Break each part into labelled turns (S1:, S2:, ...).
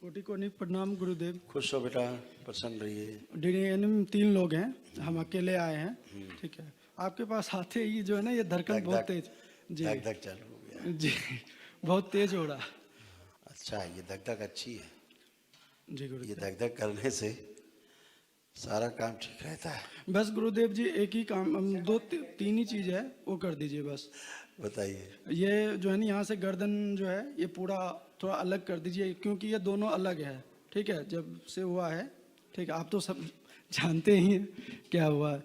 S1: कोटि कोटि प्रणाम गुरुदेव।
S2: खुश हो बेटा, प्रसन्न रहिए।
S1: डीएनए में 3 लोग हैं, हम अकेले आए हैं। ठीक है, आपके पास आते ही जो है ना ये धड़कन बहुत तेज। जी
S2: धक धक चालू हो गया।
S1: जी, बहुत तेज हो रहा।
S2: अच्छा है, ये धक धक अच्छी है।
S1: जी
S2: ये
S1: गुरुदेव।
S2: धक धक करने से सारा काम ठीक रहता है।
S1: बस गुरुदेव जी एक ही काम, तीन ही चीज है, वो कर दीजिए बस।
S2: बताइए।
S1: ये जो है ना यहाँ से गर्दन जो है ये पूरा थोड़ा अलग कर दीजिए, क्योंकि ये दोनों अलग है। ठीक है, जब से हुआ है। ठीक है, आप तो सब जानते ही हैं क्या हुआ है।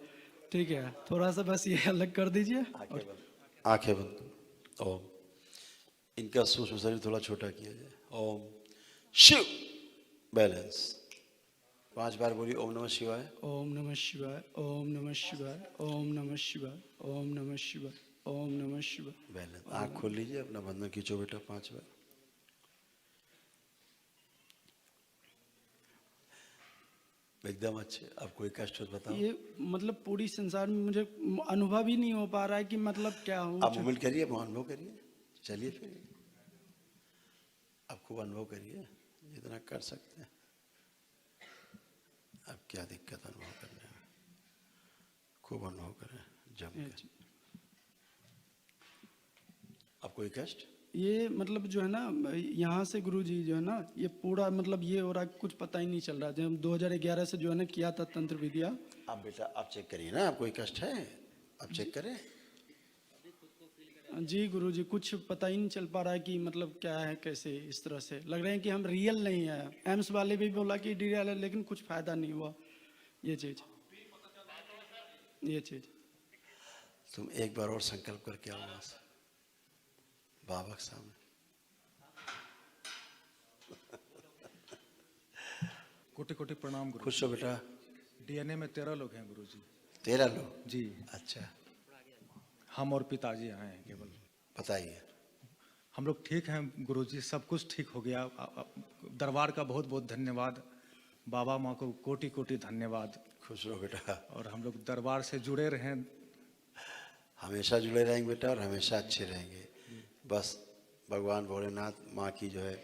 S1: ठीक है, थोड़ा सा बस ये अलग कर दीजिए। और
S2: आंखें बंद। ओम। इनका सूक्ष्म शरीर थोड़ा छोटा किया जाए। ओम शिव। बैलेंस। 5 बार बोलिए ओम नमः शिवाय।
S1: ओम नमः शिवाय, ओम नमः शिवाय, ओम नमः शिवाय, ओम नमः शिवाय, ओम नमः शिवाय।
S2: बैलेंस। आंख खोल लीजिए, अपना बंधन खींचो बेटा 5 बार। एकदम अच्छे। अब कोई कष्ट हो बताओ।
S1: ये मतलब पूरी संसार में मुझे अनुभव ही नहीं हो पा रहा है कि मतलब क्या हो।
S2: आप मूवमेंट करिए, अनुभव करिए, चलिए फिर आप खूब अनुभव करिए जितना कर सकते हैं। अब क्या दिक्कत अनुभव करने में, खूब अनुभव करें जम के। अब कोई कष्ट?
S1: ये मतलब जो है ना यहाँ से गुरुजी जो है ना ये पूरा मतलब ये हो रहा है, कुछ पता ही नहीं चल रहा। जब 2011 से जो है ना किया था तंत्र विद्या।
S2: आप बेटा आप चेक करिए ना, आप कोई कष्ट है आप चेक करें।
S1: जी गुरुजी, कुछ पता ही नहीं चल पा रहा है कि मतलब क्या है, कैसे इस तरह से लग रहे हैं कि हम रियल नहीं है। एम्स वाले भी बोला कि रियल है, लेकिन कुछ फायदा नहीं हुआ। ये चीज
S2: तुम एक बार और संकल्प करके आओ वहां से बाबा के सामने।
S3: कोटि कोटि प्रणाम गुरु।
S2: खुश हो बेटा।
S3: डीएनए में 13 लोग हैं गुरुजी।
S2: 13 लोग?
S3: जी।
S2: अच्छा,
S3: हम और पिताजी आए हैं केवल।
S2: बताइए।
S3: हम लोग ठीक हैं गुरुजी, सब कुछ ठीक हो गया। दरबार का बहुत बहुत धन्यवाद, बाबा माँ को कोटि कोटि धन्यवाद।
S2: खुश रहो बेटा।
S3: और हम लोग दरबार से जुड़े रहें।
S2: हमेशा जुड़े रहेंगे बेटा और हमेशा अच्छे रहेंगे। बस भगवान भोलेनाथ माँ की जो है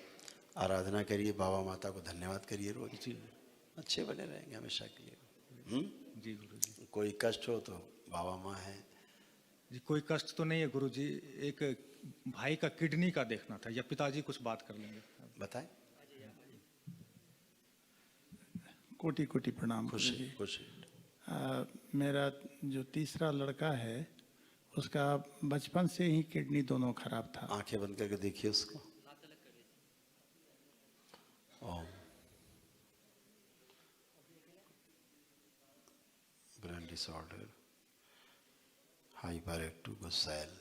S2: आराधना करिए, बाबा माता को धन्यवाद करिए रोज।
S3: जी
S2: अच्छे बने रहेंगे हमेशा के लिए।
S3: जी गुरुजी।
S2: कोई कष्ट हो तो बाबा माँ है।
S3: जी कोई कष्ट तो नहीं है गुरुजी, एक भाई का किडनी का देखना था, या पिताजी कुछ बात कर लेंगे।
S2: बताएं।
S4: कोटि कोटि प्रणाम
S2: खुशी
S4: गुरुजी।
S2: खुशी।
S4: मेरा जो तीसरा लड़का है उसका बचपन से ही किडनी दोनों खराब था।
S2: आंखें बंद करके देखिए उसको। ओम। Brain disorder, hyper active cell,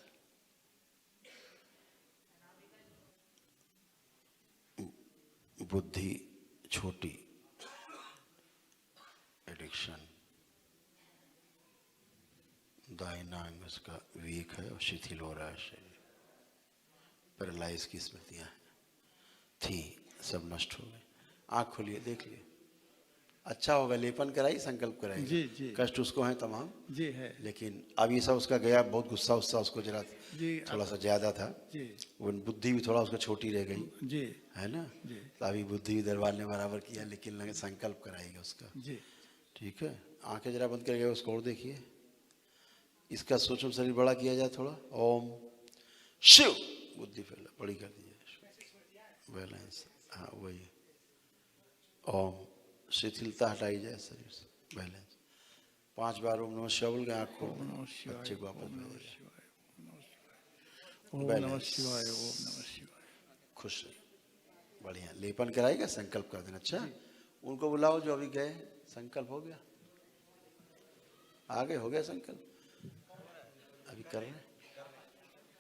S2: बुद्धि छोटी, एडिक्शन, दाहिना अंग उसका वीक है और शिथिल हो रहा है शरीर, पैरालाइज की स्मृतियां थी, सब नष्ट हो गई। आँख खोलिए देख लिए। अच्छा होगा, लेपन कराई, संकल्प कराई।
S4: जी जी।
S2: कष्ट उसको है तमाम
S4: जी है।
S2: लेकिन अब ये सब उसका गया। बहुत गुस्सा उस्सा उसको जरा
S4: जी
S2: थोड़ा सा ज्यादा था।
S4: जी
S2: वो बुद्धि भी थोड़ा उसको छोटी रह गई
S4: जी
S2: है ना।
S4: जी
S2: तो अभी बुद्धि भी दरबार ने बराबर किया, लेकिन लगे संकल्प कराएगा उसका।
S4: जी।
S2: ठीक है, आंखें जरा बंद करके उसको और देखिए। इसका सूक्ष्म शरीर बड़ा किया जाए थोड़ा। ओम शिव। बुद्धि फैला बड़ी कर दीजिए। बैलेंस, हाँ वही। ओम। शिथिलता हटाई जाए शरीर से। बैलेंस। 5 बार ओम नमः शिवाय बोल के आँख खोल दें, बच्चे को वापस भेज दें।
S4: ओम नमः शिवाय, ओम नमः शिवाय।
S2: खुश रहे, बढ़िया। लेपन कराएगा, संकल्प कर देना। अच्छा, उनको बुलाओ जो अभी गए। संकल्प हो गया, आगे हो गया संकल्प, अभी कर रहे हैं।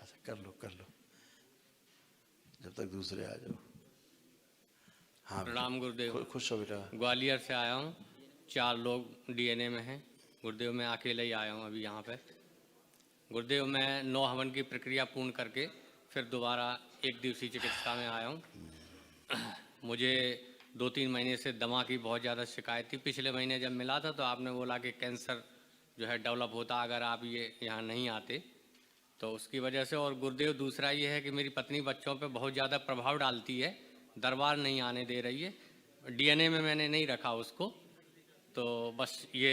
S2: अच्छा कर लो जब तक दूसरे आ जाओ। हाँ
S5: प्रणाम गुरुदेव।
S2: खुश हो बेटा।
S5: ग्वालियर से आया हूँ, 4 लोग डीएनए में हैं गुरुदेव। मैं अकेले ही आया हूँ अभी यहाँ पे गुरुदेव। मैं 9 हवन की प्रक्रिया पूर्ण करके फिर दोबारा 1 दिवसीय चिकित्सा में आया हूँ। मुझे 2-3 महीने से दमा की बहुत ज़्यादा शिकायत थी। पिछले महीने जब मिला था तो आपने बोला कि कैंसर जो है डेवलप होता अगर आप ये यहाँ नहीं आते, तो उसकी वजह से। और गुरुदेव दूसरा ये है कि मेरी पत्नी बच्चों पे बहुत ज़्यादा प्रभाव डालती है, दरबार नहीं आने दे रही है। डीएनए में मैंने नहीं रखा उसको, तो बस ये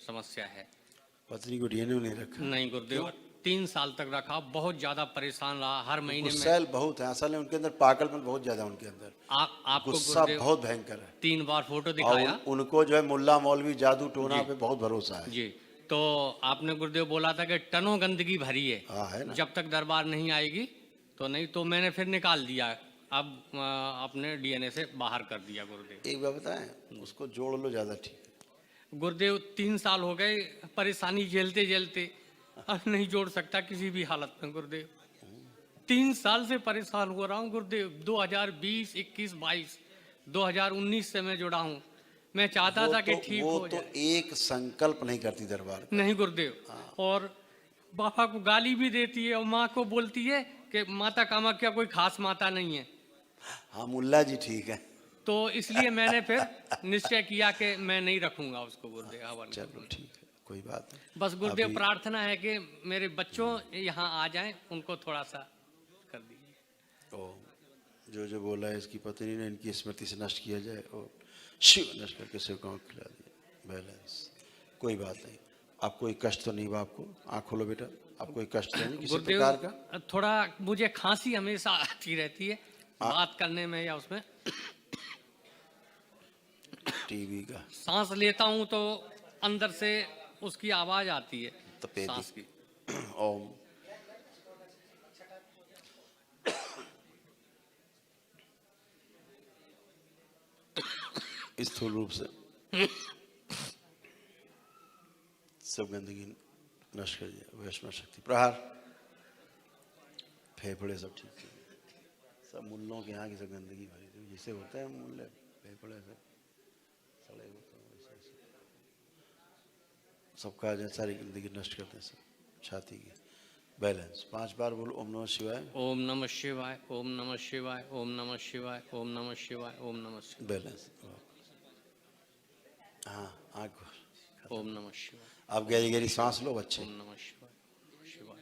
S5: समस्या है।
S2: पत्नी को डीएनए में नहीं रखा?
S5: नहीं गुरुदेव, 3 साल तक रखा, बहुत ज्यादा परेशान रहा। हर महीने में
S2: गुस्सैल बहुत है, असल में उनके अंदर पागलपन बहुत ज्यादा है, उनके अंदर
S5: आपको
S2: गुस्सा
S5: गुरुदेव
S2: बहुत भयंकर है।
S5: 3 बार फोटो
S2: और
S5: दिखाया
S2: उनको जो है मुल्ला मौलवी जादू टोना
S5: जी।
S2: पे बहुत भरोसा है।
S5: जी। तो आपने गुरुदेव बोला था कि टनों गंदगी भरी है,
S2: हाँ है ना।
S5: जब तक दरबार नहीं आएगी तो नहीं, तो मैंने फिर निकाल दिया। अब अपने डीएनए से बाहर कर दिया गुरुदेव।
S2: एक बार बताएं, उसको जोड़ लो, ज्यादा ठीक है।
S5: गुरुदेव 3 साल हो गए परेशानी झेलते झेलते, अब नहीं जोड़ सकता किसी भी हालत में गुरुदेव। 3 साल से परेशान हो रहा हूँ गुरुदेव। 2020, 21, 22, 2019 से मैं जुड़ा हूँ। मैं चाहता था कि ठीक
S2: वो
S5: हो
S2: तो
S5: जाए।
S2: एक संकल्प नहीं करती दरबार का।
S5: नहीं गुरुदेव, और बाबा को गाली भी देती है और माँ को बोलती है कि माता कामाख्या कोई खास माता नहीं है।
S2: हाँ मुल्ला जी ठीक है।
S5: तो इसलिए मैंने फिर निश्चय किया कि मैं नहीं रखूंगा उसको गुरुदेव हवन।
S2: चलो ठीक है, कोई बात नहीं।
S5: बस गुरुदेव
S2: अभी-
S5: प्रार्थना है कि मेरे बच्चों यहाँ आ जाएं, उनको थोड़ा सा कर दीजिए।
S2: ओ, जो बोला है इसकी पत्नी ने, इनकी स्मृति से नष्ट किया जाए और शिव नष्ट करके शिव को खिला दिया। बैलेंस, कोई बात नहीं। आप कोई कष्ट तो नहीं हुआ आपको? आँख खोलो बेटा, आप कोई कष्ट तो नहीं किसी प्रकार का?
S5: गुरुदेव थोड़ा मुझे खांसी हमेशा आती रहती है, बात करने में या उसमें।
S2: टीबी का?
S5: सांस लेता हूँ तो अंदर से उसकी आवाज आती है सांस की।
S2: ओम। स्थूल रूप से सब गंदगी नष्ट कर दिया। वैष्णव शक्ति प्रहार। फेफड़े सब ठीक है, सब मुल्लों के यहाँ की सब गंदगी भरी थी, जैसे होता है मुल्ले फेफड़े सब सड़े होते हैं वैसे ऐसे। सबका जो सारी गंदगी नष्ट करते हैं सब। छाती की बैलेंस 5 बार बोलो ओम नमः शिवाय।
S5: ओम नमः शिवाय, ओम नमः शिवाय, ओम नमः शिवाय, ओम नमः शिवाय, ओम नमः शिवाय,
S2: बैलेंस। हाँ आँख खोल।
S5: ओम नमः शिवाय,
S2: आप गहरी गहरी सांस लो बच्चे।
S5: ओम नमः शिवाय, शिवाय।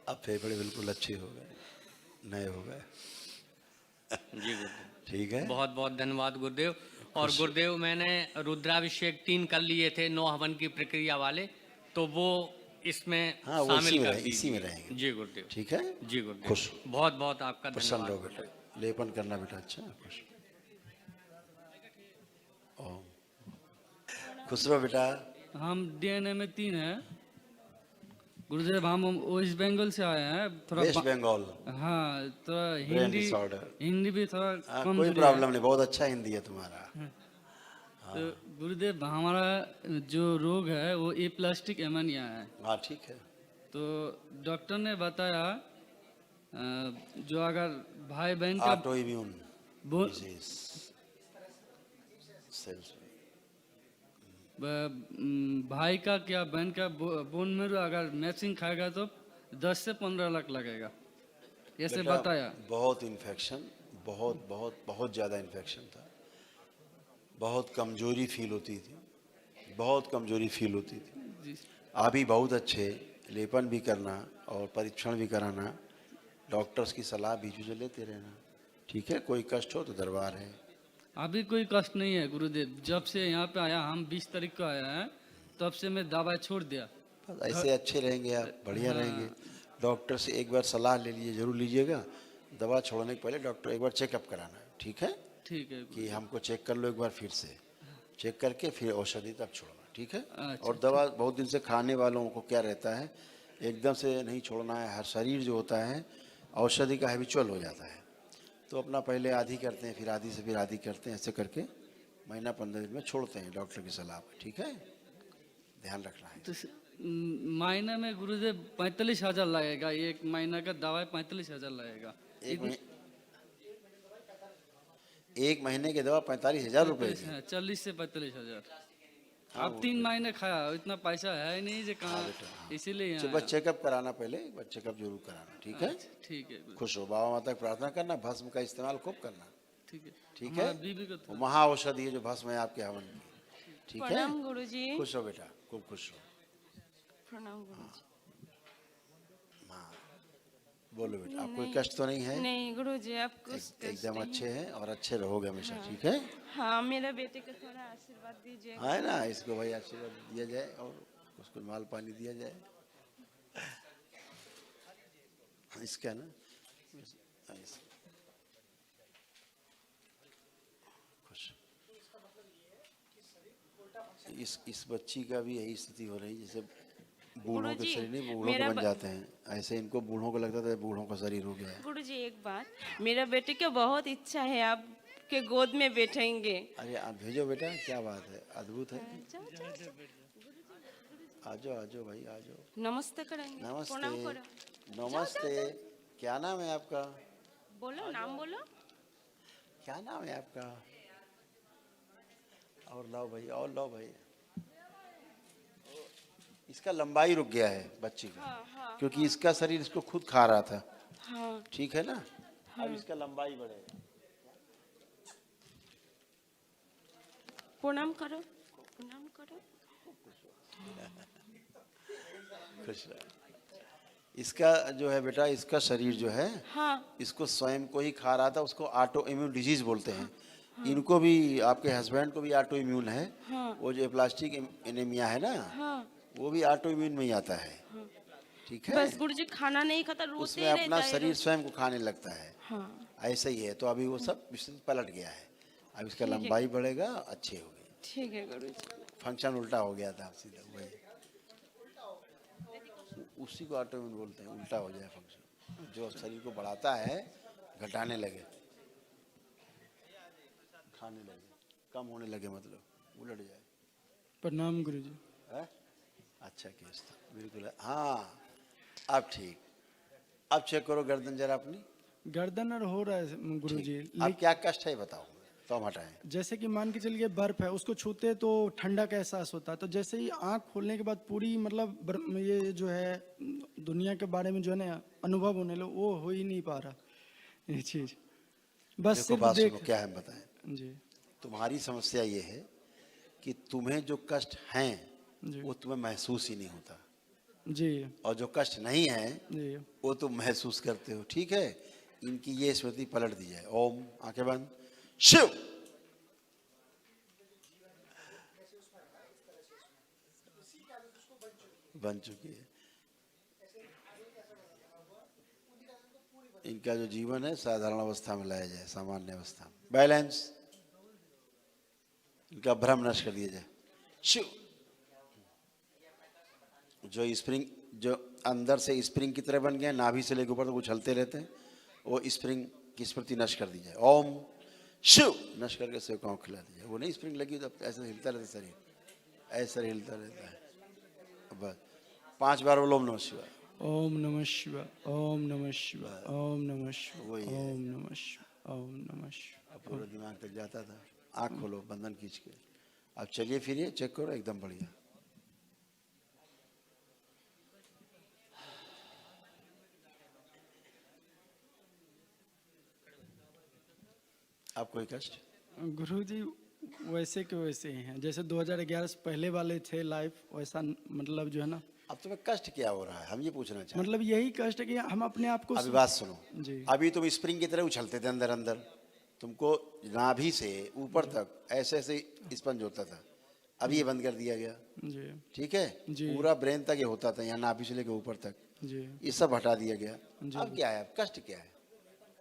S2: अब फेफड़े बिल्कुल अच्छे हो गए, नए हो गए।
S5: जी गुरुदेव,
S2: ठीक है।
S5: बहुत बहुत धन्यवाद गुरुदेव। और गुरुदेव मैंने रुद्राभिषेक 3 कर लिए थे 9 हवन की प्रक्रिया वाले, तो वो इसमें
S2: हाँ, वो
S5: शामिल कर
S2: इसी
S5: दीजिए।
S2: में रहेंगे।
S5: जी गुरुदेव।
S2: ठीक है,
S5: जी गुरुदेव,
S2: खुश
S5: बहुत बहुत आपका
S2: प्रसन्न
S5: धन्यवाद।
S2: रहो बेटा, लेपन करना बेटा। अच्छा खुश ओम। खुश रहो बेटा।
S6: हम डीएनए में 3 हैं गुरुदेव। हम वेस्ट बंगाल से आए हैं, थोड़ा
S2: वेस्ट बंगाल।
S6: हाँ, थोड़ा
S2: ब्रेन
S6: हिंदी
S2: डिसऑर्डर।
S6: हिंदी भी थोड़ा
S2: हाँ,
S6: कम
S2: कोई प्रॉब्लम नहीं, बहुत अच्छा हिंदी है तुम्हारा।
S6: तो गुरुदेव हमारा जो रोग है वो एप्लास्टिक एमोनिया है।
S2: हाँ ठीक है।
S6: तो डॉक्टर ने बताया जो अगर भाई बहन का
S2: ऑटो इम्यून
S6: बो-
S2: डिजीज सेल्स।
S6: भाई का क्या बहन का बोन मेरो अगर मैचिंग खाएगा तो 10 से 15 लाख लगेगा, ऐसे
S2: बेटा,
S6: बताया।
S2: बहुत इन्फेक्शन, बहुत बहुत बहुत ज़्यादा इन्फेक्शन था। बहुत कमजोरी फील होती थी, बहुत कमजोरी फील होती थी।
S6: जी
S2: अभी बहुत अच्छे, लेपन भी करना और परीक्षण भी कराना, डॉक्टर्स की सलाह बीच में लेते रहना। ठीक है, कोई कष्ट हो तो दरबार है।
S6: अभी कोई कष्ट नहीं है गुरुदेव। जब से यहाँ पे आया, हम 20 तारीख को आया है, तब से मैं दवाई छोड़ दिया।
S2: बस ऐसे अच्छे रहेंगे आप, बढ़िया रहेंगे। डॉक्टर से एक बार सलाह ले लीजिए, जरूर लीजिएगा। दवा छोड़ने के पहले डॉक्टर एक बार चेकअप कराना है। ठीक है,
S6: ठीक है
S2: कि हमको चेक कर लो एक बार, फिर से चेक करके फिर औषधि तब छोड़ना। ठीक है।
S6: अच्छा,
S2: और दवा बहुत दिन से खाने वालों को क्या रहता है, एकदम से नहीं छोड़ना है। हर शरीर जो होता है औषधि का हैबिचुअल हो जाता है, तो अपना पहले आधी करते हैं, फिर आधी से फिर आधी करते हैं, ऐसे करके महीना 15 दिन में छोड़ते हैं डॉक्टर की सलाह पर। ठीक है, ध्यान रखना है।
S6: तो महीने में गुरुदेव 45,000 लगेगा। एक महीना का दवाई 45,000 लगेगा।
S2: एक महीने की दवा 45,000 रुपए की।
S6: 40 से 45,000। अब 3 महीने खाया, इतना पैसा है नहीं जो कहाँ, इसीलिए यहाँ
S2: बस चेकअप कराना, पहले एक बार चेकअप जरूर कराना। ठीक है,
S6: आया। ठीक है गुरुदेव,
S2: खुश हो। बाबा माता की प्रार्थना करना, भस्म का इस्तेमाल खूब करना।
S6: ठीक है।
S2: ठीक
S6: हमारा
S2: है,
S6: बीबी को
S2: वो महा औषधि है जो भस्म है आपके हवन की। ठीक है,
S7: प्रणाम गुरुजी।
S2: खुश हो बेटा, खूब खुश हो।
S7: प्रणाम गुरुजी।
S2: हाँ, बोलो बेटा, आपको कोई कष्ट तो नहीं है?
S7: नहीं गुरुजी, आप कुछ
S2: एकदम अच्छे हैं और अच्छे रहोगे हमेशा, ठीक है?
S7: हाँ, मेरा बेटे को थोड़ा आशीर्वाद दीजिए।
S2: हाँ, है ना, इसको भाई आशीर्वाद दिया जाए और उसको माल पानी दिया जाए। इसका ना खुश। इस बच्ची का भी यही स्थिति हो रही है, जैसे बूढ़ों के
S7: गुरुजी,
S2: शरीर नहीं बूढ़ों के
S7: मेरा
S2: बन जाते हैं, ऐसे इनको बूढ़ों को लगता था बूढ़ों का शरीर हो गया है।
S7: गुरुजी एक बात, मेरा बेटे को बहुत इच्छा है आपके गोद में बैठेंगे।
S2: अरे आप भेजो बेटा, क्या बात है, अद्भुत है। आ जाओ भाई, आ जाओ।
S7: नमस्ते करेंगे, प्रणाम
S2: नमस्ते,
S7: करो।
S2: नमस्ते। क्या नाम है आपका?
S7: बोलो, नाम बोलो।
S2: क्या नाम है आपका? और लाओ भाई, और लाओ भाई। इसका लंबाई रुक गया है बच्ची का, क्योंकि इसका शरीर इसको खुद खा रहा था।
S7: हाँ,
S2: ठीक है ना? अब इसका लंबाई बढ़ेगा।
S7: प्रणाम करो, प्रणाम करो।
S2: खुश रहो। इसका जो है बेटा, इसका शरीर जो है,
S7: हाँ,
S2: इसको स्वयं को ही खा रहा था, उसको ऑटो इम्यून डिजीज बोलते हैं। इनको भी, आपके हस्बैंड को भी ऑटो इम्यून है। वो जो प्लास्टिक एनीमिया है ना,
S7: हाँ।
S2: वो भी ऑटो इम्यून में ही आता है। ठीक है?
S7: बस गुरुजी खाना नहीं खाता, रोते
S2: उसमें
S7: ही
S2: अपना
S7: रहता है।
S2: शरीर स्वयं को खाने लगता है।
S7: हाँ,
S2: ऐसा ही है। तो अभी वो सब स्थिति पलट गया है। अब इसका लंबाई बढ़ेगा, अच्छे हो गई।
S7: ठीक है गुरुजी।
S2: फंक्शन उल्टा हो गया था सीधा वही, उसी को ऑटो इम्यून बोलते हैं, उल्टा हो जाए फंक्शन। जो शरीर को बढ़ाता है, घटाने लगे, खाने लगे, कम होने लगे, मतलब उलट जाए।
S1: प्रणाम गुरुजी।
S2: है? अच्छा केस था, बिल्कुल। हाँ, अब ठीक। अब चेक करो गर्दन जरा अपनी।
S1: गर्दन और हो रहा है गुरुजी।
S2: अब क्या कष्ट है बताओ, तो हम हटाएं।
S1: जैसे कि मान के चलिए बर्फ है, उसको छूते तो ठंडा का एहसास होता है, तो जैसे ही आंख खोलने के बाद पूरी मतलब ये जो है दुनिया के बारे में जो है ना अनुभव होने लगे, वो हो ही नहीं पा रहा ये चीज। बस
S2: देखो
S1: सिर्फ
S2: बात
S1: देख।
S2: सुनो, क्या है बताएं।
S1: जी
S2: तुम्हारी समस्या ये है कि तुम्हें जो कष्ट हैं
S1: जी
S2: वो तुम्हें महसूस ही नहीं होता,
S1: जी
S2: और जो कष्ट नहीं है
S1: जी।
S2: वो तुम महसूस करते हो। ठीक है? इनकी ये स्मृति पलट दी जाए। ओम, आंखें बंद। शिव। बन चुकी है। इनका जो जीवन है साधारण अवस्था में लाया जाए, सामान्य अवस्था में, बैलेंस। इनका भ्रम नष्ट कर दिया जाए। शिव। जो स्प्रिंग, जो अंदर से स्प्रिंग की तरह बन गए, नाभि से लेकर ऊपर तक उछलते रहते हैं, वो स्प्रिंग की स्मृति नष्ट कर दी जाए। ओम शिव। नष्ट करके सेवकाओं को खिला दी जाए। वो नहीं स्प्रिंग लगी तो ऐसे हिलता रहता शरीर, ऐसा हिलता रहता है। बस 5 बार बोलो ओम नमः शिवाय।
S1: ओम नमः शिवाय, ओम नमः शिवाय, ओम नमः शिवाय,
S2: वही है।
S1: ओम नमः शिवाय, ओम नमः शिवाय।
S2: पूरा दिमाग तक जाता था। आँख खोलो, बंधन खींच के। अब चलिए फिरिए, चेक करो, एकदम बढ़िया। आप कोई कष्ट?
S1: गुरुजी वैसे के वैसे ही हैं, जैसे 2011 से पहले वाले थे लाइफ, वैसा मतलब जो है ना,
S2: अब तुम्हें कष्ट क्या हो रहा है, हम ये पूछना चाहते हैं।
S1: मतलब यही कष्ट है कि हम अपने आप को
S2: अभी बात सुनो।
S1: जी
S2: अभी तुम स्प्रिंग की तरह उछलते थे अंदर अंदर, तुमको नाभि से ऊपर तक ऐसे ऐसे स्पंज होता था। अभी ये बंद कर दिया गया।
S1: जी
S2: ठीक है?
S1: जी।
S2: पूरा ब्रेन तक ये होता था, यहाँ नाभि से लेकर ऊपर तक,
S1: जी।
S2: ये सब हटा दिया गया।
S1: जी।
S2: अब क्या है, अब कष्ट क्या है?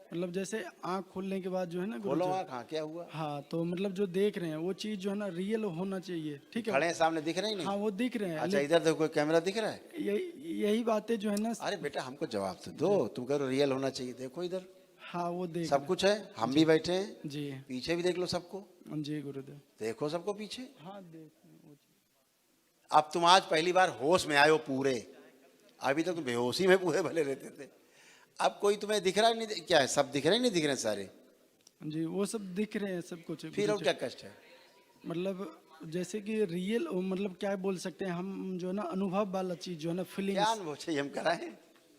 S1: मतलब जैसे आँख खोलने के बाद जो है ना
S2: खोलो
S1: गुरुजी,
S2: आँख। हाँ, क्या हुआ?
S1: हाँ, तो मतलब जो देख रहे हैं वो चीज जो है ना रियल होना चाहिए। ठीक
S2: खड़े
S1: है?
S2: हैं सामने, दिख रहे ही नहीं?
S1: हाँ, वो दिख रहे हैं।
S2: अच्छा, इधर देखो, कोई कैमरा दिख रहा है?
S1: यही बातें जो है ना,
S2: अरे बेटा, हमको जवाब तो दो। तुम कह रहे हो रियल होना चाहिए, देखो इधर
S1: हाँ वो देख
S2: सब कुछ है, हम भी बैठे हैं,
S1: रहे हैं। जी
S2: पीछे भी देख लो सबको,
S1: जी गुरुदेव।
S2: देखो सबको पीछे।
S1: हाँ देख रहे हैं वो चीज़।
S2: अब तुम आज पहली बार होश में आए हो पूरे, अभी तक तुम बेहोशी में पूरे भले रहते थे। अब कोई तुम्हें दिख रहा नहीं, क्या है, सब दिख रहे नहीं, दिख रहे सारे?
S1: जी वो सब दिख रहे हैं, सब कुछ।
S2: फिर और क्या कष्ट है?
S1: मतलब जैसे कि रियल, मतलब क्या बोल सकते हैं हम, जो है ना अनुभव वाला चीज जो है ना,
S2: क्या
S1: फीलिंग्स,
S2: अनुभव चाहिए हम कराएं?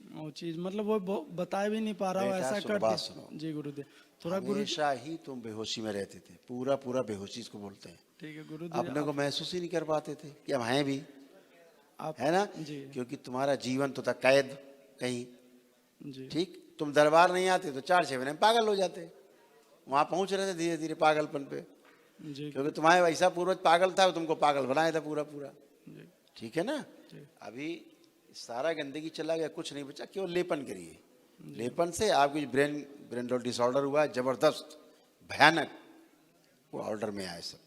S1: वो चीज मतलब वो बता भी नहीं पा रहा हूँ,
S2: बेटा,
S1: ऐसा
S2: सुनो, बात सुनो।
S1: कर। जी गुरुदेव, थोड़ा गुरु।
S2: हमेशा ही तुम बेहोशी में रहते थे, पूरा पूरा बेहोशी इसको बोलते हैं।
S1: ठीक है गुरुदेव।
S2: अपने को महसूस ही नहीं कर पाते थे कि हम हैं भी,
S1: आप
S2: है ना?
S1: जी
S2: क्योंकि तुम्हारा जीवन तो था कैद कहीं,
S1: जी
S2: ठीक, तुम दरबार नहीं आते तो 4-6 महीने में पागल हो जाते, वहां पहुंच रहे थे धीरे धीरे पागलपन पे,
S1: जी
S2: क्योंकि तुम्हारे वैसा पूर्वज पागल था, तुमको पागल बनाया था पूरा पूरा।
S1: जी
S2: ठीक है ना। अभी सारा गंदगी चला गया, कुछ नहीं बचा, केवल लेपन करिए। लेपन से आपकी जो ब्रेन डिसऑर्डर हुआ है जबरदस्त भयानक, वो ऑर्डर में आए सब।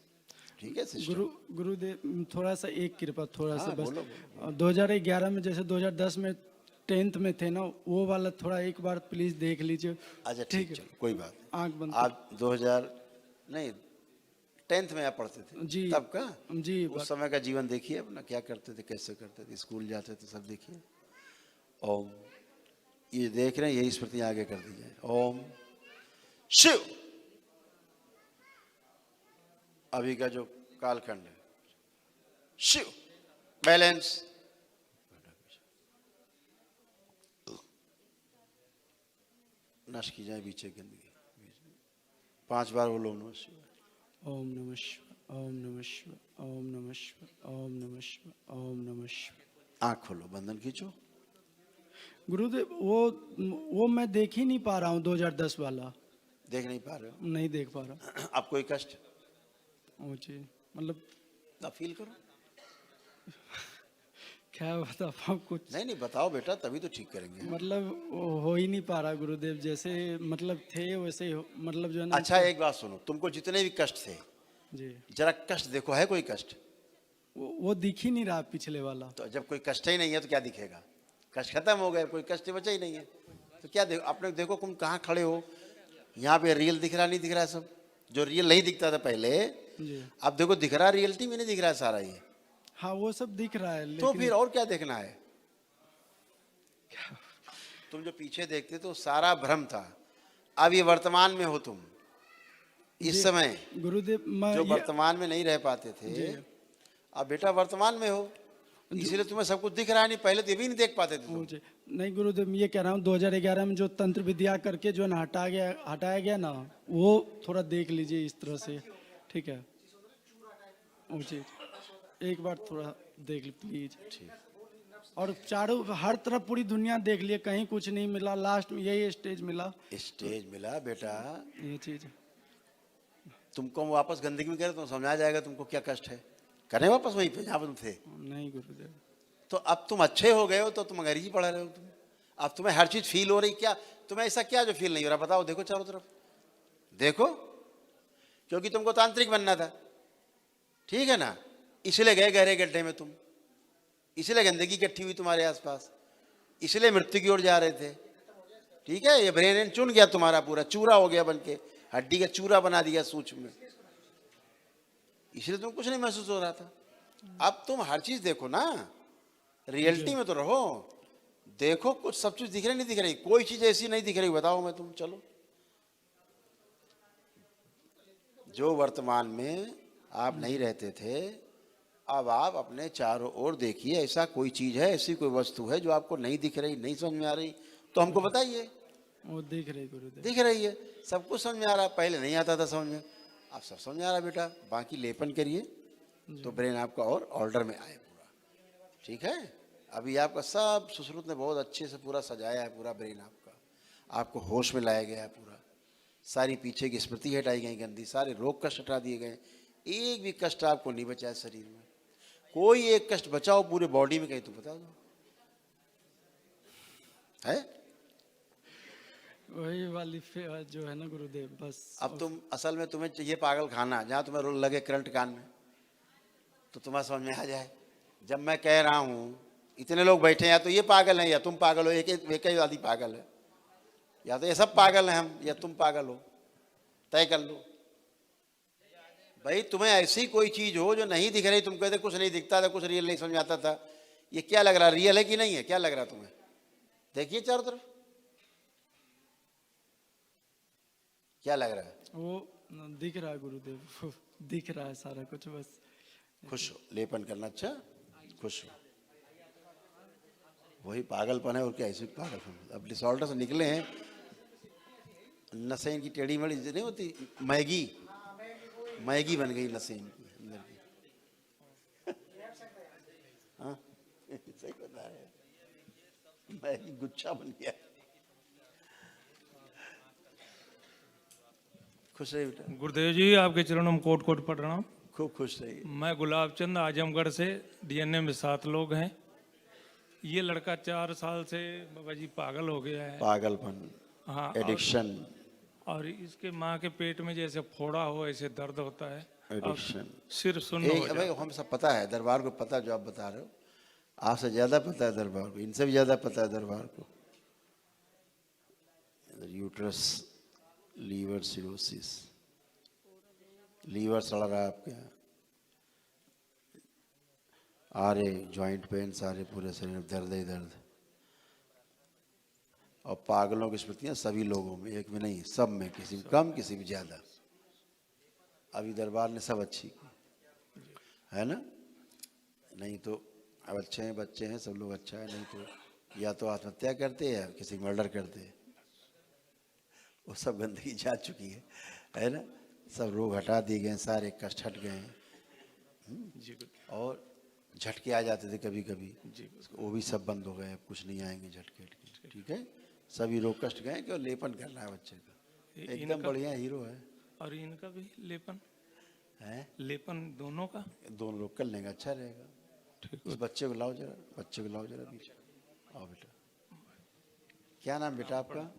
S2: ठीक है सिस्टर।
S1: गुरुदेव थोड़ा सा एक कृपा, थोड़ा सा
S2: हाँ,
S1: बस।
S2: बोलो,
S1: 2011 में जैसे 2010 में 10th में थे ना, वो वाला थोड़ा एक बार प्लीज देख लीजिए।
S2: अच्छा ठीक, चलो कोई बात नहीं।
S1: आंख बंद
S2: आप 2000 नहीं 10th में आप पढ़ते थे
S1: जी
S2: तब का?
S1: जी
S2: उस समय का जीवन देखिए अपना, क्या करते थे, कैसे करते थे, स्कूल जाते थे, सब देखिए। ओम, ये देख रहे हैं, यही स्मृति आगे कर दीजिए। ओम शिव। अभी का जो कालखंड है, शिव बैलेंस। नष्ट की जाए पीछे गंदगी, 5 बार बोलो नमः शिवाय।
S1: ओम नमः शिवाय, ओम नमः शिवाय, ओम नमः शिवाय, ओम नमः शिवाय, ओम नमः शिवाय।
S2: आँख खोलो, बंधन खींचो।
S1: गुरुदेव वो मैं देख ही नहीं पा रहा हूँ 2010 वाला,
S2: देख नहीं पा रहे हो?
S1: नहीं देख पा रहा।
S2: अब कोई कष्ट?
S1: ओ जी, मतलब
S2: अब फील करो।
S1: क्या बता पाऊँ कुछ,
S2: नहीं बताओ बेटा, तभी तो ठीक करेंगे।
S1: मतलब वो हो ही नहीं पा रहा गुरुदेव, जैसे मतलब थे वैसे ही मतलब जो है ना।
S2: अच्छा एक बात सुनो, तुमको जितने भी कष्ट थे,
S1: जी
S2: जरा कष्ट देखो, है कोई कष्ट?
S1: वो दिख ही नहीं रहा पिछले वाला।
S2: तो जब कोई कष्ट ही नहीं है तो क्या दिखेगा? कष्ट खत्म हो गए, कोई कष्ट बचा ही नहीं है, तो क्या देखो? अपने देखो तुम कहाँ खड़े हो, यहाँ पे रियल दिख रहा, नहीं दिख रहा सब? जो रियल नहीं दिखता था पहले,
S1: जी
S2: अब देखो दिख रहा, रियलिटी में नहीं दिख रहा सारा ये।
S1: हाँ वो सब दिख रहा है,
S2: तो
S1: लेकिन
S2: फिर और क्या देखना है? तुम जो पीछे देखते तो सारा भ्रम था, अब ये वर्तमान में हो तुम इस समय।
S1: गुरुदेव मैं
S2: जो वर्तमान में नहीं रह पाते थे, अब बेटा वर्तमान में हो, इसीलिए तुम्हें सब कुछ दिख रहा है। नहीं पहले तो ये भी नहीं देख पाते थे तुम।
S1: मुझे नहीं गुरुदेव, मैं ये कह रहा हूँ 2011 में जो तंत्र विद्या करके जो है ना हटाया गया ना, वो थोड़ा देख लीजिए इस तरह से, ठीक है? जी एक बार थोड़ा देख ली प्लीज। और चारों हर तरफ पूरी दुनिया देख लिए, कहीं कुछ नहीं मिला, लास्ट में यही स्टेज मिला।
S2: स्टेज मिला बेटा,
S1: ये चीज
S2: तुमको हम वापस गंदगी में करे तो समझा जाएगा तुमको क्या कष्ट है। करें वापस वहीं पे जहाँ पर तुम थे।
S1: नहीं गुरुदेव,
S2: तो अब तुम अच्छे हो गए हो तो तुम अंग्रेजी पढ़ा रहे हो तुम। अब तुम्हें हर चीज फील हो रही, क्या तुम्हें ऐसा क्या जो फील नहीं हो रहा? बताओ, देखो चारों तरफ देखो, क्योंकि तुमको तांत्रिक बनना था, ठीक है ना, इसलिए गए गहरे गड्ढे में तुम, इसलिए गंदगी इकट्ठी हुई तुम्हारे आसपास, इसलिए मृत्यु की ओर जा रहे थे। ठीक है, ये ब्रेन चुन गया तुम्हारा, पूरा चूरा हो गया, बनके हड्डी का चूरा बना दिया सूक्ष्म में, इसलिए तुम कुछ नहीं महसूस हो रहा था। अब तुम हर चीज देखो ना, रियलिटी में तो रहो, देखो कुछ सब चीज दिख रही नहीं दिख रही, कोई चीज ऐसी नहीं दिख रही, बताओ मैं तुम। चलो, जो वर्तमान में आप नहीं रहते थे, अब आप अपने चारों ओर देखिए, ऐसा कोई चीज है, ऐसी कोई वस्तु है जो आपको नहीं दिख रही, नहीं समझ में आ रही, तो हमको बताइए।
S1: वो दिख रही गुरुदेव,
S2: दिख रही है, सब कुछ समझ में आ रहा है, पहले नहीं आता था समझ में, अब सब समझ में आ रहा है बेटा। बाकी लेपन करिए तो ब्रेन आपका और ऑर्डर में आए पूरा, ठीक है? अभी आपका सब सुश्रुत ने बहुत अच्छे से पूरा सजाया है, पूरा ब्रेन आपका, आपको होश में लाया गया है पूरा, सारी पीछे की स्मृति हटाई गई गंदी, सारे रोग कष्ट हटा दिए गए, एक भी कष्ट आपको नहीं बचा है शरीर में। कोई एक कष्ट बचाओ पूरे बॉडी में, कहीं तो बता दो, है?
S1: वही वाली जो है ना गुरुदेव, बस।
S2: अब तुम असल में तुम्हें चाहिए पागल खाना, जहाँ तुम्हें रोल लगे करंट कान में, तो तुम्हें समझ में आ जाए। जब मैं कह रहा हूँ इतने लोग बैठे हैं, या तो ये पागल हैं या तुम पागल हो, एक ही आदि पागल है, या तो ये सब पागल हैं हम, या तुम पागल हो, तय कर लो भाई। तुम्हें ऐसी कोई चीज हो जो नहीं दिख रही, तुम कहते कुछ नहीं दिखता था, कुछ रियल नहीं समझ में आता था, ये क्या लग रहा, रियल है कि नहीं है? क्या लग रहा तुम्हें? देखिए चारों तरफ क्या लग रहा है?
S1: वो दिख रहा है गुरुदेव, दिख रहा है सारा कुछ, बस।
S2: खुश हो, लेपन करना, अच्छा खुश हो, वही पागलपन है और क्या, ऐसे पागलपन। अब डिसऑर्डर से निकले हैं, नसें की टेढ़ी मेढ़ी नहीं होती, मैगी बन गई नसें इनकी अंदर की। हाँ सही बता रहे, मैगी गुच्छा बन गया। खुश रहिए बेटा,
S8: गुरुदेव जी आपके चरणों में कोट कोट प्रणाम।
S2: खूब खुश रहिए।
S8: मैं गुलाब चंद आजमगढ़ से, डीएनए में 7 लोग हैं। ये लड़का 4 साल से बाबा जी पागल हो गया है।
S2: पागलपन,
S8: हाँ,
S2: एडिक्शन,
S8: और इसके माँ के पेट में जैसे फोड़ा हो ऐसे दर्द होता है, और
S2: एडिक्शन।
S8: सिर सुन्न हो
S2: भाई
S8: जाता
S2: हम सब पता है, दरबार को पता जो आप बता रहे हो, आपसे ज्यादा पता है दरबार को, इनसे भी ज्यादा पता है दरबार को। यूट्रस, लीवर सिरोसिस, लीवर सड़ रहा है आपके यहाँ, आ रहे जॉइंट पेन, सारे पूरे शरीर में दर्द ही दर्द। और पागलों की स्मृतियाँ सभी लोगों में, एक में नहीं, सब में, किसी में कम किसी में ज्यादा। अभी दरबार ने सब अच्छी की है ना, नहीं तो अब अच्छे हैं, बच्चे हैं, सब लोग अच्छा है, नहीं तो या तो आत्महत्या करते हैं या किसी को मर्डर करते हैं। वो सब गंदगी जा चुकी है ना, सब रोग हटा दिए गए, सारे कष्ट हट गए हैं। और झटके आ जाते थे कभी कभी, वो भी सब बंद हो गए, अब कुछ नहीं आएंगे झटके। ठीक है, सभी रोग कष्ट गए, क्यों लेपन करना है बच्चे का, एकदम बढ़िया हीरो है।
S8: और इनका भी लेपन
S2: है,
S8: लेपन दोनों का।
S2: दोनों लोग कर लेंगे, अच्छा रहेगा।
S8: ठीक
S2: उस बच्चे को लाओ जरा, बच्चे को लाओ जरा पीछे आओ बेटा। क्या नाम बेटा आपका?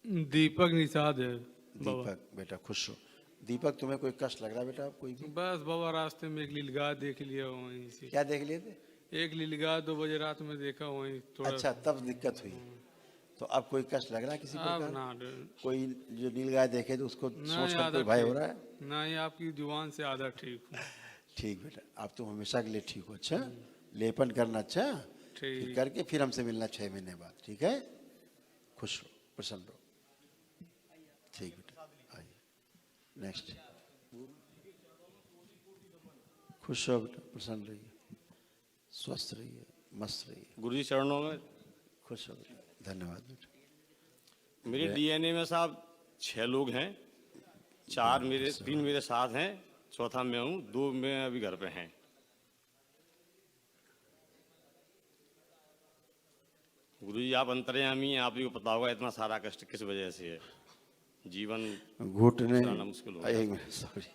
S9: दीपक निषाद है।
S2: दीपक बेटा, खुश हो। दीपक तुम्हें कोई कष्ट लग रहा है बेटा? कोई भी?
S9: बस बाबा रास्ते में एक लीलगाय देख लिया वहीं से।
S2: क्या देख लिए थे?
S9: एक लीलगाय 2 बजे रात में देखा वहीं थोड़ा।
S2: अच्छा, तब दिक्कत हुई। तो अब कोई कष्ट लग रहा है किसी
S9: अब
S2: प्रकार?
S9: ना
S2: कोई जो नीलगाय देखे तो उसको
S9: नहीं,
S2: सोच कर
S9: आधा
S2: कोई भय हो
S9: ठीक।
S2: रहा है?
S9: नहीं, आपकी जुबान से आधा ठीक हूँ।
S2: ठीक बेटा, आप तो हमेशा के लिए ठीक हो। अच्छा, लेपन करना, अच्छा
S9: ठीक।
S2: फिर करके फिर हमसे मिलना 6 महीने बाद, ठीक है? खुश रहो, प्रसन्न रहो। ठीक बेटा, आइए नेक्स्ट। खुश रहो बेटा, प्रसन्न रहिए, स्वस्थ रहिए, मस्त रहिए,
S10: गुरु जी चरणों में।
S2: खुश रहो बेटा। धन्यवाद बेटा।
S10: मेरे डीएनए में साहब 6 लोग हैं, 3 मेरे साथ हैं, चौथा मैं हूँ, 2 मैं अभी घर पे हैं। गुरु जी आप अंतर्यामी हैं, आप ही को पता होगा इतना सारा कष्ट किस वजह से है, जीवन
S2: घुटने,
S10: चलाना मुश्किल हो गया।
S2: एक मिनट, सॉरी,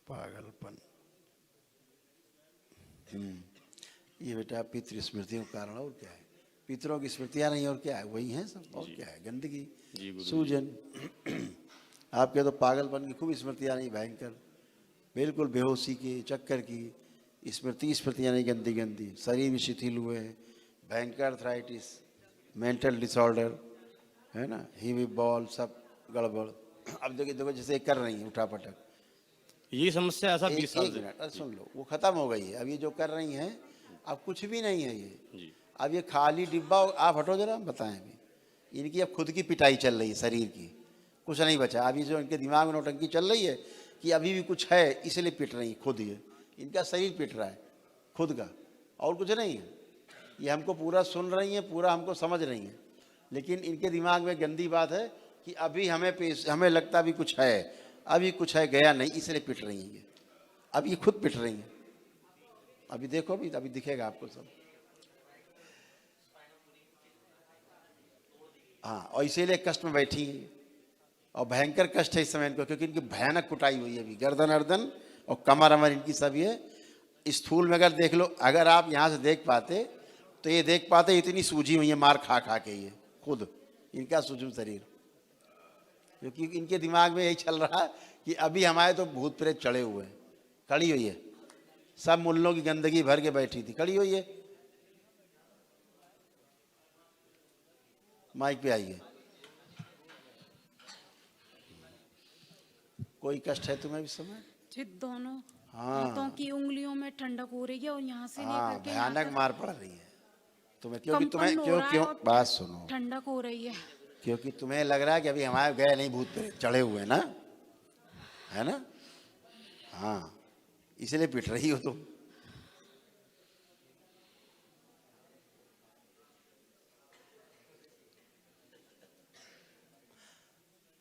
S2: पागलपन। ये बेटा पितृ स्मृतियों के कारण, और क्या है? पितरों की स्मृतियां नहीं, और क्या है? वही है सब, और क्या है? गंदगी, सूजन। आपके तो पागलपन की खूब स्मृतियां नहीं, भयंकर, बिल्कुल बेहोशी की, चक्कर की स्मृतियां नहीं, गंदी गंदी, शरीर भी शिथिल हुए हैं, भयंकर अर्थराइटिस, मेंटल डिसऑर्डर, है ना, हीवी बॉल, सब गड़बड़। अब देखो जैसे कर रही है उठा पटक,
S10: ये समस्या ऐसा 20 साल से।
S2: मिनट सुन लो, वो खत्म हो गई है। अब ये जो कर रही हैं, अब कुछ भी नहीं है ये
S10: जी।
S2: अब ये खाली डिब्बा। आप हटो जरा, बताएं अभी इनकी अब खुद की पिटाई चल रही है शरीर की, कुछ नहीं बचा। अभी जो इनके दिमाग में नौटंकी चल रही है कि अभी भी कुछ है, इसलिए पिट रही है खुद। ये इनका शरीर पिट रहा है खुद का, और कुछ नहीं है। ये हमको पूरा सुन रही हैं, पूरा हमको समझ रही हैं, लेकिन इनके दिमाग में गंदी बात है कि अभी हमें लगता भी कुछ है, अभी कुछ है, गया नहीं, इसलिए पिट रही हैं ये। अब ये खुद पिट रही हैं। अभी देखो, अभी दिखेगा आपको सब। हाँ, और इसीलिए कष्ट में बैठी हैं, और भयंकर कष्ट है इस समय इनको, क्योंकि इनकी भयानक कुटाई हुई है अभी। गर्दन अर्दन और कमर अमर इनकी सब ये स्थूल में अगर देख लो, अगर आप यहाँ से देख पाते तो ये देख पाते इतनी सूजी हुई है मार खा खा के, ये खुद इनका सूजन शरीर, क्योंकि इनके दिमाग में यही चल रहा है कि अभी हमारे तो भूत प्रेत चढ़े हुए हैं। खड़ी हुई है, सब मुल्लों की गंदगी भर के बैठी थी, खड़ी हुई है। माइक पे आइए। कोई कष्ट है तुम्हें इस समय?
S11: जी, दोनों
S2: हाँ।
S11: हाथों की उंगलियों में ठंडक हो रही है, और यहाँ से
S2: हाँ,
S11: लेकर के यहाँ
S2: भयानक
S11: तक
S2: मार पड़ रही है तुम्हें, क्योंकि
S11: कंपन
S2: तुम्हें
S11: हो
S2: क्यों
S11: रहा है
S2: क्यों
S11: और
S2: बात सुनो,
S11: ठंडक हो रही है।
S2: क्योंकि तुम्हें लग रहा है कि अभी हमारे गए नहीं, भूत प्रेत चढ़े हुए हैं ना, है ना? हाँ, इसलिए पिट रही हो तुम।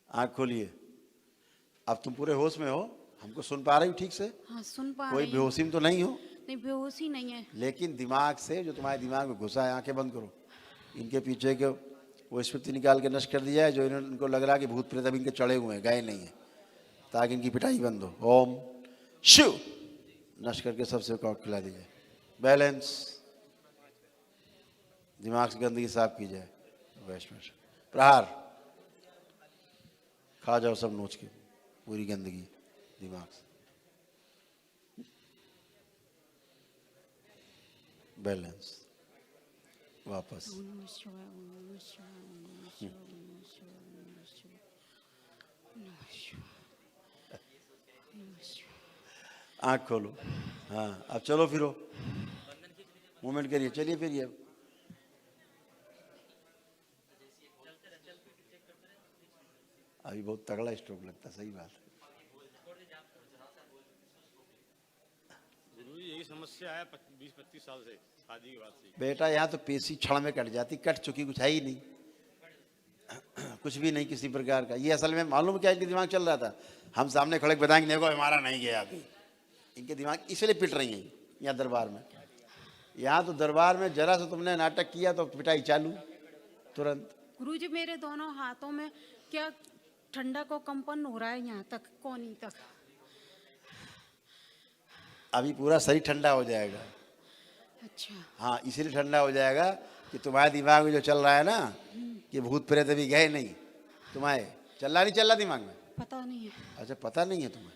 S2: आँख खोलिए। अब तुम पूरे होश में हो, हमको सुन पा रही हो ठीक से?
S11: हाँ, सुन पा
S2: कोई
S11: रही हूँ।
S2: बेहोशी में तो नहीं हो?
S11: नहीं, बेहोशी नहीं है।
S2: लेकिन दिमाग से जो तुम्हारे दिमाग में घुसा है, आंखें बंद करो। इनके पीछे के वो स्मृति निकाल के नष्ट कर दिया है, जो इनको लग रहा है कि भूत प्रेत अभी इनके चढ़े हुए हैं, गए नहीं है, ताकि इनकी पिटाई बंद हो। ओम शिव, नष्ट करके सबसे को खिला दीजिए। बैलेंस, दिमाग से गंदगी साफ की जाए। वैष्णव प्रहार, खा जाओ सब नोच के पूरी गंदगी दिमाग से। बैलेंस, वापस। आंख खोलो। हाँ, अब चलो फिरो, मूवमेंट करिए, चलिए फिरिए। अब अभी बहुत तगड़ा स्ट्रोक लगता, सही बात है।
S10: गुरुजी यही समस्या है 20-25 साल से, शादी के बाद से।
S2: बेटा यहाँ तो पेशी क्षण में कट जाती, कट चुकी, कुछ है ही नहीं, कुछ भी नहीं किसी प्रकार का। ये असल में मालूम क्या इनके दिमाग चल रहा था, हम सामने खड़े बताएंगे देखो हमारा नहीं गया अभी। इनके दिमाग इसलिए पिट रही हैं यहाँ दरबार में। यहाँ तो दरबार में जरा सा तुमने नाटक किया तो पिटाई चालू तुरंत।
S11: गुरुजी मेरे दोनों हाथों में क्या ठंडा को कंपन हो रहा है, यहाँ तक कोनी तक।
S2: अभी पूरा शरीर ठंडा हो जाएगा।
S11: अच्छा।
S2: हाँ, इसीलिए ठंडा हो जाएगा कि तुम्हारे दिमाग में जो चल रहा है ना कि भूत प्रेत अभी गए नहीं, तुम्हारे चल रहा दिमाग में?
S11: पता नहीं है।
S2: अच्छा, पता नहीं है तुम्हें,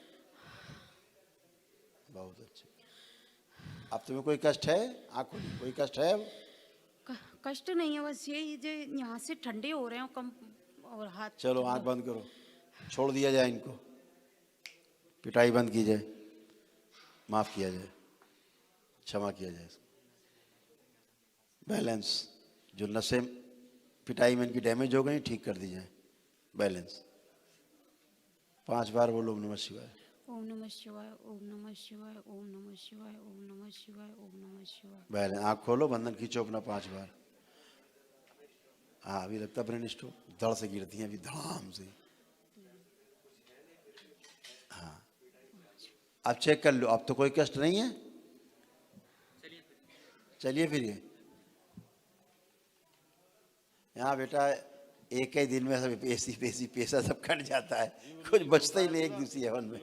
S2: बहुत अच्छा। अब तुम्हें कोई कष्ट है? आंखों में कोई कष्ट है? अब
S11: कष्ट नहीं है, बस यही जो यहाँ से ठंडे हो रहे हैं कम और हाथ।
S2: चलो आंख बंद करो, छोड़ दिया जाए इनको, पिटाई बंद की जाए, माफ किया जाए, क्षमा किया जाए। बैलेंस, जो नशे पिटाई में इनकी डैमेज हो गई ठीक कर दी जाए। बैलेंस, 5 बार बोलो ओम नमः शिवाय।
S11: ओम नमः शिवाय, ओम नमः शिवाय, ओम नमः शिवाय, ओम नमः शिवाय, ओम नमः शिवाय।
S2: बैलेंस, आँख खोलो, बंधन खींचो अपना 5 बार। हाँ, अभी लगता ब्रेन स्ट्रोक, धड़ से गिरती हैं अभी, धड़ाम से। हाँ, अब चेक कर लो, अब तो कोई कष्ट नहीं है। चलिए फिर ये यहाँ बेटा एक ही दिन में सब पेशी पैसा सब कट जाता है, कुछ बचता ही नहीं एक दूसरी हवन में।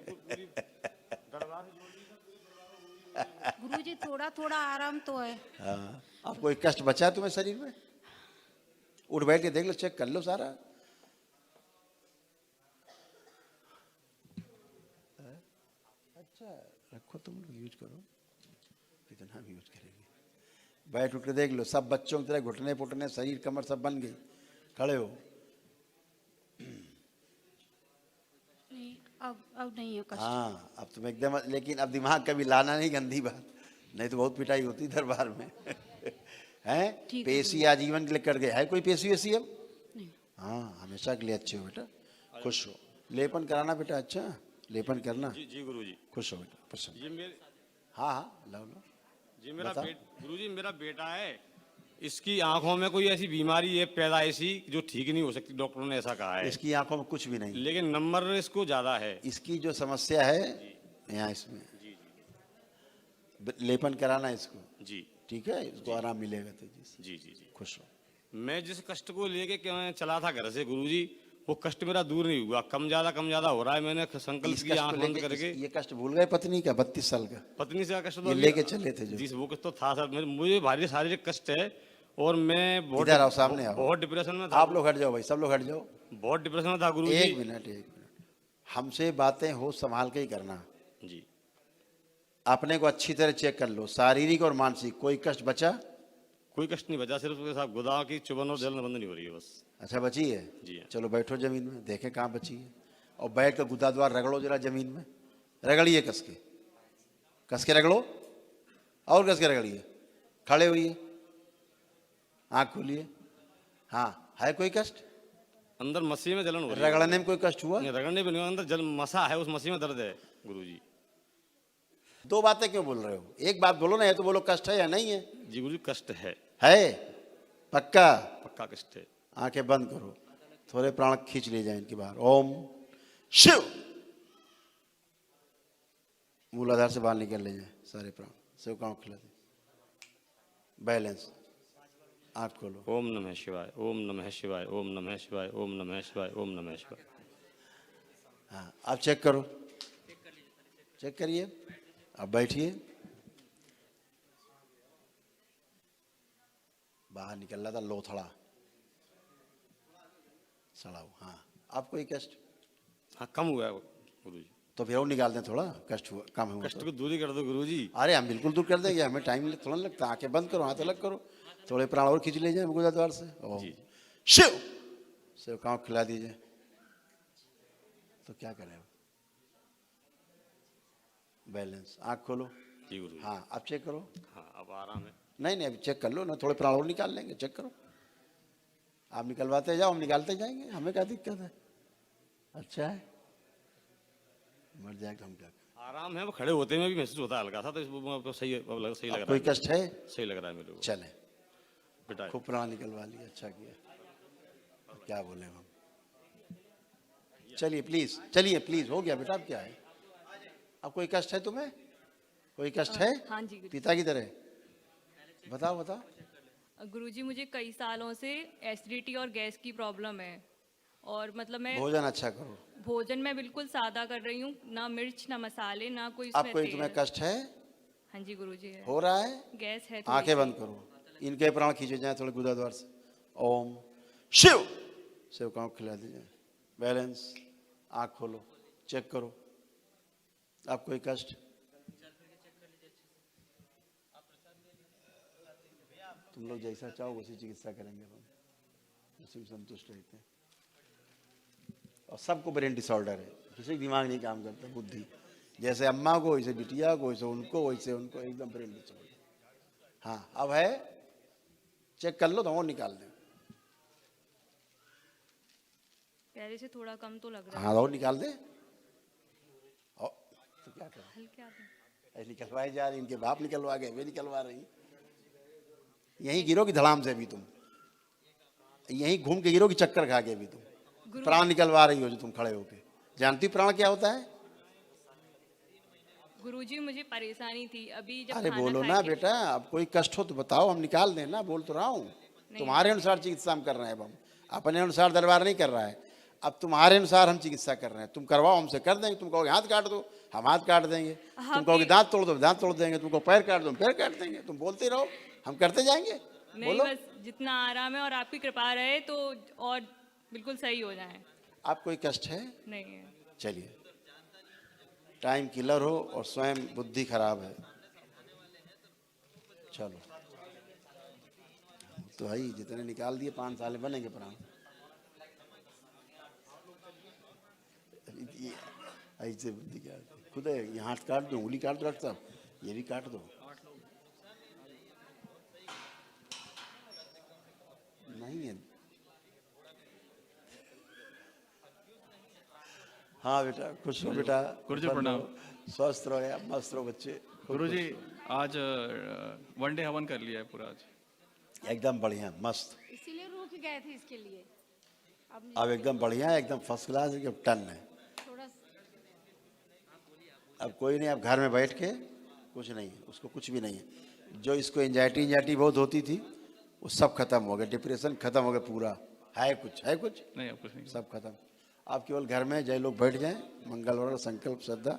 S11: गुरुजी थोड़ा थोड़ा आराम तो है।
S2: हाँ, अब कोई कष्ट बचा है तुम्हें शरीर में? उठ बैठ के देख लो, चेक कर लो सारा। अच्छा रखो, तुम लोग यूज करो, कितना भी यूज करेंगे। बैठ उठ के देख लो, सब बच्चों की तरह घुटने पुटने शरीर कमर सब बन गई, खड़े हो।
S11: नहीं, अब नहीं है कष्ट।
S2: हाँ, अब तुम एकदम, लेकिन अब दिमाग कभी लाना नहीं, गंदी बात, नहीं तो बहुत पिटाई होती दरबार में। हैं पेशी आजीवन के लिए कट गए, है कोई पेशी वैसी अब?
S11: नहीं।
S2: हाँ, हमेशा के लिए अच्छे हो बेटा, खुश हो। लेपन कराना बेटा, अच्छा लेपन करना।
S10: जी जी गुरुजी।
S2: खुश हो बेटा, प्रसन्न।
S10: ये मेरे
S2: हाँ हाँ, लो लो।
S10: जी मेरा
S2: बताओ।
S10: गुरुजी मेरा बेटा है, इसकी आंखों में कोई ऐसी बीमारी है पैदा ऐसी जो ठीक नहीं हो सकती, डॉक्टरों ने ऐसा कहा है।
S2: इसकी आंखों में कुछ भी नहीं,
S10: लेकिन नंबर इसको ज्यादा है।
S2: इसकी जो समस्या है यहाँ इसमें लेपन कराना इसको,
S10: जी
S2: ठीक है, इसको आराम मिलेगा तेजी से।
S10: जी जी जी।
S2: खुश हो।
S10: मैं जिस कष्ट को लेके चला था घर से गुरुजी, वो कष्ट मेरा दूर नहीं हुआ, कम ज्यादा हो रहा है। मैंने संकल्प
S2: इस
S10: किया
S2: कष्ट
S10: आंख
S2: को
S10: बंद
S2: लेके
S10: करके।
S2: ये कष्ट भूल गए पत्नी का, 32 साल का
S10: पत्नी से कष्ट
S2: ये लेके चले थे जो।
S10: जी वो कष्ट तो था सर, मुझे भारी शारीरिक कष्ट है और मैं बहुत
S2: इधर आओ, सामने आओ।
S10: बहुत डिप्रेशन में था।
S2: आप लोग हट जाओ भाई, सब लोग हट जाओ।
S10: बहुत डिप्रेशन में था गुरुजी।
S2: एक मिनट, हमसे बातें हो संभाल के ही करना।
S10: जी
S2: अपने को अच्छी तरह चेक कर लो, शारीरिक और मानसिक कोई कष्ट बचा?
S10: कोई कष्ट नहीं बचा, सिर्फ साहब गुदा की चुभन और जलन बंद नहीं हो रही है बस।
S2: अच्छा बची है?
S10: जी।
S2: चलो बैठो जमीन में, देखें कहाँ बची है, और बैठ कर गुदा द्वार रगड़ो जरा जमीन में, रगड़िए कस के रगड़ो, और कस के रगड़िए। खड़े हुइए, आँख खोलिए। हाँ, है कोई कष्ट?
S10: अंदर मसीह में जलन हो रही है।
S2: रगड़ने में कोई कष्ट हुआ?
S10: नहीं, रगड़ने भी नहीं, अंदर जल मसा है, उस मसीह में दर्द है गुरुजी।
S2: दो बातें क्यों बोल रहे हो? एक बात बोलो ना, या तो बोलो कष्ट है या नहीं है।
S10: जी गुरुजी कष्ट है
S2: पक्का?
S10: पक्का कष्ट है।
S2: आंखें बंद करो, थोड़े प्राण खींच ले जाए इनके बाहर। ओम शिव, मूलाधार से बाहर निकल ले जाए सारे प्राण, शिव का खिला दे। बैलेंस, आँख खोलो।
S10: ओम नमः शिवाय, ओम नमः शिवाय, ओम नमः शिवाय, ओम नमः शिवाय, ओम नमः शिवाय।
S2: हाँ, आप चेक करो, चेक करिए। अब बैठिए। बाहर निकल रहा था लोथड़ा सड़ा हुआ। हाँ, आप कोई कष्ट?
S10: हाँ, कम हुआ है गुरुजी।
S2: तो फिर और निकाल दें थोड़ा, कष्ट हुआ, कम हुआ
S10: कष्ट
S2: तो।
S10: को दूरी कर दो गुरुजी।
S2: अरे हम बिल्कुल दूर कर देंगे, हमें टाइम थोड़ा नहीं लगता। आंखें बंद करो, हाथ अलग करो, थोड़े प्राण और खींच ले जाए गुदा द्वार से। ओम
S10: जी।
S2: शिव शिव कांव खिला दीजिए। तो क्या करें अब? बैलेंस। आंख खोलो।
S10: जी गुरुजी।
S2: हाँ, आप चेक करो।
S10: हाँ, अब आराम है।
S2: नहीं नहीं, अभी चेक कर लो ना, थोड़े प्राण और निकाल लेंगे। चेक करो, आप निकलवाते जाओ, हम निकालते जाएंगे, हमें क्या दिक्कत है? अच्छा है, मर जाएगा हम क्या करें?
S10: आराम है, वो खड़े होते में भी महसूस होता है हल्का सा, तो इसको सही सही लग रहा
S2: कोई
S10: है।
S2: कष्ट है?
S10: सही लग रहा है मेरे को।
S2: चले,
S10: बेटा
S2: खूब प्राण निकलवा लिया, अच्छा किया। अब क्या बोले हम? चलिए प्लीज, चलिए प्लीज, हो गया बेटा। अब क्या है? अब कोई कष्ट है तुम्हें? कोई कष्ट है?
S12: हाँ जी
S2: पिता की तरह बताओ बताओ।
S12: गुरुजी, मुझे कई सालों से एसिडिटी और गैस की प्रॉब्लम है, और मतलब मैं
S2: भोजन अच्छा करो।
S12: भोजन में बिल्कुल सादा कर रही हूँ, ना मिर्च ना मसाले ना कोई
S2: अब
S12: इसमें
S2: कोई
S12: तेल।
S2: तुम्हें कष्ट है?
S12: हाँ जी गुरुजी है।
S2: हो रहा है?
S12: गैस है थोड़ी
S2: आंखें
S12: सी।
S2: बंद करो, इनके प्राण खींचे जाए थोड़े गुदा द्वार से। ओम शिव शिव कांव खिला दीजिए। बैलेंस। आंख खोलो, चेक करो। आप कोई कष्ट? तुम लोग जैसा चाहो वैसी चिकित्सा करेंगे हम, उसी में संतुष्ट रहते हैं। और सबको ब्रेन डिसऑर्डर है, किसी का दिमाग नहीं काम करता, बुद्धि। जैसे अम्मा को वैसे बिटिया को, वैसे उनको, वैसे उनको, एकदम ब्रेन डिसऑर्डर। हाँ, अब है, चेक कर लो तो और निकाल दें।
S12: पहले से थोड़ा कम तो लग रहा है।
S2: हाँ, और निकाल दें। और तो क्या करें?
S12: हल्के हाथ में।
S2: ऐसे निकलवाए जा रही, इनके बाप निकलवा गए, वे निकलवा रही। यहीं गिरोगी धड़ाम से अभी तुम, यहीं घूम के गिरोगी चक्कर खा के अभी तुम। प्राण निकलवा रही हो जो तुम खड़े होके। जानती प्राण क्या होता है?
S12: गुरुजी, मुझे परेशानी थी अभी जब
S2: अरे
S12: खाना
S2: बोलो
S12: खाए
S2: ना
S12: के-
S2: बेटा, अब कोई कष्ट हो तो बताओ, हम निकाल दें ना। बोल तो रहा हूँ, तुम्हारे अनुसार चिकित्सा हम कर रहे हैं। अब हम अपने अनुसार दरबार नहीं कर रहा है, अब तुम्हारे अनुसार हम चिकित्सा कर रहे हैं। तुम करवाओ, हमसे कर देंगे। तुम कहोगे हाथ काट दो, हम हाथ काट देंगे। तुम कहोगे दांत तोड़ दो, दांत तोड़ देंगे। तुमको पैर काट दो, हम पैर काट देंगे। तुम बोलते रहो, हम करते जाएंगे।
S12: नहीं,
S2: बोलो।
S12: बस जितना आराम है और आपकी कृपा रहे तो और बिल्कुल सही हो जाए।
S2: आप कोई कष्ट है?
S12: नहीं है।
S2: चलिए, टाइम किलर हो और स्वयं बुद्धि खराब है। चलो, तो है ही, जितने निकाल दिए 5 साल में बनेंगे प्राण। ये ऐसे बुद्धि क्या खुद है? ये हाथ काट दो, उंगली काट दो डॉक्टर साहब, ये भी काट दो। नहीं है। हाँ बेटा, खुश हो बेटा।
S13: गुरुजी प्रणाम।
S2: स्वस्थ रहो या मस्त रहो बच्चे।
S13: गुरुजी, आज वनडे हवन कर लिया है पूरा आज।
S2: एकदम बढ़िया, मस्त।
S11: इसीलिए रुक गए थे इसके लिए।
S2: अब एकदम बढ़िया, एकदम फर्स्ट क्लास, एकदम टन है।
S11: थोड़ा
S2: अब कोई नहीं, अब घर में बैठ के कुछ नहीं है, उसको कुछ भी नहीं है। जो इसको एंजाइटी बहुत होती थी वो सब खत्म हो गया, डिप्रेशन खत्म हो गया पूरा। है कुछ? है कुछ
S13: नहीं, अब कुछ नहीं।
S2: सब खत्म। आप केवल घर में जय लोग बैठ जाएं, मंगलवार संकल्प श्रद्धा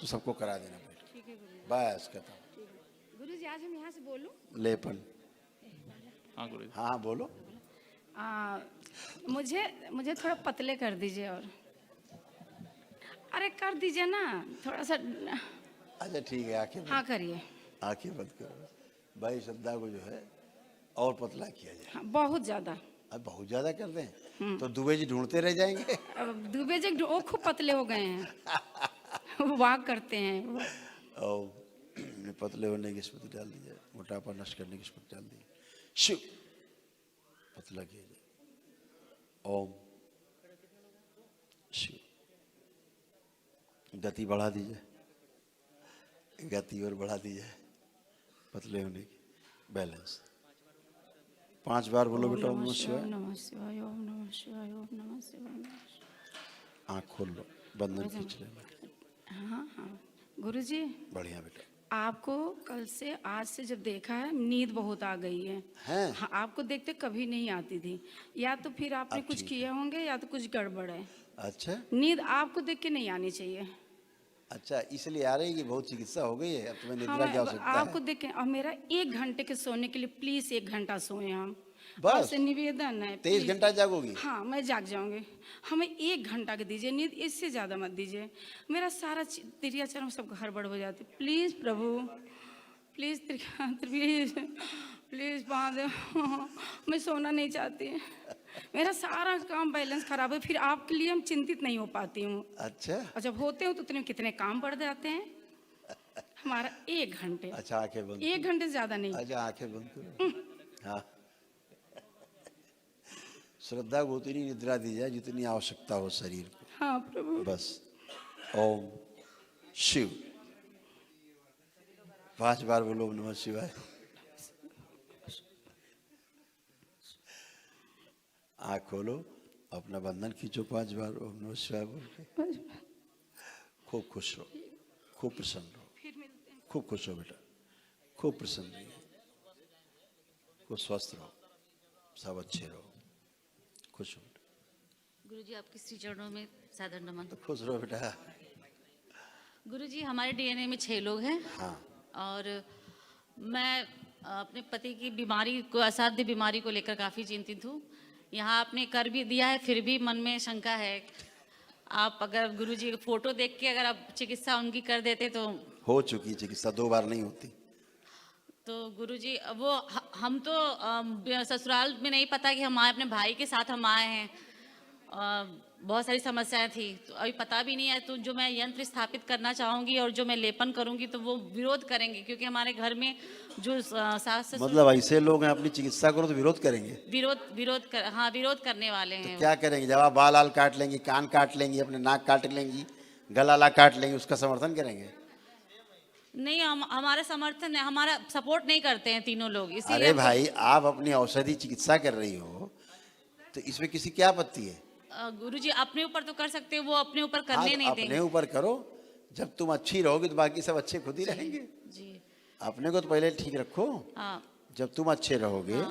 S2: तो सबको करा देना बैठ के।
S11: ठीक है गुरुजी।
S2: बस खत्म।
S11: गुरुजी, आज हम यहाँ से बोलूं?
S2: लेपन।
S13: हाँ गुरुजी।
S2: हाँ बोलो।
S11: मुझे थोड़ा पतले कर दीजिए। और अरे कर दीजिए ना थोड़ा सा।
S2: अच्छा ठीक है, आंखें
S11: हाँ करिए।
S2: आंखें बंद करो भाई। श्रद्धा को जो है और पतला किया जाए।
S11: हाँ, बहुत ज्यादा।
S2: अब बहुत ज्यादा कर दें तो दुबे जी ढूंढते रह जाएंगे।
S11: अब दुबे जी वो खूब पतले हो गए हैं, वो वॉक करते हैं।
S2: और पतले होने की स्मृति डाल दी जाए, मोटापा नष्ट करने की स्मृति डाल दी। शिव पतला किया जाए। ओम शिव। गति बढ़ा दीजिए, गति और बढ़ा दीजिए पतले होने की। बैलेंस। 5 बार बोलो बेटा ओम नमः शिवाय।
S11: ओम नमः शिवाय, ओम नमः शिवाय, ओम नमः शिवाय।
S2: आँख खोल लो, बंधन खींच लेना।
S11: हाँ हाँ गुरुजी।
S2: बढ़िया बेटा।
S11: आपको कल से आज से जब देखा है नींद बहुत आ गई है।
S2: हैं?
S11: हाँ, आपको देखते कभी नहीं आती थी। या तो फिर आपने
S2: अब
S11: कुछ
S2: ठीक
S11: किए होंगे या तो कुछ गड़बड़ है।
S2: अच्छा
S11: नींद आपको देख के नहीं आनी चाहिए।
S2: अच्छा, इसलिए आ रही है कि बहुत चिकित्सा हो गई है, अब तुम्हें निद्रा
S11: हाँ,
S2: की
S11: अब
S2: आवश्यकता
S11: आपको
S2: है।
S11: देख के अब मेरा 1 घंटे के सोने के लिए प्लीज 1 घंटा सोए हम।
S2: बस?
S11: आपसे निवेदन है
S2: 23
S11: please।
S2: घंटा जागोगी?
S11: हाँ, मैं जाग जाऊंगी। हमें 1 घंटा के दीजिए नींद, इससे ज्यादा मत दीजिए। मेरा सारा क्रियाचरण सब गड़बड़ हो जाती। Please Prabhu, please please please Mahadev, मैं सोना नहीं चाहती। मेरा सारा काम बैलेंस खराब है, फिर आपके लिए हम चिंतित नहीं हो पाती हूँ।
S2: अच्छा
S11: और जब होते हो तो उतने कितने काम बढ़ जाते हैं हमारा। 1 घंटे,
S2: अच्छा, आंखें बंद
S11: 1 घंटे से ज्यादा नहीं।
S2: अच्छा, आंखें बंद करो। हाँ, श्रद्धा को उतनी निद्रा दी जाए जितनी आवश्यकता हो शरीर को।
S11: हाँ प्रभु।
S2: बस ओम शिव 5 बार बोलो, ओम नमः शिवाय। आँख खोलो, अपना बंधन खींचो 5 बार, ओम नमः शिवाय बोल के। खूब खुश रहो, खूब प्रसन्न रहो, खूब खुश हो बेटा, खूब प्रसन्न रहिए, खूब स्वस्थ रहो, सब अच्छे रहो, खुश हो बेटा।
S14: गुरुजी आपके श्री चरणों में सादर नमन।
S2: तो खुश रहो बेटा।
S14: गुरुजी हमारे डीएनए में 6 लोग हैं।
S2: हाँ।
S14: और मैं अपने पति की बीमारी को, असाध्य बीमारी को लेकर काफ़ी चिंतित हूँ। यहाँ आपने कर भी दिया है, फिर भी मन में शंका है। आप अगर गुरुजी की फोटो देख के अगर आप चिकित्सा उनकी कर देते तो।
S2: हो चुकी चिकित्सा, 2 बार नहीं होती।
S14: तो गुरुजी वो हम तो ससुराल में नहीं पता कि हम आए, अपने भाई के साथ हम आए हैं। बहुत सारी समस्याएं थी, तो अभी पता भी नहीं है। तो जो मैं यंत्र स्थापित करना चाहूँगी और जो मैं लेपन करूँगी तो वो विरोध करेंगे, क्योंकि हमारे घर में जो सास ससुर
S2: मतलब ऐसे लोग हैं, अपनी चिकित्सा करो तो विरोध करेंगे।
S14: विरोध करने वाले हैं।
S2: तो क्या करेंगे? जब आप बाल आल काट लेंगी, कान काट लेंगी, अपने नाक काट लेंगी, गला ला काट लेंगी, उसका समर्थन करेंगे?
S14: नहीं, हमारा समर्थन है, हमारा सपोर्ट नहीं करते हैं तीनों लोग।
S2: अरे भाई, आप अपनी औषधि चिकित्सा कर रही हो तो इसमें किसी क्या आपत्ति है?
S14: गुरुजी अपने ऊपर तो कर सकते हो, वो अपने ऊपर करने नहीं देंगे।
S2: अपने ऊपर करो, जब तुम अच्छी रहोगी तो बाकी सब अच्छे खुद ही रहेंगे।
S14: जी।
S2: अपने को तो पहले ठीक रखो।
S14: हाँ।
S2: जब तुम अच्छे रहोगे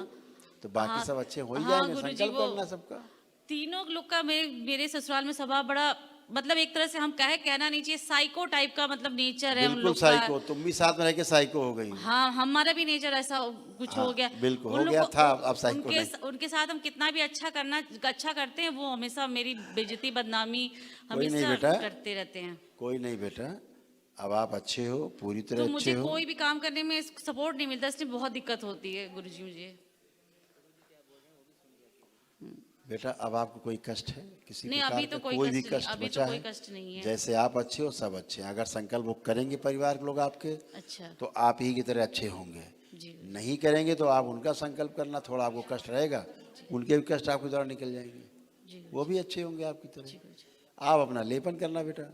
S2: तो बाकी सब अच्छे हो ही जाएंगे। संकल्प करना सबका।
S14: तीनों लोग का मेरे ससुराल में स्वभाव बड़ा, मतलब एक तरह से हम कहना नहीं चाहिए, साइको टाइप का मतलब नेचर है उन
S2: बिल्कुल
S14: लोग का।
S2: साइको, तुम भी साथ में रह के साइको हो गई।
S14: हाँ, हमारा भी नेचर ऐसा कुछ हो गया।
S2: बिल्कुल हो गया था, अब साइको नहीं।
S14: उनके साथ हम कितना भी अच्छा करते हैं, वो हमेशा मेरी बेइज्जती बदनामी
S2: कोई नहीं
S14: हमेशा
S2: बेटा,
S14: करते रहते हैं।
S2: कोई नहीं बेटा, अब आप अच्छे हो, पूरी तरह
S14: तो
S2: अच्छे
S14: मुझे
S2: हो।
S14: कोई भी काम करने में सपोर्ट नहीं मिलता, इसलिए बहुत दिक्कत होती है गुरुजी मुझे।
S2: बेटा अब आपको कोई कष्ट है किसी
S14: नहीं,
S2: प्रकार
S14: अभी तो
S2: का?
S14: कोई
S2: कोई भी
S14: कष्ट नहीं,
S2: कष्ट
S14: अभी
S2: बचा
S14: तो कोई
S2: है?
S14: कष्ट नहीं है।
S2: जैसे आप अच्छे हो सब अच्छे हैं। अगर संकल्प वो करेंगे परिवार के लोग आपके,
S14: अच्छा।
S2: तो आप ही की तरह अच्छे होंगे।
S14: जी।
S2: नहीं करेंगे तो आप उनका संकल्प करना, थोड़ा आपको कष्ट रहेगा, उनके भी कष्ट आपकी तरह निकल जाएंगे, वो भी अच्छे होंगे आपकी तरह। आप अपना लेपन करना बेटा,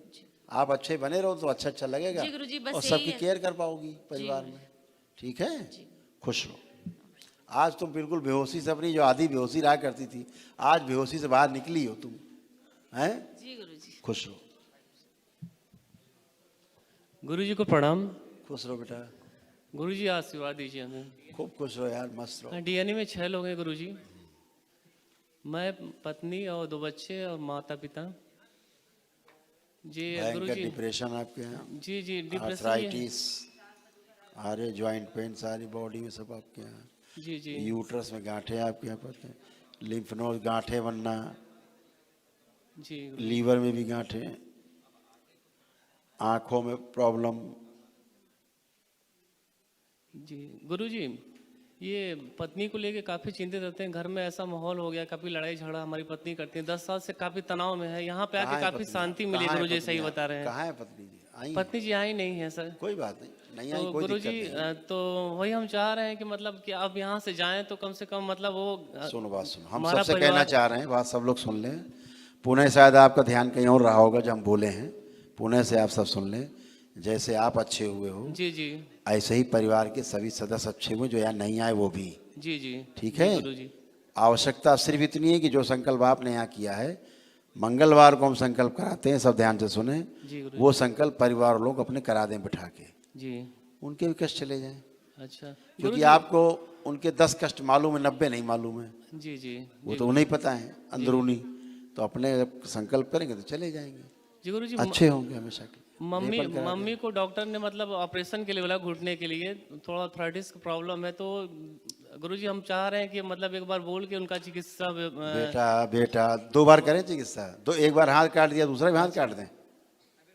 S2: आप अच्छे बने रहो तो अच्छा अच्छा लगेगा
S14: जी गुरुजी, बस
S2: और
S14: यही
S2: सबकी
S14: है।
S2: केयर कर पाओगी परिवार में। ठीक है, खुश रहो। आज तुम बिल्कुल बेहोशी से, अपनी जो आधी बेहोशी रहा करती थी, आज बेहोशी से बाहर निकली हो तुम, हैं?
S14: जी गुरुजी।
S2: खुश रहो।
S15: गुरुजी को प्रणाम।
S2: खुश रहो बेटा,
S15: गुरुजी आशीर्वाद दीजिए हमें।
S2: खूब खुश रहो यार, मस्त रहो।
S15: डीएनए में 6 लोग हैं गुरुजी। मैं, पत्नी और 2 बच्चे और माता पिता। जी
S2: भयंकर
S15: गुरुजी।
S2: डिप्रेशन आपके यहाँ?
S15: जी जी, डिप्रेशन।
S2: आर्थराइटिस, सारे ज्वाइंट पेन, सारी बॉडी में सब आपके यहाँ।
S15: जी जी।
S2: यूट्रस में गांठें आपके यहाँ पड़ते हैं, लिम्फ नोड गांठें बनना,
S15: जी।
S2: लीवर में भी गांठें, आंखों में प्रॉब्लम।
S15: जी गुरुजी, ये पत्नी को लेके काफ़ी चिंतित रहते हैं। घर में ऐसा माहौल हो गया, काफ़ी लड़ाई झगड़ा हमारी पत्नी करती है। 10 साल से काफ़ी तनाव में है। यहाँ पे आके काफ़ी शांति मिली गुरुजी, सही बता रहे हैं।
S2: कहाँ है पत्नी जी? आई?
S15: पत्नी जी आई नहीं है सर।
S2: कोई बात नहीं, नहीं आई,
S15: तो
S2: कोई
S15: गुरुजी,
S2: दिक्कत नहीं।
S15: तो वही हम चाह रहे हैं कि मतलब कि आप यहाँ से जाएं तो कम से कम मतलब वो।
S2: सुनो बात सुनो, हम
S15: हमारा
S2: सबसे कहना
S15: परिवार-
S2: चाह रहे हैं, बात सब लोग सुन लें। पुणे शायद आपका ध्यान कहीं और रहा होगा जब हम बोले हैं, पुणे से आप सब सुन लें। जैसे आप अच्छे हुए हो,
S15: जी जी
S2: ऐसे ही परिवार के सभी सदस्य अच्छे हुए, जो यहाँ नहीं आए वो भी।
S15: जी जी।
S2: ठीक
S15: जी
S2: है,
S15: गुरुजी।
S2: आवश्यकता सिर्फ इतनी है कि जो संकल्प आपने यहाँ किया है, मंगलवार को हम संकल्प कराते हैं, सब ध्यान से सुने।
S15: जी गुरुजी।
S2: वो संकल्प परिवार लोग अपने करा दें बिठा के।
S15: जी।
S2: उनके भी कष्ट चले जाएं,
S15: अच्छा
S2: क्योंकि आपको उनके 10 कष्ट मालूम है, 90 नहीं मालूम है,
S15: जी जी
S2: वो तो उन्हें पता है अंदरूनी। तो अपने जब संकल्प करेंगे तो चले जाएंगे,
S15: जी गुरु जी।
S2: अच्छे होंगे हमेशा के लिए।
S15: मम्मी को डॉक्टर ने मतलब ऑपरेशन के लिए बोला, घुटने के लिए थोड़ा आर्थराइटिस का प्रॉब्लम है, तो गुरुजी हम चाह रहे हैं कि मतलब एक बार बोल के उनका चिकित्सा
S2: बेटा 2 बार करें चिकित्सा, एक बार हाथ काट दिया दूसरा भी हाथ काट दें?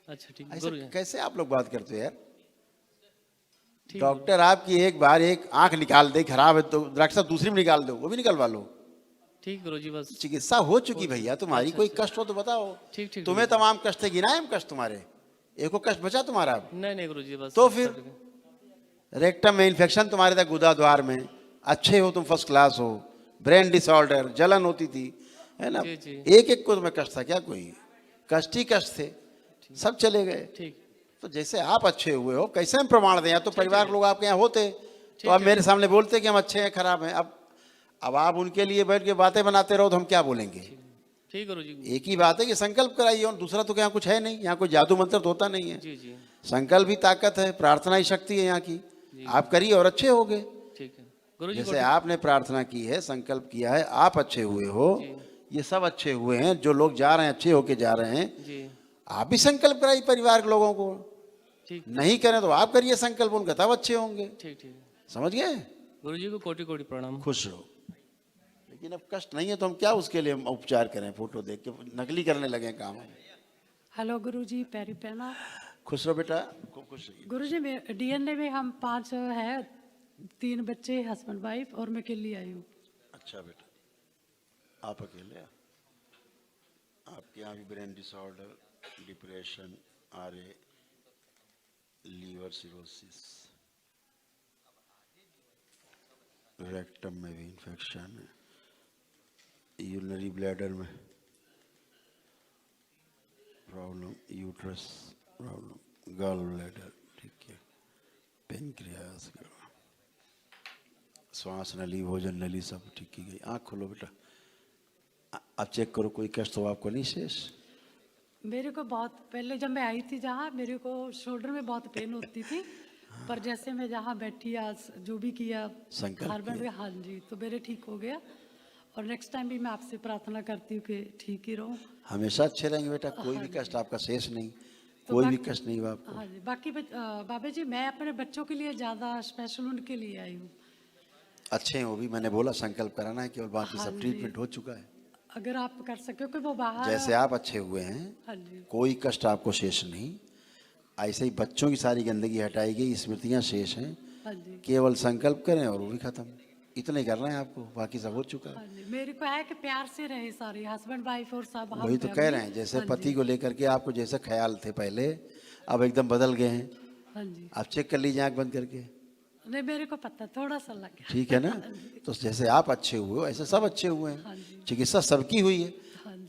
S15: अच्छा ठीक है
S2: ऐसा
S15: गुरुजी।
S2: कैसे आप लोग बात करते हो यार? डॉक्टर आपकी एक बार एक आंख निकाल दे खराब है तो डॉक्टर साहब दूसरी भी निकाल दो, वो भी निकलवा लो।
S15: ठीक गुरुजी, बस
S2: चिकित्सा हो चुकी भैया तुम्हारी। कोई कष्ट हो तो बताओ।
S15: ठीक ठीक
S2: तुम्हें तमाम कष्ट है, गिनाए हम कष्ट तुम्हारे, एको कष्ट बचा तुम्हारा?
S15: नहीं नहीं गुरुजी, बस
S2: तो फिर रेक्टम में इन्फेक्शन तुम्हारे था, गुदा द्वार में, अच्छे हो तुम, फर्स्ट क्लास हो, ब्रेन डिसऑर्डर, जलन होती थी, है ना? एक एक को तुम्हें कष्ट था क्या? कोई कष्ट ही कष्ट थे, सब चले गए।
S15: ठीक।
S2: तो जैसे आप अच्छे हुए हो, कैसे हम प्रमाण दें? या तो परिवार लोग आपके यहाँ होते तो आप मेरे सामने बोलते कि हम अच्छे हैं खराब हैं। अब आप उनके लिए बैठ के बातें बनाते रहो तो हम क्या बोलेंगे?
S15: ठीक गुरुजी।
S2: एक ही बात है कि संकल्प कराइए, और दूसरा तो यहाँ कुछ है नहीं, यहाँ कोई जादू मंत्र तो होता नहीं है।
S15: जी जी।
S2: संकल्प ही ताकत है, प्रार्थना ही शक्ति है यहाँ की। आप करिए और अच्छे होगे।
S15: ठीक है गुरुजी।
S2: जैसे आपने प्रार्थना की है, संकल्प किया है, आप अच्छे हुए हो, ये सब अच्छे हुए हैं, जो लोग जा रहे हैं अच्छे होके जा रहे हैं।
S15: जी।
S2: आप भी संकल्प कराइए परिवार के लोगों को।
S15: ठीक।
S2: नहीं करें तो आप करिए संकल्प, उनका तब अच्छे होंगे।
S15: ठीक ठीक।
S2: समझ गए?
S15: गुरुजी को कोटि कोटि प्रणाम।
S2: खुश रहो। लेकिन अब कष्ट नहीं है तो हम क्या उसके लिए उपचार करें? फोटो देख के नकली करने लगे काम।
S16: हेलो गुरुजी, पैरी पहना।
S2: खुश रहो बेटा, खुश रहिए।
S16: गुरुजी डीएनए में हम 5 है, 3 बच्चे, हस्बैंड वाइफ, और मैं अकेली आई हूँ।
S2: अच्छा बेटा, आप अकेले? आपके यहाँ भी brain disorder, depression, RA, liver cirrhosis, rectum में भी इन्फेक्शन है, यूरिनरी ब्लैडर में problem, uterus problem, gall bladder, ठीक है, पेनक्रियास, श्वास नली, भोजन नली सब ठीक की गई। आँख खोलो बेटा, अब चेक करो कोई कष्ट तो आपको नहीं शेष?
S16: मेरे को बहुत पहले जब मैं आई थी जहाँ, मेरे को शोल्डर में बहुत पेन होती थी, पर जैसे मैं जहाँ बैठी आज जो भी किया
S2: संकल्प,
S16: हाँ जी, तो मेरे ठीक हो गया। और नेक्स्ट टाइम भी मैं आपसे प्रार्थना करती हूँ कि ठीक ही रहूँ।
S2: हमेशा अच्छे रहेंगे बेटा, कोई भी कष्ट आपका शेष नहीं, कोई भी कष्ट नहीं हुआ आपको।
S16: हाँ जी। बाकी बाबा जी मैं अपने बच्चों के लिए ज़्यादा स्पेशल उनके लिए आई हूँ।
S2: अच्छे हैं वो भी, मैंने बोला संकल्प कराना है केवल, बाकी सब ट्रीटमेंट हो चुका है।
S16: अगर आप कर सके कि वो बाहर,
S2: जैसे आप अच्छे हुए हैं,
S16: हाँ जी,
S2: कोई कष्ट आपको शेष नहीं, ऐसे ही बच्चों की सारी गंदगी हटाई गई, स्मृतियां शेष हैं।
S16: हाँ जी।
S2: केवल संकल्प करें और वो भी खत्म, इतना ही करना है आपको, बाकी सब हो चुका है।
S16: हाँ जी। मेरे को है कि प्यार से रहे सारे हस्बैंड वाइफ और सब।
S2: वही तो कह रहे हैं, जैसे पति को लेकर के आपको जैसे ख्याल थे पहले, अब एकदम बदल गए हैं।
S16: हाँ जी।
S2: आप चेक कर लीजिए आंख बंद करके।
S16: नहीं मेरे को पता, थोड़ा सा लग गया।
S2: ठीक है ना? तो जैसे आप अच्छे हुए हो ऐसे सब अच्छे हुए हैं, चिकित्सा सबकी हुई है।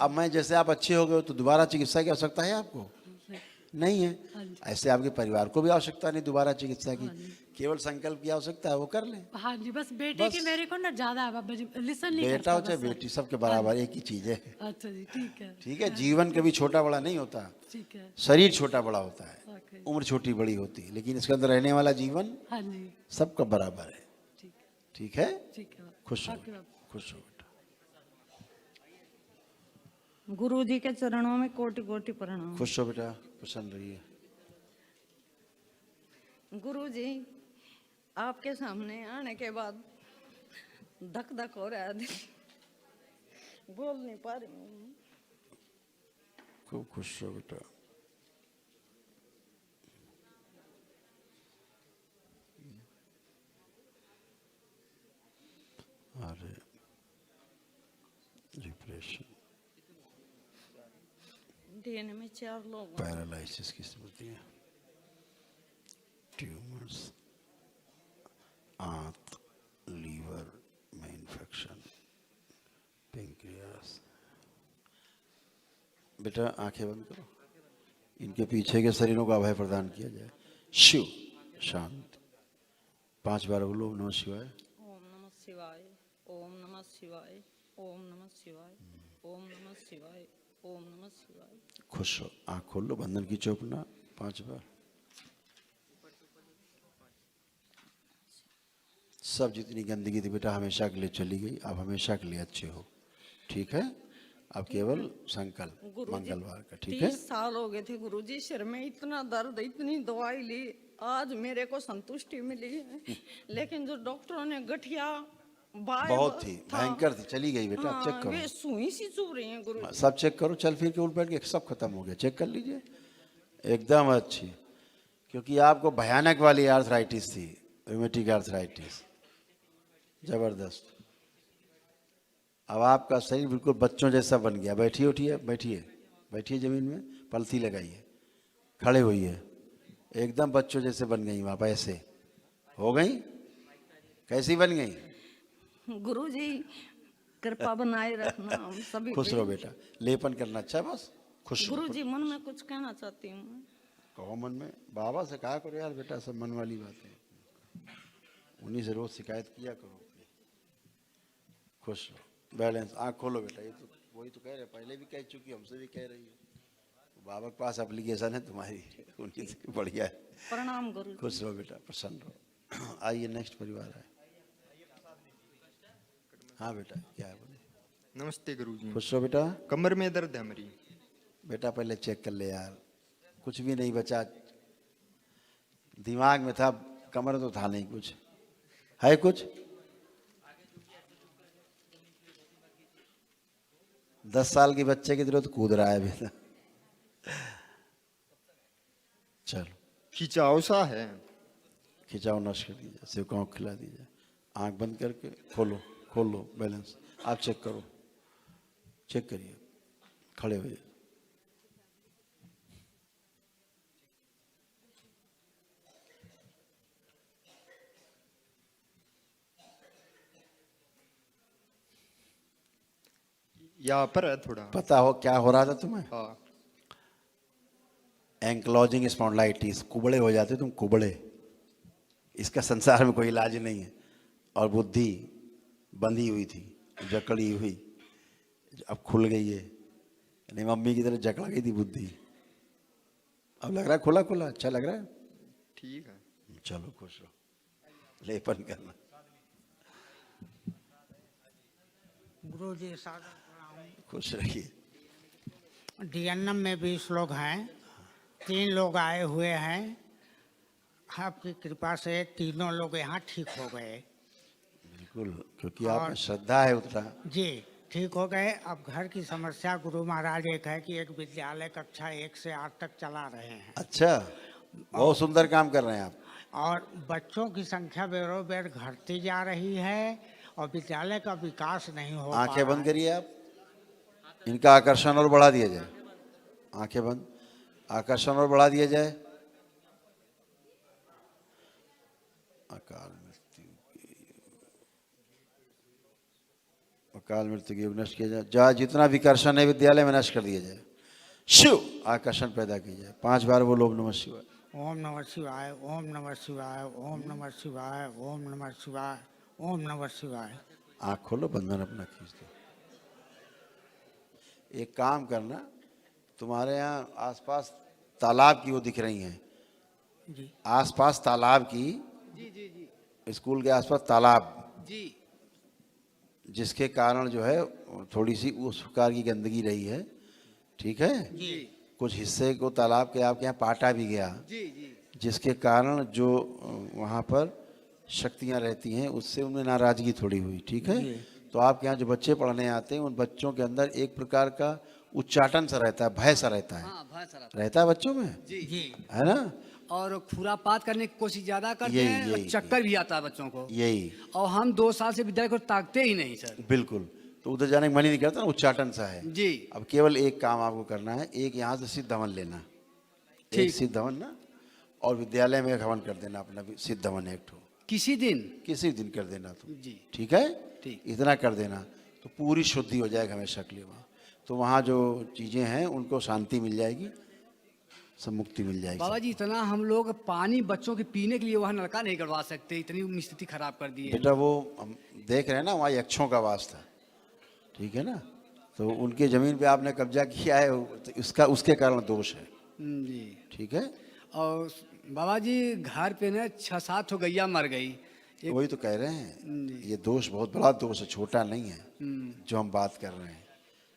S2: अब मैं जैसे आप अच्छे हो गए तो दोबारा चिकित्सा की आवश्यकता है आपको? नहीं है। ऐसे आपके परिवार को भी आवश्यकता नहीं दोबारा चिकित्सा की, केवल संकल्प की आवश्यकता है, वो कर लें।
S16: हाँ जी, बस बेटे की मेरे को ना ज्यादा बाबा जी लिसन नहीं करता।
S2: बेटा हो चाहे बेटी, सबके बराबर एक ही चीज है।
S16: अच्छा जी, ठीक है।
S2: ठीक है, जीवन कभी छोटा बड़ा नहीं होता,
S16: ठीक है।
S2: शरीर छोटा बड़ा होता है, उम्र छोटी बड़ी होती है, लेकिन इसके अंदर रहने वाला जीवन
S16: हाँ जी
S2: सबका बराबर है। ठीक है,
S16: ठीक है।
S2: खुश हो, खुश हो बेटा।
S17: गुरु जी के चरणों में कोटि कोटि प्रणाम।
S2: खुश हो बेटा, प्रसन्न रहिए।
S17: गुरु जी आपके सामने आने के बाद धक धक हो रहा है, बोल नहीं पा रही हूँ।
S2: खूब खुश हो बेटा। अरे डिप्रेशन,
S17: डीएनए में 4 लोग,
S2: पैरालिसिस की स्मृतियाँ, ट्यूमर्स, आंत, लीवर में इन्फेक्शन, पेंक्रियास। बेटा आंखें बंद करो, इनके पीछे के शरीरों को अभय प्रदान किया जाए। शिव शांति, 5 बार बोलो नमः शिवाय।
S17: ओम नमः शिवाय, ओम नमः शिवाय, ओम नमः शिवाय, ओम नमः शिवाय, ओम नमः शिवाय।
S2: खुश हो, आँख खोल लो, बंधन की चौपना 5 बार। सब जितनी गंदगी थी बेटा हमेशा के लिए चली गई, आप हमेशा के लिए अच्छे हो, ठीक है? अब केवल संकल्प मंगलवार का, ठीक है?
S17: 30 साल हो गए थे गुरुजी, सिर में इतना दर्द, इतनी दवाई ली, आज मेरे को संतुष्टि मिली है। लेकिन जो डॉक्टरों ने गठिया
S2: बहुत थी, भयंकर थी, चली गई बेटा। अब चेक
S17: वे
S2: करो,
S17: सुई सी चुभ रही हैं गुरुजी।
S2: सब चेक करो, चल फिर के उठ बैठ के सब खत्म हो गया, चेक कर लीजिए, एकदम अच्छी। क्योंकि आपको भयानक वाली आर्थराइटिस थी, रूमेटिक आर्थराइटिस, जबरदस्त। अब आपका शरीर बिल्कुल बच्चों जैसा बन गया। बैठिए, उठिए, बैठिए, बैठिए जमीन में, पलथी लगाइए, खड़े होइए, एकदम बच्चों जैसे बन गई आप, ऐसे हो गई। कैसी बन गई?
S17: गुरुजी कृपा बनाए रखना हम सभी
S2: खुश
S17: पे।
S2: रहो बेटा, लेपन करना अच्छा, बस खुश रहो।
S17: गुरुजी मन में कुछ कहना चाहती हूँ।
S2: कहो मन में, बाबा से कहा करो यार बेटा, सब मन वाली बातें, उन्हीं से रोज शिकायत किया करो। खुश रहो, बैलेंस। आँख खोलो बेटा, ये तो वही तो कह रहे, पहले भी कह चुकी, हमसे भी कह रही है। बाबा के पास एप्लीकेशन है तुम्हारी, उनकी से बढ़िया है।
S17: प्रणाम गुरुजी।
S2: खुश रहो बेटा, प्रसन्न रहो। आइए नेक्स्ट परिवार है। हाँ बेटा, क्या है बोले?
S18: नमस्ते गुरुजी।
S2: खुश रहो बेटा।
S18: कमर में दर्द है मेरी।
S2: बेटा पहले चेक कर ले यार, कुछ भी नहीं बचा, दिमाग में था, कमर तो था नहीं, कुछ है? कुछ 10 साल के बच्चे की तरह तो कूद रहा है बेटा। चलो,
S18: खिंचाव सा है।
S2: खिंचाव नष्ट कर दीजिए, सेवकाओं को खिला दीजिए। आंख बंद करके खोलो, खोल लो बैलेंस। आप चेक करो, चेक करिए, खड़े होइए।
S18: यहाँ पर है थोड़ा।
S2: पता हो क्या हो रहा था तुम्हें?
S18: हाँ।
S2: एंक्लोजिंग स्पॉन्डिलाइटिस, कुबड़े हो जाते तुम, कुबड़े। इसका संसार में कोई इलाज नहीं है। और बुद्धि बंधी हुई थी, जकड़ी हुई, अब खुल गई है। नहीं, मम्मी की तरह जकड़ा गई थी बुद्धि, अब लग रहा है खुला खुला, अच्छा लग रहा है।
S18: ठीक है,
S2: चलो खुश रहो, लेपन करना।
S19: गुरुजी
S2: खुश रहिए।
S19: डीएनएम में 20 लोग हैं, 3 लोग आए हुए हैं। आपकी कृपा से तीनों लोग यहाँ ठीक हो गए।
S2: बिल्कुल, क्योंकि आप में श्रद्धा है उतना।
S19: जी, ठीक हो गए। अब घर की समस्या गुरु महाराज एक है कि एक विद्यालय कक्षा 1 से 8 तक चला रहे हैं।
S2: अच्छा, बहुत सुंदर काम कर रहे हैं आप।
S19: और बच्चों की संख्या बेरो बेर घटती जा रही है और विद्यालय का विकास नहीं हो पा रहा है।
S2: आंखें बंद करिए आप, इनका आकर्षण और बढ़ा दिया जाए। आंखें बंद, आकर्षण और बढ़ा दिया जाए। अकाल मृत्यु की योग नष्ट किया जाए। जहाँ जितना विकर्षण है विद्यालय में नष्ट कर दिया जाए। शिव आकर्षण पैदा किया जाए। 5 बार बोलो ओम नमः शिवाय।
S19: ओम नमः शिवाय, ओम नमः शिवाय, ओम नमः शिवाय, ओम नमः शिवाय, ओम नमः शिवाय।
S2: आँख खोलो, बंधन अपना खींच दो। एक काम करना, तुम्हारे यहाँ आसपास तालाब की वो दिख रही हैं
S19: जी,
S2: आसपास तालाब की।
S19: जी जी जी,
S2: स्कूल के आसपास तालाब,
S19: जी
S2: जिसके कारण जो है थोड़ी सी उस प्रकार की गंदगी रही है, ठीक है?
S19: जी,
S2: कुछ हिस्से को तालाब के आपके यहाँ पाटा भी गया,
S19: जी जी,
S2: जिसके कारण जो वहाँ पर शक्तियाँ रहती हैं उससे उनमें नाराजगी थोड़ी हुई, ठीक है? तो आपके यहाँ जो बच्चे पढ़ने आते हैं उन बच्चों के अंदर एक प्रकार का उच्चाटन सा रहता है, भय सा रहता है।
S20: हाँ, भय सा
S2: रहता है बच्चों में,
S20: जी जी,
S2: है ना?
S20: और खुरापात करने की कोशिश ज्यादा करते
S2: यही,
S20: हैं और
S2: यही,
S20: चक्कर भी आता है बच्चों को।
S2: यही,
S20: और हम 2 साल से विद्यालय को ताकते ही नहीं सर।
S2: बिल्कुल। तो उधर जाने का मन ही नहीं करता ना, उच्चाटन सा है
S20: जी।
S2: अब केवल एक काम आपको करना है, एक यहाँ से सिद्ध हवन लेना, एक सिद्ध हवन ना, और विद्यालय में एक हवन कर देना अपना सिद्ध हवन एक ठो।
S20: किसी दिन
S2: कर देना तुम,
S20: जी,
S2: ठीक है?
S20: ठीक,
S2: इतना कर देना तो पूरी शुद्धि हो जाएगा हमेशा के लिए वहाँ। तो वहाँ जो चीज़ें हैं उनको शांति मिल जाएगी, सब मुक्ति मिल जाएगी।
S20: बाबा जी इतना हम लोग पानी बच्चों के पीने के लिए वहाँ नलका नहीं करवा सकते, इतनी स्थिति खराब कर दी है।
S2: बेटा वो हम देख रहे हैं ना, वहाँ यक्षों का वास था, ठीक है ना? तो उनके ज़मीन पे आपने कब्जा किया है, तो उसके कारण दोष है।
S20: जी,
S2: ठीक है।
S20: और बाबा जी घर पे ना 6-7 गैया मर गई,
S2: वही तो कह रहे हैं, ये दोष बहुत बड़ा दोष है, छोटा नहीं है जो हम बात कर रहे हैं,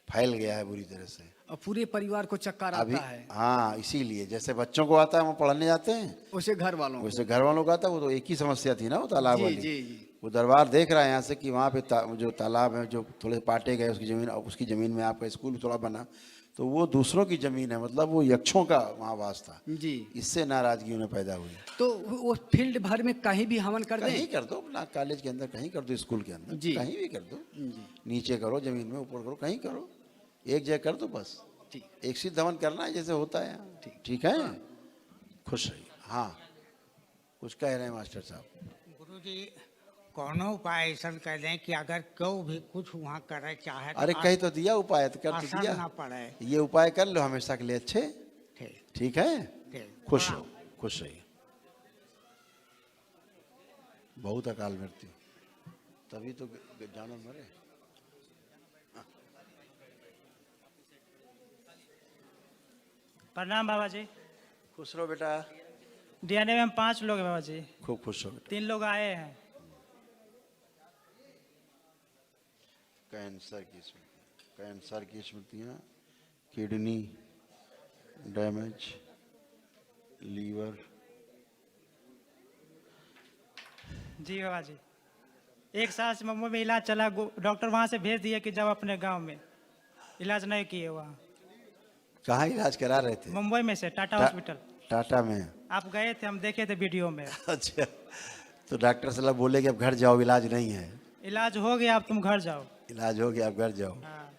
S2: फैल गया है बुरी तरह से।
S20: और पूरे परिवार को चक्कर
S2: अभी
S20: आता है,
S2: हाँ, इसीलिए जैसे बच्चों को आता है वो पढ़ने जाते हैं,
S20: उसे घर वालों
S2: वैसे घर वालों का आता है। वो तो एक ही समस्या थी ना, वो तालाब
S20: जी,
S2: वाली।
S20: जी, जी।
S2: वो दरबार देख रहा है यहाँ से कि वहाँ पे जो तालाब है, जो थोड़े पाटे गए उसकी ज़मीन, उसकी ज़मीन में आपका स्कूल थोड़ा बना, तो वो दूसरों की ज़मीन है, मतलब वो यक्षों का वहाँ वास था।
S20: जी।
S2: इससे नाराजगी उन्हें पैदा हुई।
S20: तो वो फील्ड भर में कहीं भी हवन कर
S2: कहीं
S20: दें,
S2: कर दो, अपना कॉलेज के अंदर कहीं कर दो, स्कूल के अंदर
S20: जी।
S2: कहीं भी कर दो,
S20: जी।
S2: नीचे करो, जमीन में ऊपर करो, कहीं करो, एक जगह कर दो बस। एक सिद्ध हवन करना है जैसे होता है यहाँ। ठीक है, खुश रहिए। हाँ, कुछ कह रहे हैं मास्टर साहब।
S19: गुरुजी कोनो उपाय ऐसा कर दें कि अगर कोई भी कुछ वहाँ करे चाहे
S2: अरे कहीं तो दिया उपाय, तो कर तो
S19: असर
S2: दिया,
S19: ना पड़े।
S2: ये उपाय कर लो हमेशा के लिए अच्छे।
S19: ठीक।
S2: ठीक है,
S19: ठीक।
S2: खुश हो, खुश रहिए। बहुत अकाल मृत्यु, तभी तो जानवर मरे।
S21: प्रणाम बाबा जी।
S2: खुश रहो बेटा।
S21: डीएनए में हम 5 लोग हैं बाबा जी,
S2: खूब खुश हो बेटा।
S21: 3 लोग आए हैं।
S2: कैंसर की स्मृतियाँ, किडनी डैमेज, लीवर।
S21: जी बाबा जी, 1 साल से मुंबई में इलाज चला, डॉक्टर वहाँ से भेज दिया कि जब अपने गांव में, इलाज नहीं किए वहाँ।
S2: कहाँ इलाज करा रहे थे?
S21: मुंबई में से टाटा हॉस्पिटल।
S2: टाटा में?
S21: आप गए थे, हम देखे थे वीडियो में।
S2: अच्छा, तो डॉक्टर साहब बोले कि अब घर जाओ, इलाज नहीं है।
S21: इलाज हो गया, अब तुम घर जाओ।
S2: इलाज हो गया, अब घर जाओ।
S21: हाँ।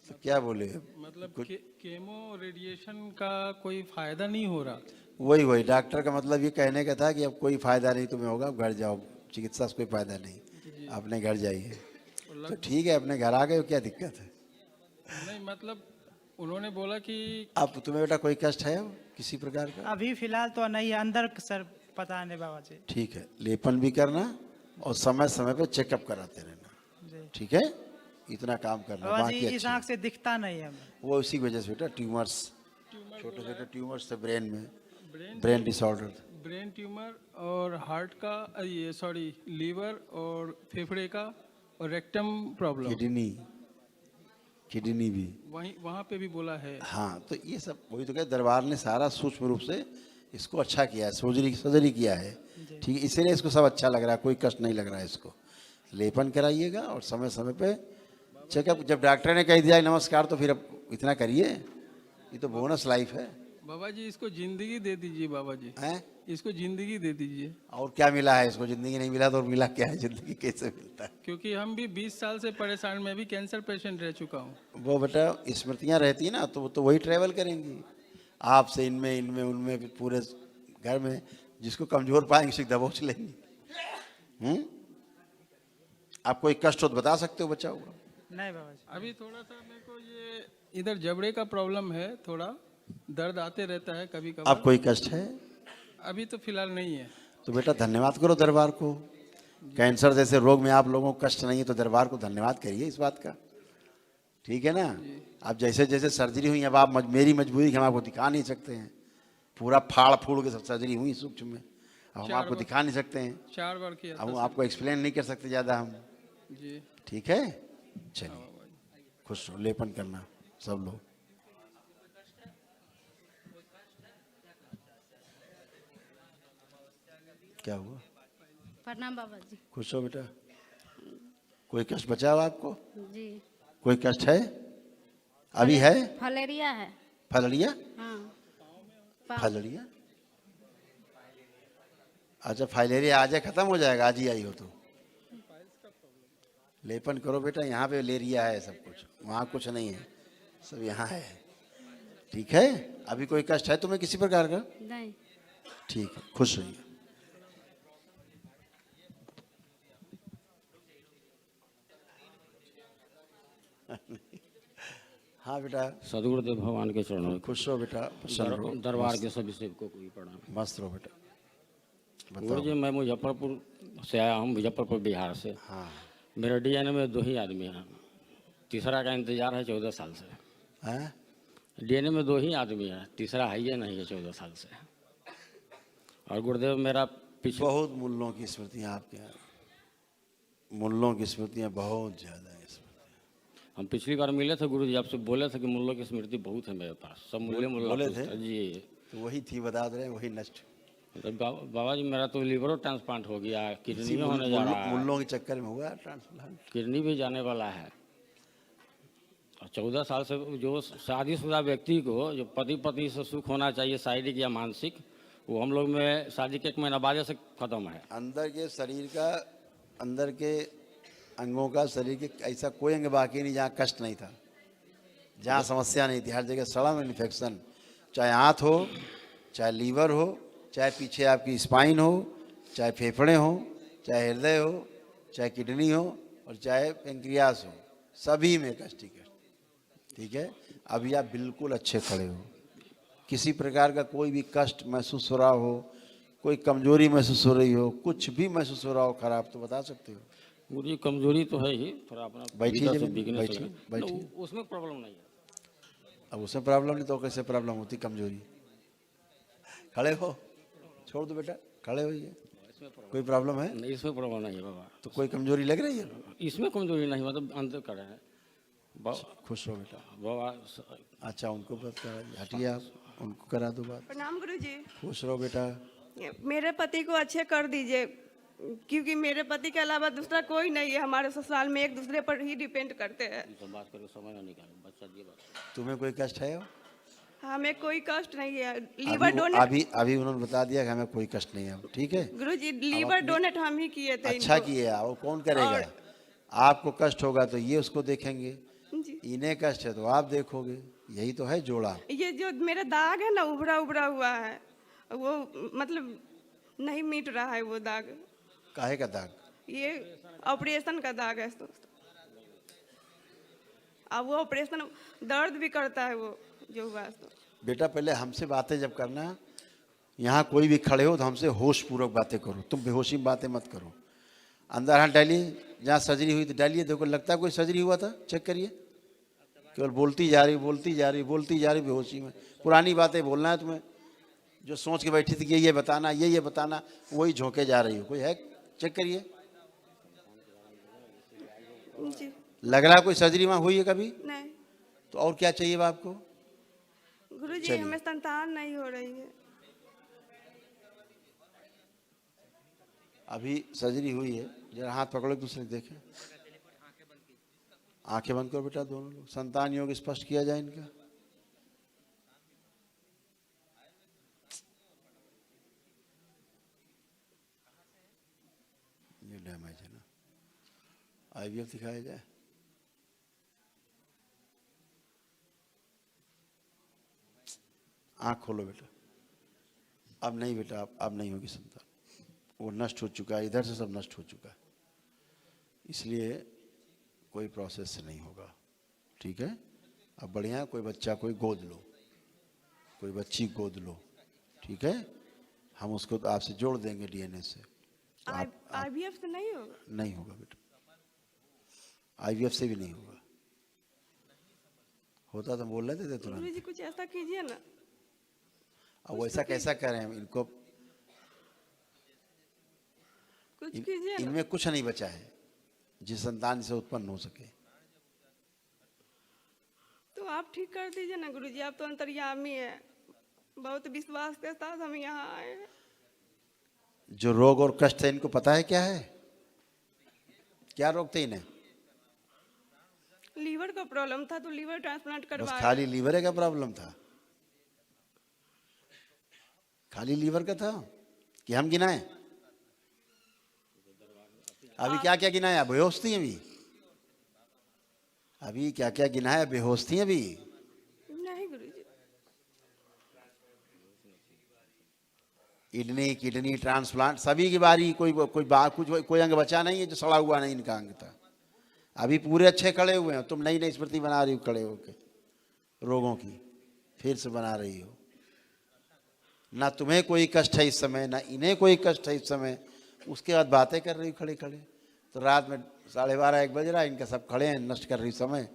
S2: तो क्या बोले?
S9: मतलब केमो रेडिएशन का कोई फायदा नहीं हो रहा।
S2: वही डॉक्टर का मतलब ये कहने का था कि अब कोई फायदा नहीं तुम्हें होगा, अब घर जाओ, चिकित्सा से कोई फायदा नहीं, अपने घर जाइए। तो ठीक है, अपने घर आ गए, क्या दिक्कत है?
S9: नहीं मतलब उन्होंने बोला कि
S2: अब तुम्हें बेटा कोई कष्ट है अब किसी प्रकार का?
S21: अभी फिलहाल तो नहीं है, अंदर सर पता नहीं बाबा जी।
S2: ठीक है, लेपन भी करना और समय समय पे चेकअप कराते रहना। ठीक है, इतना काम करना।
S21: बाबा जी
S2: बाकी
S21: इस आँख से दिखता नहीं है हमें।
S2: वो इसी वजह से बेटा, ट्यूमर्स, छोटे छोटे ट्यूमर्स थे ब्रेन में, ब्रेन डिसऑर्डर,
S9: ब्रेन ट्यूमर और हार्ट का, ये सॉरी लीवर और फेफड़े का और रेक्टम प्रॉब्लम,
S2: किडनी भी
S9: वहाँ पे भी बोला है।
S2: हाँ, तो ये सब वही तो क्या, दरबार ने सारा सूक्ष्म रूप से इसको अच्छा किया है, सर्जरी किया है। ठीक है, इसीलिए इसको सब अच्छा लग रहा है, कोई कष्ट नहीं लग रहा है इसको। लेपन कराइएगा और समय समय पे चेकअप। जब डॉक्टर ने कह दिया नमस्कार, तो फिर अब इतना करिए, ये तो बोनस लाइफ है।
S9: बाबा जी इसको जिंदगी दे दीजिए, बाबा जी
S2: हैं?
S9: इसको जिंदगी दे दीजिए।
S2: और क्या मिला है इसको? जिंदगी नहीं मिला तो और मिला क्या है? जिंदगी कैसे मिलता है?
S9: क्योंकि हम भी 20 साल से परेशान, मैं भी कैंसर पेशेंट रह चुका हूँ।
S2: वो बेटा स्मृतियाँ रहती है ना, तो वही ट्रेवल करेंगी आपसे, इनमें उनमें, फिर पूरे घर में जिसको कमजोर पाएंगे उसे दबोच लेंगे। आप कोई कष्ट हो तो बता सकते हो, बचा हुआ?
S21: नहीं बाबा जी।
S9: अभी थोड़ा सा मेरे को ये इधर जबड़े का प्रॉब्लम है, थोड़ा दर्द आते रहता है कभी कभी।
S2: आप कोई कष्ट है?
S9: अभी तो फिलहाल नहीं है।
S2: तो बेटा धन्यवाद करो दरबार को। कैंसर जैसे रोग में आप लोगों को कष्ट नहीं है, तो दरबार को धन्यवाद करिए इस बात का। ठीक है ना? आप जैसे जैसे सर्जरी हुई, अब आप मेरी मजबूरी हम आपको दिखा नहीं सकते हैं, पूरा फाड़ फूड़ के सब सर्जरी हुई सूक्ष्म में, अब हम आपको दिखा नहीं सकते हैं।
S9: 4 बार किया,
S2: अब आपको एक्सप्लेन नहीं कर सकते ज़्यादा हम
S9: जी।
S2: ठीक है, चलिए खुश रहो, लेपन करना सब लोग। क्या हुआ?
S22: प्रणाम बाबा जी।
S2: खुश हो बेटा। कोई कष्ट बचा हो आपको?
S22: जी।
S2: कोई कष्ट है? अभी है?
S22: फलेरिया है।
S2: फलड़िया?
S22: हाँ।
S2: फलड़िया? अच्छा, फाइलेरिया आज खत्म हो जाएगा, आज ही आई हो तो। लेपन करो बेटा, यहाँ पे लेरिया है सब कुछ, वहाँ कुछ नहीं है, सब यहाँ है। ठीक है, अभी कोई कष्ट है तुम्हें किसी प्रकार का?
S22: नहीं।
S2: ठीक है, खुश रहिए। हाँ बेटा।
S23: सदगुरुदेव भगवान के चरणों में
S2: खुश हो बेटा, प्रसन्न रहो।
S23: दरबार के सभी सेवकों को भी प्रणाम।
S2: मस्त रहो बेटा।
S23: गुरु जी मैं मुजफ्फरपुर से आया हूँ, मुजफ्फरपुर बिहार से।
S2: हाँ।
S23: मेरे डीएनए में 2 ही आदमी हैं, तीसरा का इंतजार है 14 साल से।
S2: हैं?
S23: डीएनए में 2 ही आदमी है, तीसरा है ये नहीं है 14 साल से। और गुरुदेव मेरा
S2: बहुत मूल्यों की स्मृतियाँ आपके यहाँ, मूल्यों की स्मृतियाँ बहुत ज़्यादा है इसमें।
S23: हम पिछली बार मिले थे गुरु जी, आपसे बोले थे कि मूल्यों की स्मृति बहुत है मेरे पास, सब मूल्य
S2: बोले थे
S23: जी।
S2: तो वही थी, बता दे रहे हैं, वही नष्ट।
S23: तो बाबा जी मेरा तो लीवर ट्रांसप्लांट हो गया, किडनी में होने जा रहा है,
S2: मूल्यों के चक्कर में हुआ ट्रांसप्लांट,
S23: किडनी भी जाने वाला है। और 14 साल से जो शादीशुदा व्यक्ति को जो पति पत्नी से सुख होना चाहिए शारीरिक या मानसिक, वो हम लोग में शादी के 1 महीना बाद से खत्म है।
S2: अंदर के शरीर का, अंदर के अंगों का, शरीर के ऐसा कोई अंग बाकी नहीं जहाँ कष्ट नहीं था, जहाँ समस्या नहीं थी। हर जगह सड़न इन्फेक्शन, चाहे हाथ हो, चाहे लीवर हो, चाहे पीछे आपकी स्पाइन हो, चाहे फेफड़े हो, चाहे हृदय हो, चाहे किडनी हो, और चाहे पेंक्रियास हो, सभी में कष्ट ही कष्ट। ठीक है, अभी आप बिल्कुल अच्छे खड़े हो, किसी प्रकार का कोई भी कष्ट महसूस हो रहा हो, कोई कमजोरी महसूस हो रही हो, कुछ भी महसूस हो रहा हो खराब, तो बता सकते हो।
S23: मुझे कमजोरी तो है ही, थोड़ा अपना
S2: बैठिए,
S23: बैठिए, उसमें प्रॉब्लम नहीं है।
S2: अब उसमें प्रॉब्लम नहीं तो कैसे प्रॉब्लम होती? कमजोरी। खड़े हो, छोड़ दो बेटा, खड़े होइए। कोई प्रॉब्लम है?
S23: नहीं, इसमें प्रॉब्लम नहीं है बाबा।
S2: तो कोई कमजोरी लग रही है?
S23: इसमें कमजोरी नहीं, मतलब अंदर कर रहे हैं।
S2: खुश हो बेटा
S23: बाबा।
S2: अच्छा, उनको बात करा, हटिए आप, उनको करा दो बात।
S3: प्रणाम गुरुजी।
S2: खुश रहो बेटा।
S3: मेरे पति को अच्छे कर दीजिए, क्योंकि मेरे पति के अलावा दूसरा कोई नहीं है। हमारे ससुराल में एक दूसरे पर ही डिपेंड करते हैं।
S23: तो बात करो, समय नहीं निकालो, बच्चा दिए बात।
S2: तुम्हें कोई कष्ट है?
S3: हमें कोई कष्ट नहीं है। लीवर डोनेट
S2: अभी उन्होंने बता दिया कि हमें कोई कष्ट नहीं है। ठीक है
S3: गुरुजी, लीवर डोनेट हम ही किए थे।
S2: अच्छा किए, वो कौन करेगा? आपको कष्ट होगा तो ये उसको देखेंगे, इन्हें कष्ट है तो आप देखोगे, यही तो है जोड़ा।
S3: ये जो मेरा दाग है ना, उभरा उभरा हुआ है, वो मतलब नहीं मिट रहा है वो दाग।
S2: काहे का दाग?
S3: ये ऑपरेशन का दाग है। अब वो ऑपरेशन दर्द भी करता है वो जो हुआ। तो
S2: बेटा पहले हमसे बातें जब करना, यहाँ कोई भी खड़े हो तो हमसे होश पूर्वक बातें करो, तुम बेहोशी में बातें मत करो। अंदर हाथ डालिए, जहाँ सर्जरी हुई तो डालिए। देखो लगता है कोई सर्जरी हुआ था, चेक करिए। केवल बोलती जा रही, बोलती जा रही, बोलती जा रही बेहोशी में। पुरानी बातें बोलना है तुम्हें, जो सोच के बैठी थी कि ये बताना, ये बताना, वही झोंके जा रही हो। कोई है? चेक करिए। लग रहा है कोई सर्जरी वहाँ हुई है कभी?
S3: नहीं।
S2: तो और क्या चाहिए आपको?
S3: गुरुजी, हमें संतान नहीं हो रही है।
S2: अभी सर्जरी हुई है, जरा हाथ पकड़ो, एक दूसरे देखें। आंखें बंद करो बेटा दोनों लोग, संतान योग स्पष्ट किया जाए इनका। ये डैमेज है ना, आईवीएफ दिखाया जाए। आंख खोलो बेटा। अब नहीं बेटा, अब नहीं होगी संतान, वो नष्ट हो चुका है, इधर से सब नष्ट हो चुका है, इसलिए कोई प्रोसेस से नहीं होगा। ठीक है, अब बढ़िया, कोई बच्चा कोई गोद लो, कोई बच्ची गोद लो। ठीक है, हम उसको तो आपसे जोड़ देंगे डीएनए से। तो
S3: आईवीएफ से नहीं होगा?
S2: नहीं होगा बेटा, आईवीएफ से भी नहीं होगा। होता तो बोल रहे थे तुरंत।
S3: गुरुजी कुछ ऐसा कीजिए ना।
S2: अब वैसा कैसा करें इनको?
S3: कुछ कीजिए ना।
S2: इनमें कुछ नहीं बचा है जिस संतान से उत्पन्न हो सके।
S3: तो आप ठीक कर दीजिए ना गुरुजी, आप तो अंतर्यामी है। बहुत विश्वास के साथ हम यहाँ आए हैं।
S2: जो रोग और कष्ट है इनको पता है क्या है? क्या रोग थे इन्हें?
S3: लीवर का प्रॉब्लम था, तो लीवर ट्रांसप्लांट
S2: बस
S3: करवाया।
S2: खाली लीवर का प्रॉब्लम था? खाली लीवर का था कि हम गिनाए? अभी क्या क्या गिनाया? बेहोश थी अभी क्या क्या गिनाया? बेहोश थी अभी?
S3: नहीं गुरुजी।
S2: किडनी ट्रांसप्लांट सभी की बारी। कोई अंग बचा नहीं है जो सड़ा हुआ नहीं इनका अंग था। अभी पूरे अच्छे खड़े हुए हैं। तुम नई नई स्मृति बना रही हो खड़े होके, रोगों की फिर से बना रही हो। ना तुम्हें कोई कष्ट है इस समय, ना इन्हें कोई कष्ट है इस समय, उसके बाद बातें कर रही हो खड़े खड़े। तो रात में 12:30-1 बज रहा है, इनका सब खड़े हैं नष्ट कर रही समय।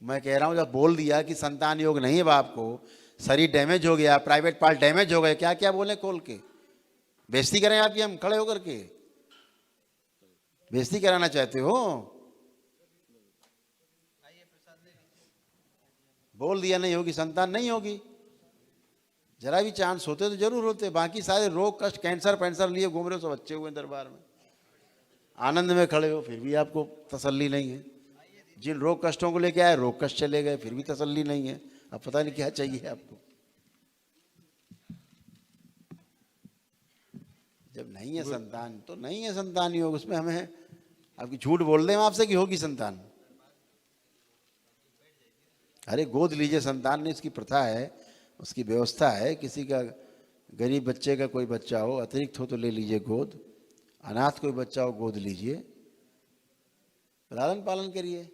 S2: मैं कह रहा हूँ जब बोल दिया कि संतान योग नहीं है बाप को, शरीर डैमेज हो गया, प्राइवेट पार्ट डैमेज हो गए, क्या क्या बोले खोल के, बेइज्जती करें आपकी हम खड़े होकर के? बेइज्जती कराना चाहते हो? बोल दिया नहीं होगी, संतान नहीं होगी। जरा भी चांस होते तो जरूर होते। बाकी सारे रोग कष्ट कैंसर पैंसर लिए घूम रहे हो, सब अच्छे हुए दरबार में, आनंद में खड़े हो, फिर भी आपको तसल्ली नहीं है। जिन रोग कष्टों को लेके आए रोग कष्ट चले गए, फिर भी तसल्ली नहीं है। अब पता नहीं क्या चाहिए आपको। जब नहीं है संतान तो नहीं है संतान योग, उसमें हमें आपकी झूठ बोल दें आपसे कि होगी संतान। अरे गोद लीजिए, संतान नहीं, उसकी प्रथा है, उसकी व्यवस्था है। किसी का गरीब बच्चे का कोई बच्चा हो, अतिरिक्त हो तो ले लीजिए गोद, अनाथ कोई बच्चा हो गोद लीजिए, लालन पालन करिए।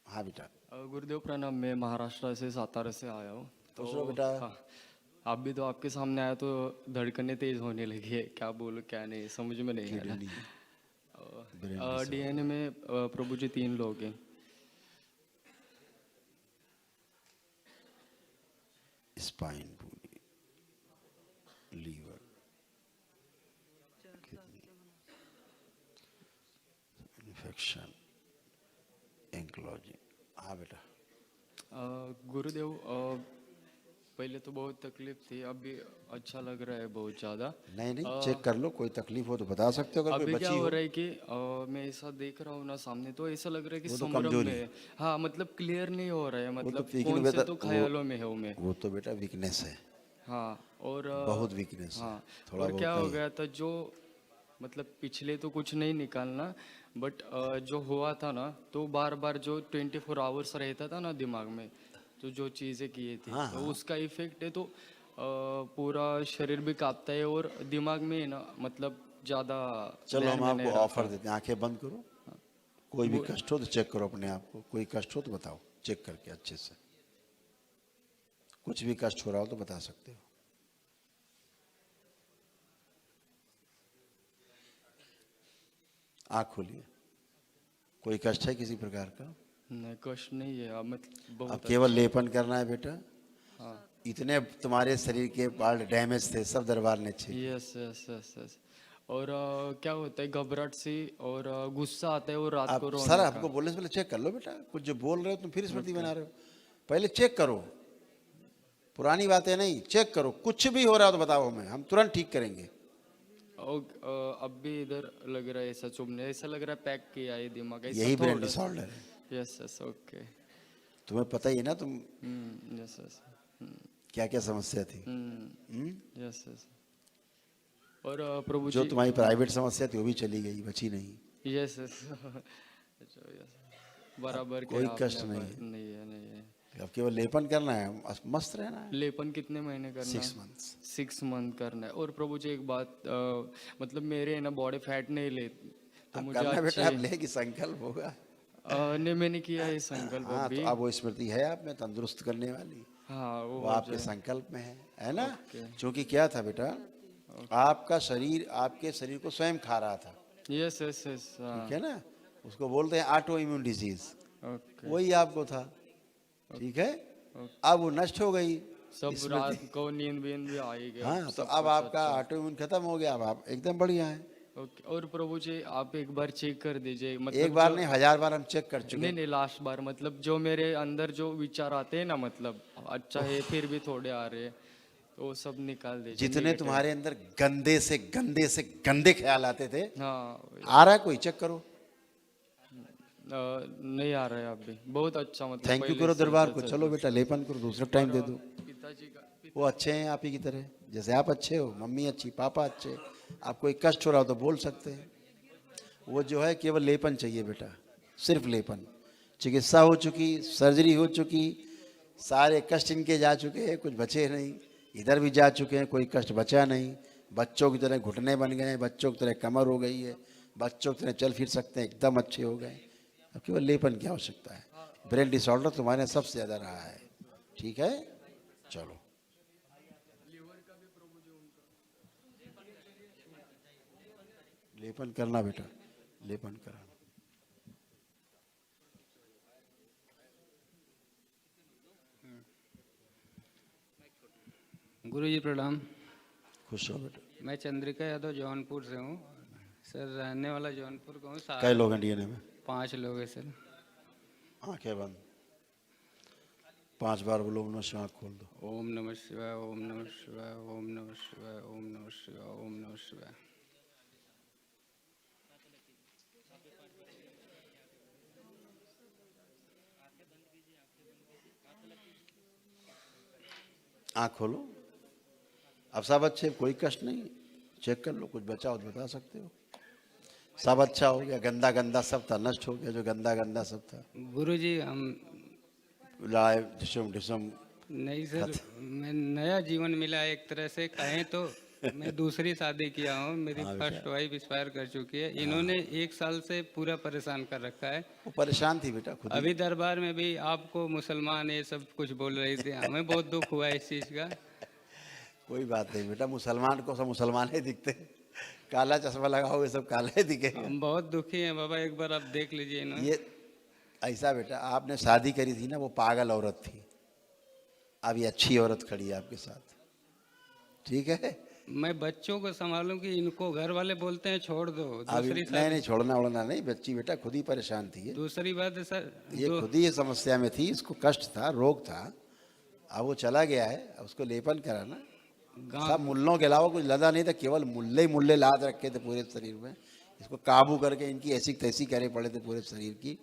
S2: हाँ बेटा।
S13: गुरुदेव प्रणाम। मैं महाराष्ट्र से सातारा से आया हूँ।
S2: तो बेटा
S13: हाँ, आप भी तो आपके सामने आया तो धड़कनें तेज होने लगी है, क्या बोलो क्या नहीं समझ में नहीं आ रहा। डीएनए में प्रभु जी 3 लोग हैं।
S2: स्पाइन पूरी, लीवर, इन्फेक्शन, एंक्लोजी। हाँ बेटा।
S13: गुरुदेव पहले तो बहुत तकलीफ थी, अभी अच्छा लग रहा है बहुत ज़्यादा।
S2: नहीं चेक कर लो, कोई तकलीफ हो तो बता सकते हो। अगर
S13: अभी
S2: कोई
S13: क्या
S2: बची
S13: हो रहा है कि मैं ऐसा देख रहा हूँ ना सामने, तो ऐसा लग रहा है कि
S2: वो तो
S13: संभ्रम
S2: कमजोरी
S13: में है। हाँ मतलब क्लियर नहीं हो रहा है,
S2: वो
S13: मतलब
S2: तो
S13: कौन से तो ख्यालों में है मैं।
S2: वो तो बेटा वीकनेस है।
S13: हाँ और
S2: बहुत वीकनेस है।
S13: हाँ
S2: थोड़ा
S13: और
S2: बहुत
S13: क्या हो
S2: नहीं।
S13: गया था, जो मतलब पिछले तो कुछ नहीं निकालना, बट जो हुआ था ना, तो बार बार जो 24 आवर्स रहता था ना दिमाग में, तो जो चीज़ें किए थे,
S2: हाँ,
S13: तो
S2: हाँ।
S13: उसका इफेक्ट है। तो पूरा शरीर भी कांपता है और दिमाग में ना मतलब ज़्यादा
S2: चलो
S13: ध्यान
S2: हम
S13: में
S2: आपको
S13: नहीं
S2: ऑफर
S13: रहता।
S2: देते हैं, आंखें बंद करो। कोई भी कष्ट हो तो चेक करो अपने आप को, कोई कष्ट हो तो बताओ, चेक करके अच्छे से। कुछ भी कष्ट हो रहा हो तो बता सकते हो। आँख खोलिए। कोई कष्ट है किसी प्रकार का?
S13: नहीं कष्ट नहीं है, अब मतलब
S2: अब
S13: बहुत
S2: केवल
S13: अच्छा।
S2: लेपन करना है बेटा।
S13: हाँ
S2: इतने तुम्हारे शरीर के पार्ट डैमेज थे, सब दरबार ने check.
S13: Yes yes yes yes. और क्या होता है, घबराहट सी और गुस्सा आता है और रात
S2: आप
S13: को रोने
S2: सर
S13: का।
S2: आपको बोलने से पहले चेक कर लो बेटा। कुछ जो बोल रहे हो तुम फिर स्मृति बना रहे हो, पहले चेक करो। पुरानी बातें नहीं, चेक करो। कुछ भी हो रहा हो तो बताओ हमें, हम तुरंत ठीक करेंगे।
S13: और अब भी इधर लग रहा है ऐसा चुभने, ऐसा लग रहा है पैक किया है दिमाग, ऐसा
S2: यही ब्रेन
S13: थोड़ा सा।
S2: डिसऑर्डर है।
S13: Yes yes okay.
S2: तुम्हें पता ही है ना तुम
S13: यस यस
S2: क्या क्या समस्या थी।
S13: Yes yes. और प्रभु
S2: जो
S13: जी
S2: तुम्हारी प्राइवेट समस्या थी वो भी चली गई, बची नहीं।
S13: यस यस बराबर
S2: अब कोई
S13: किया
S2: कष्ट
S13: आपने,
S2: नहीं है।
S13: नहीं है नहीं है।
S2: अब केवल लेपन करना है, मस्त रहना है।
S13: लेपन कितने महीने करना?
S2: 6 months।
S13: 6 मंथ करना है। और प्रभु जी एक बात, मतलब मेरे है ना बॉडी फैट नहीं ले, तो
S2: अब
S13: मुझे
S2: करना बेटा, अब
S13: अच्छे
S2: लेगी संकल्प होगा।
S13: नहीं मैंने किया है संकल्प
S2: हाँ
S13: अभी।
S2: तो अब वो स्मृति है आप में तंदुरुस्त करने वाली।
S13: हाँ वो
S2: वो
S13: हो
S2: आपके
S13: जाए।
S2: संकल्प में है ना।
S13: ओके।
S2: क्योंकि क्या था बेटा, आपका शरीर आपके शरीर को स्वयं खा रहा था।
S13: यस यस यस
S2: ठीक है ना, उसको बोलते हैं ऑटो इम्यून डिजीज।
S13: ओके।
S2: वही आपको था। ठीक है, अब वो नष्ट हो गई
S13: सब
S2: स्मृति।
S13: रात को नींद बींद भी आई गया।
S2: हाँ तो
S13: सब
S2: अब
S13: कुछ
S2: आपका
S13: अच्छा।
S2: ऑटो इम्यून खत्म हो गया, अब आप एकदम बढ़िया हैं।
S13: ओके। और प्रभु जी आप एक बार चेक कर दीजिए, मतलब
S2: एक बार
S13: जो-
S2: नहीं 1000 बार हम चेक कर चुके
S13: नहीं नहीं लास्ट बार, मतलब जो मेरे अंदर जो विचार आते हैं ना, मतलब अच्छा है फिर भी थोड़े आ रहे हैं, तो वो सब निकाल दीजिए।
S2: जितने
S13: negative।
S2: तुम्हारे अंदर गंदे से गंदे से गंदे ख्याल आते थे,
S13: हाँ
S2: आ रहा है कोई? चेक करो।
S13: नहीं आ रहा है अभी, बहुत अच्छा मतलब।
S2: थैंक यू
S13: पहले
S2: करो
S13: से
S2: दरबार को।
S13: अच्छा
S2: चलो
S13: था।
S2: बेटा लेपन करो, दूसरा टाइम दे दो।
S13: पिताजी का
S2: वो अच्छे हैं आप ही की तरह, जैसे आप अच्छे हो, मम्मी अच्छी, पापा अच्छे। आप कोई कष्ट हो रहा हो तो बोल सकते हैं। वो जो है केवल लेपन चाहिए बेटा, सिर्फ लेपन। चिकित्सा हो चुकी, सर्जरी हो चुकी, सारे कष्ट इनके जा चुके हैं, कुछ बचे नहीं। इधर भी जा चुके हैं, कोई कष्ट बचा नहीं। बच्चों की तरह घुटने बन गए हैं, बच्चों की तरह कमर हो गई है, बच्चों की तरह चल फिर सकते हैं, एकदम अच्छे हो गए। अब केवल लेपन की आवश्यकता है। ब्रेन डिसऑर्डर तुम्हारे सबसे ज़्यादा रहा है। ठीक है, चलो। लेपन करना बेटा, लेपन कराना।
S4: गुरु जी प्रणाम।
S2: खुश हो बेटा।
S4: मैं चंद्रिका यादव जौनपुर से हूँ सर, रहने वाला जौनपुर का हूँ।
S2: कई लोग हैं डीएनए में?
S4: 5 लोग हैं सर।
S2: आंखें बंद, 5 बार बोलो ओम नमः शिवाय, आँख खोल दो।
S4: ओम नमः शिवाय, ओम नमः शिवाय, ओम नमः शिवाय, ओम नमः शिवाय, ओम नमः शिवाय।
S2: आँख खोलो। अब सब अच्छे, कोई कष्ट नहीं, चेक कर लो, कुछ बचा हो तो बता सकते हो। सब अच्छा हो गया, गंदा गंदा सब था, नष्ट हो गया जो गंदा गंदा सब था।
S4: गुरुजी हम
S2: लाए ढिसम ढिसम।
S4: नहीं सर, मैं नया जीवन मिला है एक तरह से कहें तो। मैं दूसरी शादी किया हूँ, मेरी फर्स्ट वाइफ एक्सपायर कर चुकी है। इन्होंने 1 साल से पूरा परेशान कर रखा है।
S2: वो परेशान थी बेटा खुद ही।
S4: अभी दरबार में भी आपको मुसलमान ये सब कुछ बोल रही थी, हमें बहुत दुख हुआ इस चीज़ का।
S2: कोई बात नहीं बेटा, मुसलमान को सब मुसलमान ही दिखते हैं, काला चश्मा लगाओ ये सब काला ही दिखेगा।
S4: हम बहुत दुखी हैं बाबा, एक बार आप देख लीजिए इन्होंने।
S2: ये ऐसा बेटा, आपने शादी करी थी ना, वो पागल औरत थी, अब ये अच्छी औरत खड़ी है आपके साथ, ठीक है।
S4: मैं बच्चों को संभालूं कि इनको घर वाले बोलते हैं छोड़ दो।
S2: अभी नहीं छोड़ना वोड़ना नहीं, बच्ची बेटा खुद ही परेशान थी।
S4: दूसरी बात है सर,
S2: ये खुद ही ये समस्या में थी, इसको कष्ट था, रोग था, अब वो चला गया है, अब उसको लेपन कराना। सब मुल्लों के अलावा कुछ लदा नहीं था, केवल मुल्ले ही मुल्ले लाद रखे थे पूरे शरीर में। इसको काबू करके इनकी ऐसी तैसी करे पड़े थे पूरे शरीर की,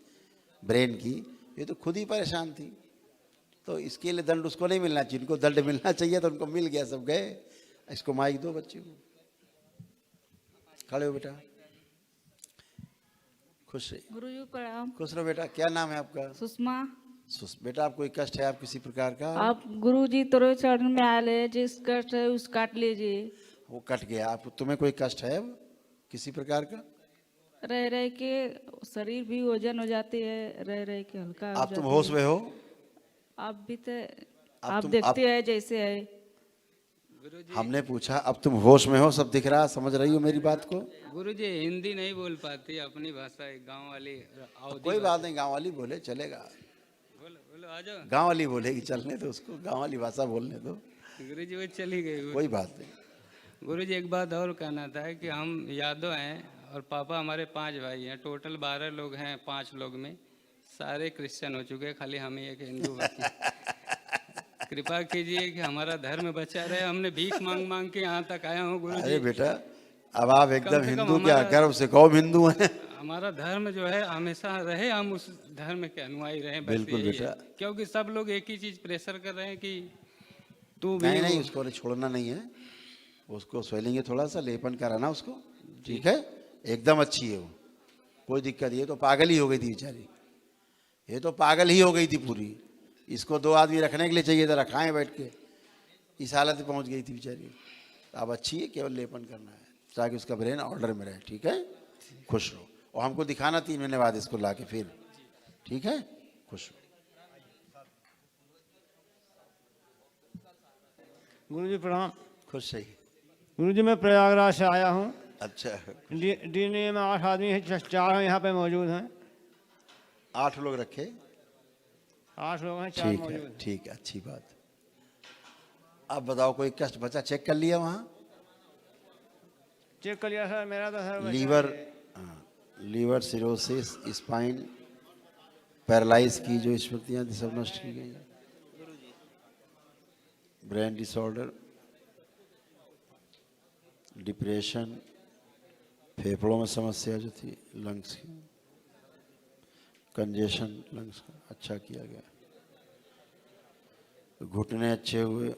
S2: ब्रेन की। ये तो खुद ही परेशान थी, तो इसके लिए दंड उसको नहीं मिलना चाहिए। इनको दंड मिलना चाहिए तो उनको मिल गया, सब गए। इसको माइक दो बच्चे को। खड़े हो बेटा, खुश रहिए।
S5: गुरुजी प्रणाम।
S2: खुश रहो बेटा। क्या नाम है आपका?
S5: सुषमा।
S2: बेटा आप कोई कष्ट है आप किसी प्रकार का?
S5: आप गुरुजी तोरे चरण में आए, जिस कष्ट है उस काट लीजिए।
S2: वो कट गया। आप तुम्हें कोई कष्ट है अब किसी प्रकार का?
S5: रह रह के शरीर भी वजन हो जाती है, रह रह के हल्का।
S2: आप तुम होश में हो?
S5: आप भी तो आप देखते हैं जैसे है।
S2: हमने पूछा अब तुम होश में हो, सब दिख रहा, समझ रही हो मेरी बात को?
S4: गुरुजी हिंदी नहीं बोल पाती, अपनी भाषा है गांव वाली।
S2: कोई बात नहीं, गांव वाली बोले चलेगा।
S4: बोलो आ जाओ।
S2: गांव वाली बोलेगी, चलने दो उसको, गांव वाली भाषा बोलने दो।
S4: गुरुजी वो चली गई।
S2: कोई बात नहीं।
S4: गुरुजी एक बात और कहना था कि हम यादव हैं और पापा हमारे 5 भाई हैं, टोटल 12 लोग हैं। 5 लोग में सारे क्रिश्चियन हो चुके हैं, खाली हम ही एक हिंदू बाकी। कृपा कीजिए कि हमारा धर्म बचा रहे। हमने भीख मांग मांग के यहाँ तक आया हूँ गुरुजी।
S2: अरे बेटा अब आप एकदम हिंदू, क्या गर्व से कहो हिंदू हैं।
S4: हमारा धर्म जो है हमेशा रहे, हम उस धर्म के अनुयायी रहे।
S2: बिल्कुल बेटा।
S4: क्योंकि सब लोग एक ही चीज प्रेशर कर रहे हैं कि तू भी।
S2: नहीं उसको छोड़ना नहीं है, उसको स्वेलिंग है, थोड़ा सा लेपन कराना उसको, ठीक है। एकदम अच्छी है वो, कोई दिक्कत नहीं। ये तो पागल ही हो गई थी बेचारी, ये तो पागल ही हो गई थी पूरी। इसको 2 आदमी रखने के लिए चाहिए था, रखाएं बैठ के, इस हालत में पहुंच गई थी बेचारी। अब अच्छी है, केवल लेपन करना है ताकि उसका ब्रेन ऑर्डर में रहे, ठीक है। खुश रहो और हमको दिखाना 3 महीने बाद इसको ला के फिर, ठीक है। खुश रहो।
S10: गुरुजी प्रणाम।
S2: खुश रहिए।
S10: गुरुजी मैं प्रयागराज से आया हूँ।
S2: अच्छा।
S10: डीएनए में 8 आदमी हैं, 4 यहाँ पे मौजूद हैं।
S2: 8 लोग रखे?
S10: 8 लोग हैं, 4
S2: ठीक
S10: मौजूद
S2: है,
S10: हैं।
S2: ठीक है, अच्छी बात। अब बताओ कोई कष्ट बचा? चेक कर लिया वहाँ?
S10: चेक कर लिया सर, मेरा तो sir
S2: liver cirrhosis, spine paralyse की जो स्मृतियाँ थी सब नष्ट की गई। ब्रेन डिसऑर्डर, डिप्रेशन, फेफड़ों में समस्या जो थी, लंग्स की कंजेशन, लंग्स का अच्छा किया गया। घुटने अच्छे हुए,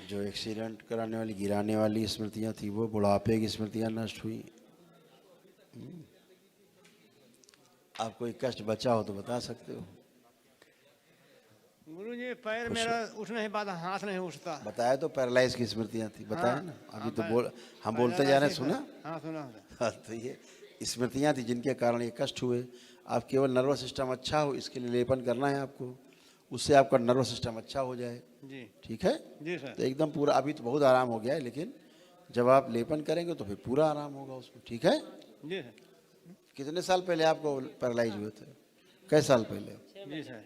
S2: जो एक्सीडेंट कराने वाली, गिराने वाली स्मृतियाँ थी वो, बुढ़ापे की स्मृतियाँ नष्ट हुई। आप कोई कष्ट बचा हो तो बता सकते हो।
S10: गुरुजी पैर मेरा उठ नहीं पाता, हाथ नहीं उठता।
S2: बताया तो पैरालाइज की स्मृतियाँ थी, बताया ना अभी तो हम बोलते जा रहे हैं, सुना?
S10: हाँ सुना।
S2: तो ये स्मृतियाँ थी जिनके कारण ये कष्ट हुए। आप केवल नर्वस सिस्टम अच्छा हो इसके लिए लेपन करना है आपको, उससे आपका नर्वस सिस्टम अच्छा हो जाए
S10: जी,
S2: ठीक है
S10: जी सर।
S2: तो एकदम पूरा, अभी तो बहुत आराम हो गया है, लेकिन जब आप लेपन करेंगे तो फिर पूरा आराम होगा उसमें, ठीक है
S10: जी सर।
S2: कितने साल पहले आपको पैरालाइज हुए थे? कै साल पहले?
S10: जी सर।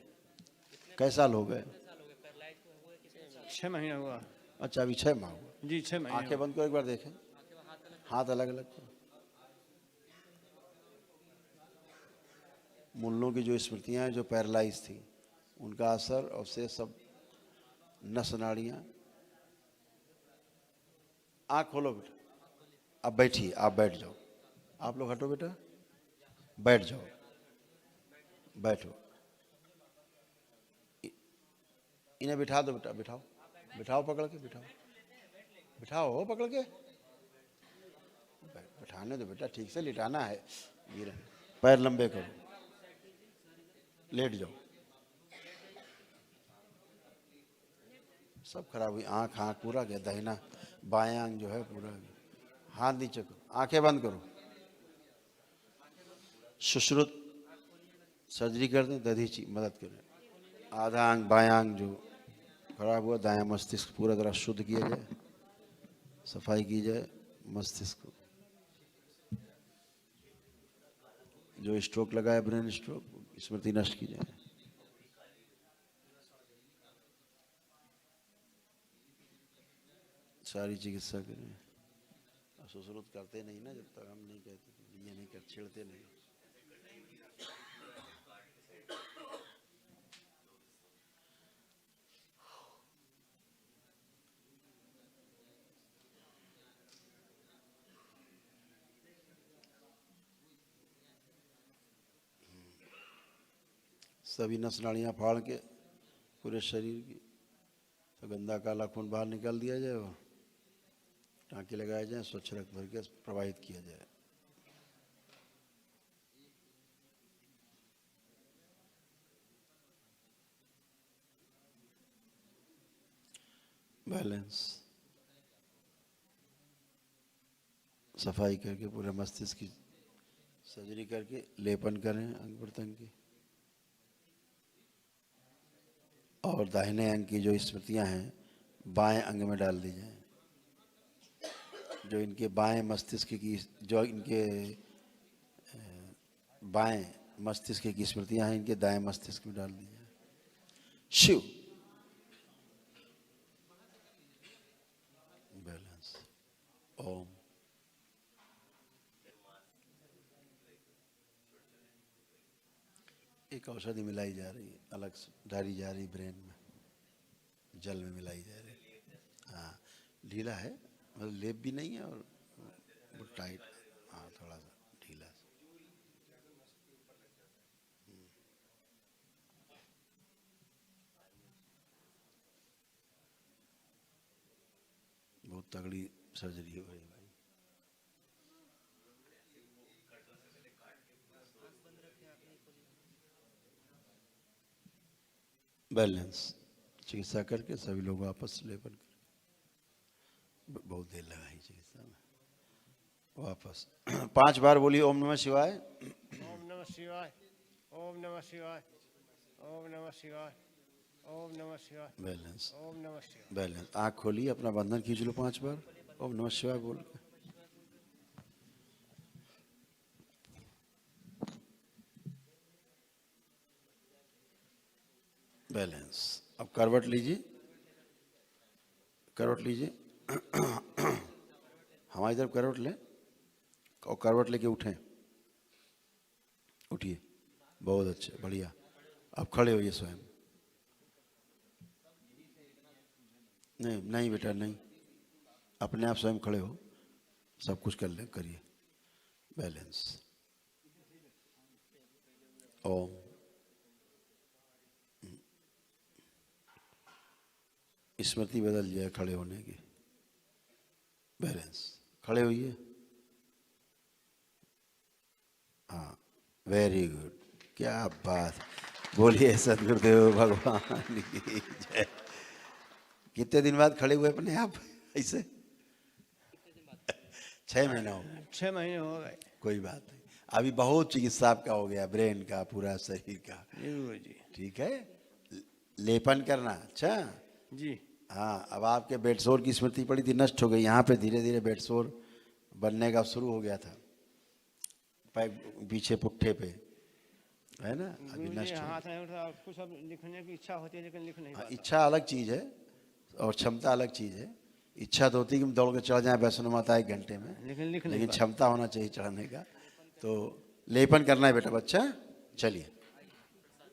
S2: कै साल हो गए?
S10: 6 महीने हुआ।
S2: अच्छा अभी 6 माह हुआ।
S10: जी 6 महीने
S2: आंखें बंद करो एक बार देखें, हाथ अलग अलग करो। मूलों की जो स्मृतियां हैं जो पैरालाइज थी उनका असर और से सब नस नाड़ियां। आँख खोलो बेटा, अब बैठिए, आप बैठ जाओ, आप लोग हटो बेटा, बैठ जाओ, बैठो। इन्हें बिठा दो बेटा, बिठाओ बिठाओ पकड़ के, बिठाओ बिठाओ हो पकड़ के, बिठाने दो बेटा, ठीक से लिटाना है। गिरे पैर लंबे करो, लेट जाओ। सब खराब हुई, आँख पूरा गया, दाहिना बायां अंग जो है पूरा गया। हाथ नीचे करो, आंखें बंद करो। सुश्रुत सर्जरी कर दें, दधीची मदद करें। आधा अंग बायां अंग जो खराब हुआ, दायां मस्तिष्क पूरा तरह शुद्ध किया जाए, सफाई की जाए मस्तिष्क को। जो स्ट्रोक लगा है, ब्रेन स्ट्रोक, स्मृति नष्ट की जाए। सारी चिकित्सा करें। सुश्रुत करते नहीं ना, जब तक हम नहीं कहते, ये नहीं कर, छेड़ते नहीं। सभी नस नाड़ियाँ फाड़ के पूरे शरीर की, तो गंदा काला खून बाहर निकाल दिया जाए और टाँके लगाए जाएं, स्वच्छ रक्त भर के प्रवाहित किया जाए। बैलेंस, सफाई करके पूरे मस्तिष्क की सर्जरी करके लेपन करें अंग प्रत्यंग की। और दाहिने अंग की जो स्मृतियां हैं बाएं अंग में डाल दी जाएं। जो इनके बाएं मस्तिष्क की, जो इनके बाएं मस्तिष्क की स्मृतियां हैं, इनके दाएं मस्तिष्क में डाल दी जाएं। शिव बैलेंस। ओम। एक औषधि मिलाई जा रही है, अलग से डाली जा रही ब्रेन में, जल में मिलाई जा रही है। हाँ ढीला है, मतलब लेप भी नहीं है और टाइट, हाँ थोड़ा सा ढीला सा। बहुत तगड़ी सर्जरी हो रही है भाई। बैलेंस चिकित्सा करके सभी लोग वापस लेपन कर। बहुत देर लगाई चिकित्सा में, वापस 5 बार बोलिए ओम नमः शिवाय।
S1: ओम नमः शिवाय, ओम नमः शिवाय, ओम नमः शिवाय, ओम नमः शिवाय।
S2: बैलेंस,
S1: ओम नमः शिवाय।
S2: बैलेंस। आँख खोलिए, अपना बंधन खींच लो 5 बार ओम नमः शिवाय बोल के। बैलेंस। अब करवट लीजिए, करवट लीजिए। हमारी तरफ करवट लें और करवट लेके उठें, उठिए, बहुत अच्छे, बढ़िया। अब खड़े होइए स्वयं। नहीं नहीं बेटा नहीं, अपने आप स्वयं खड़े हो, सब कुछ कर ले, करिए। बैलेंस। ओम। स्मृति बदल जाए खड़े होने की। बैलेंस। खड़े होइए। हाँ वेरी गुड, क्या बात। बोलिए सदगुरुदेव भगवान की जय। कितने दिन बाद खड़े हुए अपने आप ऐसे? 6 महीना हो गए।
S1: 6 महीने हो गए।
S2: कोई बात नहीं, अभी बहुत चिकित्सा आपका हो गया, ब्रेन का, पूरा शरीर का।
S1: जी
S2: ठीक है, लेपन करना। अच्छा
S1: जी
S2: हाँ। अब आपके बेडसोर की स्मृति पड़ी थी, नष्ट हो गई। यहाँ पे धीरे धीरे बेडसोर बनने का शुरू हो गया था, पीछे पुट्ठे पे, है ना, अभी नष्ट हो।
S1: हाथ नहीं उठा, कुछ अब लिखने की इच्छा होती है लेकिन लिख नहीं पाता।
S2: इच्छा अलग चीज है, और क्षमता अलग चीज़ है। इच्छा तो होती है कि हम दौड़ के चढ़ जाएं वैष्णो माता 1 घंटे में, लेकिन क्षमता होना चाहिए चढ़ने का। तो लेपन करना है बेटा बच्चा, चलिए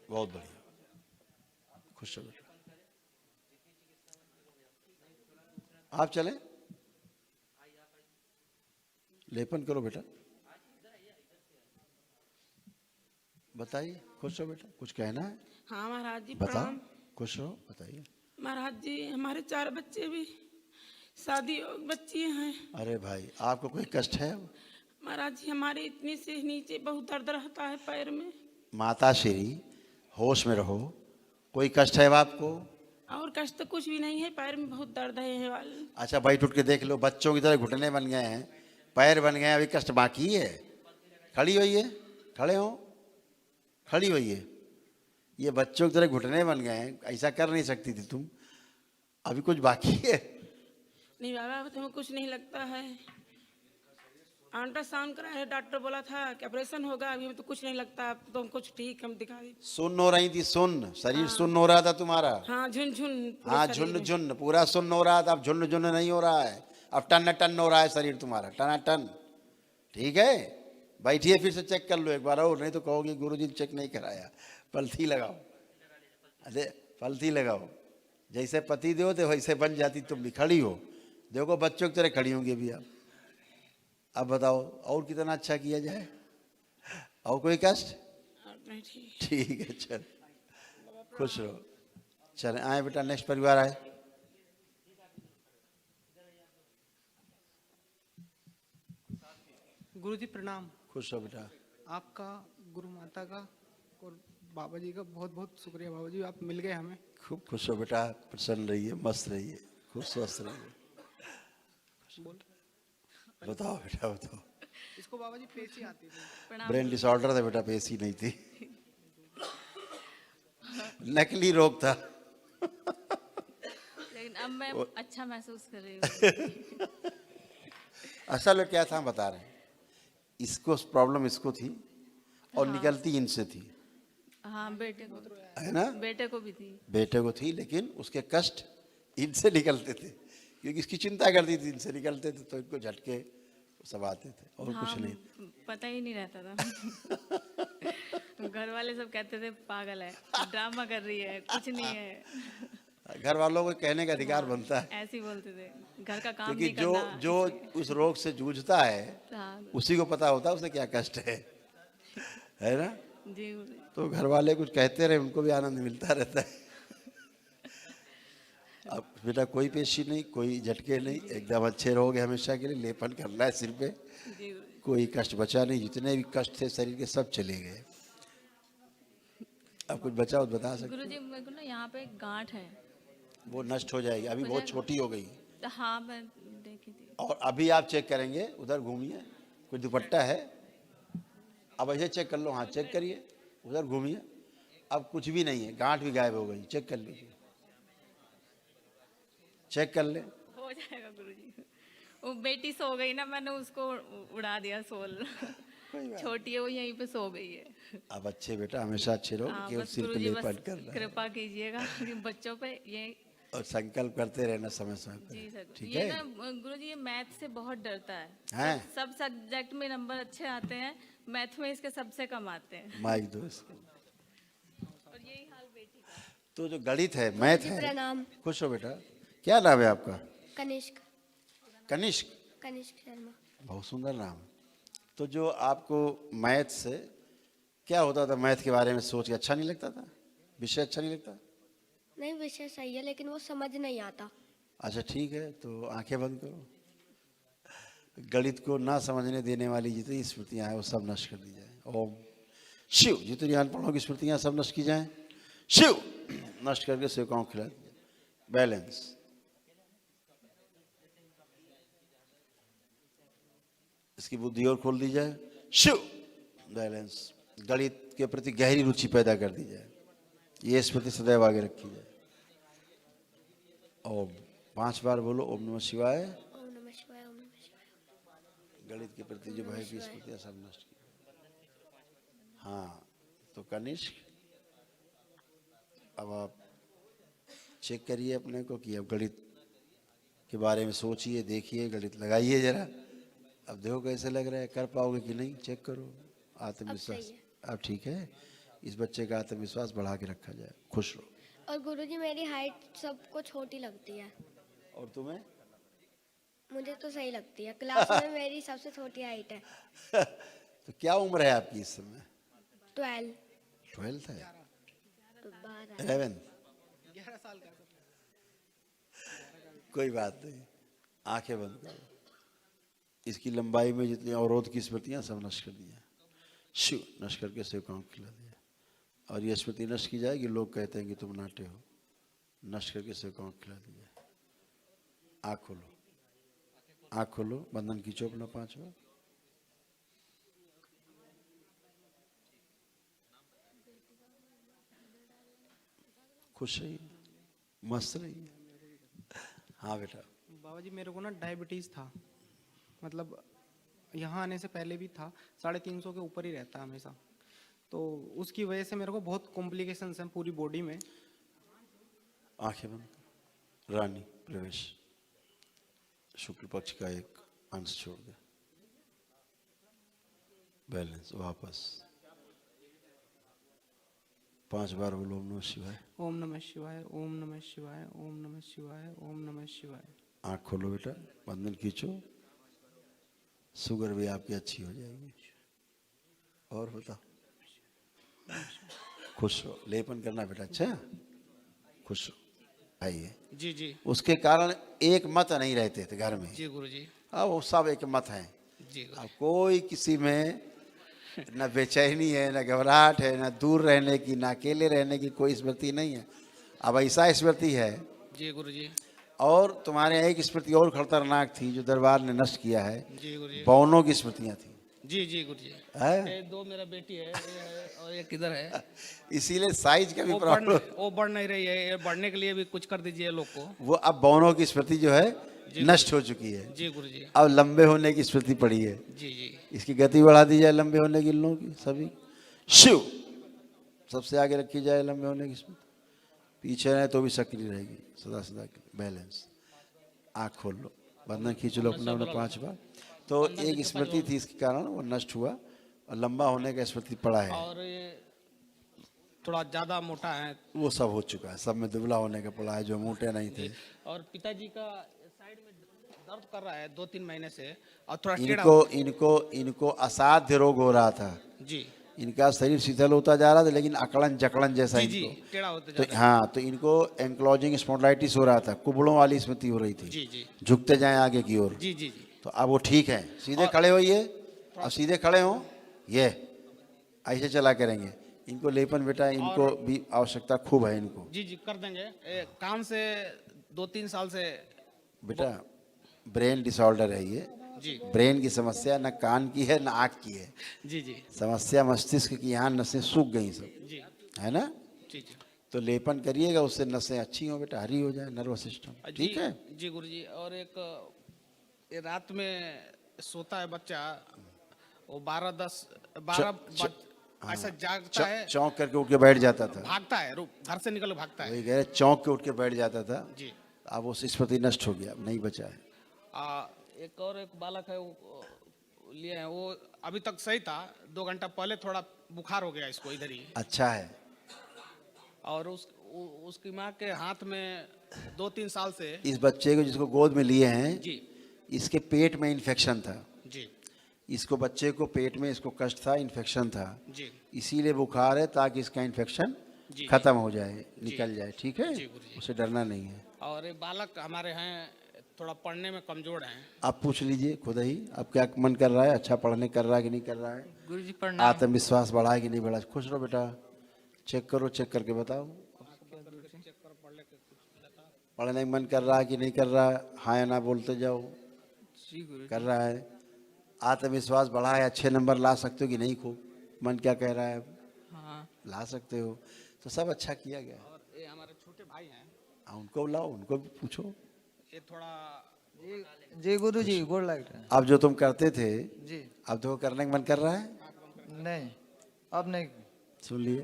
S2: बहुत बढ़िया, खुश हो बेटा। आप चले लेपन करो बेटा, बताइए। खुश हो बेटा, कुछ कहना है?
S6: हाँ महाराज जी
S2: बताओ,
S6: प्रणाम।
S2: खुश हो, बताइए।
S6: महाराज जी हमारे 4 बच्चे भी शादी बच्ची हैं।
S2: अरे भाई आपको कोई कष्ट है?
S6: महाराज जी हमारे इतनी से नीचे बहुत दर्द रहता है पैर में।
S2: माता श्री होश में रहो, कोई कष्ट है आपको?
S6: और कष्ट तो कुछ भी नहीं है, पैर में बहुत दर्द है ये वाले।
S2: अच्छा बैठ उठ के देख लो, बच्चों की तरह घुटने बन गए हैं, पैर बन गए हैं, अभी कष्ट बाकी है। खड़ी होइए, खड़े हो, खड़ी होइए। ये बच्चों की तरह घुटने बन गए हैं, ऐसा कर नहीं सकती थी तुम, अभी कुछ बाकी है।
S6: नहीं बाबा तुम्हें कुछ नहीं लगता है, अल्ट्रासाउंड कराया है, डॉक्टर बोला था कि ऑपरेशन होगा, अभी तो कुछ नहीं लगता, तो हम कुछ ठीक हम दिखा दी।
S2: सुन्न हो रही थी, सुन्न, शरीर सुन्न हो रहा था तुम्हारा।
S6: हाँ झुन
S2: हाँ झुन्न झुन्न पूरा सुन्न हो रहा था, अब झुन्न झुन्न नहीं हो रहा है, अब टन टन हो रहा है शरीर तुम्हारा, टना टन। ठीक है, बैठिए फिर से चेक कर लो एक बार और, नहीं तो कहोगे गुरुजी ने चेक नहीं कराया। पलथी लगाओ, अरे पलथी लगाओ, जैसे पति देव थे वैसे बन जाती तुम भी। खड़ी हो, देखो बच्चों की तरह खड़ी होंगी अभी आप। अब बताओ और कितना अच्छा किया जाए, और कोई कष्ट? ठीक है, चल खुश रहो। चले आए बेटा, नेक्स्ट परिवार आए।
S9: गुरुजी प्रणाम।
S2: खुश हो बेटा।
S9: आपका, गुरु माता का और बाबा जी का बहुत बहुत शुक्रिया। बाबा जी आप मिल गए हमें।
S2: खूब खुश हो बेटा, प्रसन्न रहिए, मस्त रहिए, खूब स्वस्थ रहिए। बताओ बेटा बताओ।
S9: इसको बाबा जी पेशी आती थी।
S2: ब्रेन डिसऑर्डर था बेटा, पेशी नहीं थी, नकली रोग था।
S12: लेकिन अब मैं अच्छा महसूस कर रही हूँ।
S2: असल में क्या था हम बता रहे हैं, इसको प्रॉब्लम इसको थी और निकलती इनसे थी।
S12: हाँ बेटे को
S2: है ना,
S12: बेटे को भी थी,
S2: बेटे को थी, लेकिन उसके कष्ट इनसे निकलते थे, क्योंकि इसकी चिंता करती थी, इनसे निकलते थे तो इनको झटके सब आते थे और
S12: हाँ,
S2: कुछ नहीं।
S12: पता ही नहीं रहता था। घर वाले सब कहते थे पागल है, ड्रामा कर रही है, कुछ नहीं है।
S2: घर वालों को कहने का अधिकार बनता है,
S12: ऐसे ही बोलते थे, घर का काम
S2: क्योंकि
S12: नहीं करना।
S2: जो उस रोग से जूझता है
S12: हाँ,
S2: उसी को पता होता है उसे क्या कष्ट है ना।
S12: जी
S2: तो घर वाले कुछ कहते रहे, उनको भी आनंद मिलता रहता है। अब बेटा कोई पेशी नहीं, कोई झटके नहीं, एकदम अच्छे रहोगे हमेशा के लिए। लेपन करना है सिर पे, कोई कष्ट बचा नहीं, जितने भी कष्ट थे शरीर के सब चले गए। अब कुछ बचा हो तो बता सकते?
S12: गुरुजी मेरे को ना यहाँ पे एक गांठ है,
S2: वो नष्ट हो जाएगी, अभी बहुत छोटी हो गई।
S12: हाँ मैं देखी थी।
S2: और अभी आप चेक करेंगे, उधर घूमिए, कोई दुपट्टा है, अब ऐसे चेक कर लो। हाँ चेक करिए, उधर घूमिए, अब कुछ भी नहीं है, गांठ भी गायब हो गई। चेक कर लीजिए, चेक कर ले।
S12: हो जाएगा गुरुजी। वो बेटी सो गई ना, मैंने उसको उड़ा दिया सोल। छोटी है वो यहीं पे सो गई है।
S2: अब अच्छे बेटा हमेशा अच्छे रहो,
S12: हाँ,
S2: केवल
S12: बस
S2: सिर पे
S12: गुरुजी
S2: लेपन
S12: बस
S2: करना है।
S12: कृपा कीजिएगा बच्चों पे ये।
S2: और संकल्प करते रहना समय समय
S12: जी
S2: पर,
S12: सर।
S2: ठीक
S12: ये
S2: है?
S12: ना गुरुजी ये मैथ से बहुत डरता है।
S2: हैं?
S12: सब सब्जेक्ट में नंबर अच्छे आते हैं, मैथ में इसके सबसे कम आते हैं।
S2: माइक दो इसको।
S12: और यही हाल बेटी का।
S2: तो जो गणित है, मैथ
S7: जी,
S2: है।
S7: प्रणाम।
S2: खुश हो बेटा, क्या नाम है आपका?
S7: कनिष्क।
S2: कनिष्क,
S7: कनिष्क शर्मा।
S2: बहुत सुंदर नाम। तो जो आपको मैथ से क्या होता था, मैथ के बारे में सोच के अच्छा नहीं लगता था, विषय अच्छा नहीं लगता?
S7: नहीं विषय सही है लेकिन वो समझ नहीं आता।
S2: अच्छा ठीक है, तो आंखें बंद करो। गणित को ना समझने देने वाली जितनी स्मृतियां हैं वो सब नष्ट कर दी जाए। ओम शिव, जितनी अनपढ़ों की स्मृतियां सब नष्ट की जाएं। शिव नष्ट करके सेवकाओं को खिला दिया। बैलेंस, इसकी बुद्धि और खोल दी जाए। शिव बैलेंस, गणित के प्रति गहरी रुचि पैदा कर दी जाए, ये स्मृति सदैव आगे रखी जाए। ओम 5 बार बोलो, ओम नमः शिवाय।
S7: ओम नमः शिवाय, ओम नमः शिवाय।
S2: गणित के प्रति जो भय की स्मृतियां सब नष्ट की। हाँ तो कनिष्क, अब आप चेक करिए अपने को कि अब गणित के बारे में सोचिए, देखिए, गणित लगाइए जरा। अब देखो कैसे लग रहा है, कर पाओगे कि नहीं, चेक करो। आत्मविश्वास अब ठीक है। इस बच्चे का आत्मविश्वास बढ़ा के रखा जाए। खुश रहो।
S7: और गुरुजी मेरी हाइट सबको छोटी लगती है।
S2: और तुम्हें?
S7: मुझे तो सही लगती है। क्लास में मेरी सबसे छोटी हाइट है।
S2: तो क्या उम्र है आपकी इस समय?
S7: 12
S2: है?
S7: 12
S2: 11 कोई बात नहीं, आंखें बंद करो। इसकी लंबाई में जितनी अवरोध की स्मृतियां सब नष्ट कर दिया। शिव नष्ट करके शिव का आंख खिला दिया। और ये स्मृति नष्ट की जाएगी, लोग कहते हैं कि तुम नाटे हो, नष्ट करके शिव का आंख खिला दिया। आँख खोलो, आँख खोलो, बंधन खींचो अपना 5 बार। खुश रहिए, मस्त रहिए। हाँ बेटा।
S8: बाबा जी मेरे को ना डायबिटीज़ था, मतलब यहाँ आने से पहले भी था, 350 के ऊपर ही रहता है हमेशा। तो उसकी वजह से मेरे को बहुत कॉम्प्लिकेशंस हैं पूरी बॉडी में।
S2: आंखें बंद करो। रानी प्रवेश, शुक्ल पक्ष का एक अंश छोड़ दे, बैलेंस वापस। 5 बार बोलो ओम नमः शिवाय।
S8: ओम नमः शिवाय, ओम नमः शिवाय, ओम नमः शिवाय, ओम नमः शिवाय।
S2: आँख खोलो बेटा, बंधन खींचो। शुगर भी आपकी अच्छी हो जाएगी। और बताओ, खुश हो। लेपन करना बेटा, अच्छा खुश हो। आइए
S11: जी जी।
S2: उसके कारण एक मत नहीं रहते थे घर में।
S11: जी गुरुजी।
S2: अब वो सब एक मत है।
S11: जी
S2: अब कोई किसी में न बेचैनी है, न घबराहट है, न दूर रहने की, न अकेले रहने की कोई स्मृति नहीं है। अब ऐसा स्मृति है।
S11: जी गुरुजी।
S2: और तुम्हारे यहाँ एक स्मृति और खतरनाक थी जो दरबार ने नष्ट किया है।
S11: जी गुरुजी।
S2: बौनों की स्मृतियाँ थी।
S11: जी जी गुरुजी।
S2: है?
S11: 2 मेरा बेटी है, ये है और एक किधर है।
S2: इसीलिए साइज का भी
S11: वो
S2: प्रॉब्लम।
S11: वो बढ़ नहीं रही है, ये बढ़ने के लिए भी कुछ कर दीजिए लोग को।
S2: वो अब बौनों की स्मृति जो है नष्ट हो चुकी है।
S11: जी गुरुजी।
S2: अब लंबे होने की स्मृति पड़ी है।
S11: जी जी।
S2: इसकी गति बढ़ा दी जाए, लंबे होने की इन लोगों की सभी। शिव सबसे आगे रखी जाए, लंबे होने की स्मृति। पीछे रहे तो भी सक्रिय रहेगी सदा सदा के। बैलेंस। आँख खोल लो, बंधन खींच लो अपना 5 बार। तो एक स्मृति थी, इसके कारण वो नष्ट हुआ और लंबा होने का स्मृति पड़ा है।
S11: और ये थोड़ा ज्यादा मोटा है।
S2: वो सब हो चुका है, सब में दुबला होने का पड़ा है जो मोटे नहीं थे।
S11: और पिताजी का साइड में दर्द कर रहा है 2-3 महीने से, और थोड़ा टेढ़ा
S2: इनको असाध्य रोग हो रहा था।
S11: जी।
S2: इनका शरीर शिथिल होता जा रहा था, लेकिन अकड़न जकड़न जैसा
S11: जी,
S2: इनको।
S11: टेढ़ा होता जा
S2: तो
S11: रहा है।
S2: हाँ, तो इनको एंक्लोजिंग स्पॉन्डिलाइटिस हो रहा था, कुबड़ों वाली स्मृति हो रही थी।
S11: जी जी।
S2: झुकते जाएं आगे की ओर।
S11: जी जी जी।
S2: तो अब वो ठीक है, सीधे खड़े होइए। अब सीधे खड़े हो, ये ऐसे चला करेंगे। इनको लेपन बेटा, इनको भी आवश्यकता खूब है इनको।
S11: जी जी कर देंगे। काम से 2-3 साल से
S2: बेटा ब्रेन डिसऑर्डर है ये।
S11: जी।
S2: ब्रेन की समस्या न कान की है न आँख की है।
S11: जी जी।
S2: समस्या मस्तिष्क की, यहाँ नसें सूख गई सब,
S11: जी
S2: है ना।
S11: जी जी।
S2: तो लेपन करिएगा, उससे नसें अच्छी हो बेटा, हरी हो जाए नर्वस सिस्टम। ठीक है
S11: जी गुरुजी। और एक ये रात में सोता है बच्चा, वो 12 ऐसा जागता है,
S2: चौंक करके उठ के बैठ जाता था।
S11: भागता है, घर से निकल भागता है।
S2: वही कह रहे, चौंक के उठ के बैठ जाता था।
S11: जी।
S2: अब वो स्मृति नष्ट हो गया, अब नहीं बचा है।
S11: एक और एक बालक है, वो लिए हैं, वो अभी तक सही था, 2 घंटा पहले थोड़ा बुखार हो गया इसको इधर ही।
S2: अच्छा है।
S11: और उसकी माँ के हाथ में 2-3 साल से।
S2: इस बच्चे को जिसको गोद में लिए हैं
S11: जी,
S2: इसके पेट में इन्फेक्शन था।
S11: जी।
S2: इसको बच्चे को पेट में इसको कष्ट था, इन्फेक्शन था।
S11: जी।
S2: इसीलिए बुखार है, ताकि इसका इन्फेक्शन खत्म हो जाए, निकल जाए। ठीक है, उसे डरना नहीं है।
S11: और ये बालक हमारे हैं, थोड़ा पढ़ने में कमजोर हैं।
S2: आप पूछ लीजिए खुद ही, अब क्या मन कर रहा है, अच्छा पढ़ने कर रहा है कि नहीं कर रहा है।
S11: गुरुजी प्रणाम।
S2: आत्मविश्वास बढ़ा है कि नहीं बढ़ा। खुश रहो बेटा, चेक करो, चेक करके बताओ। पढ़ने में मन कर रहा है कि नहीं कर रहा है, हाँ या ना बोलते जाओ। कर रहा है। आत्मविश्वास बढ़ा है, अच्छे नंबर ला सकते हो कि नहीं, खूब मन क्या कह रहा है,
S11: हाँ
S2: ला सकते हो। तो सब अच्छा किया गया।
S11: और ये हमारे छोटे भाई हैं,
S2: उनको लाओ, उनको भी पूछो।
S11: ये थोड़ा
S14: जी गुरु जी गोड़ लग रहा है।
S2: अब जो तुम करते थे
S14: जी,
S2: अब तो करने का मन कर रहा है।
S14: नहीं अब नहीं।
S2: सुन लिए,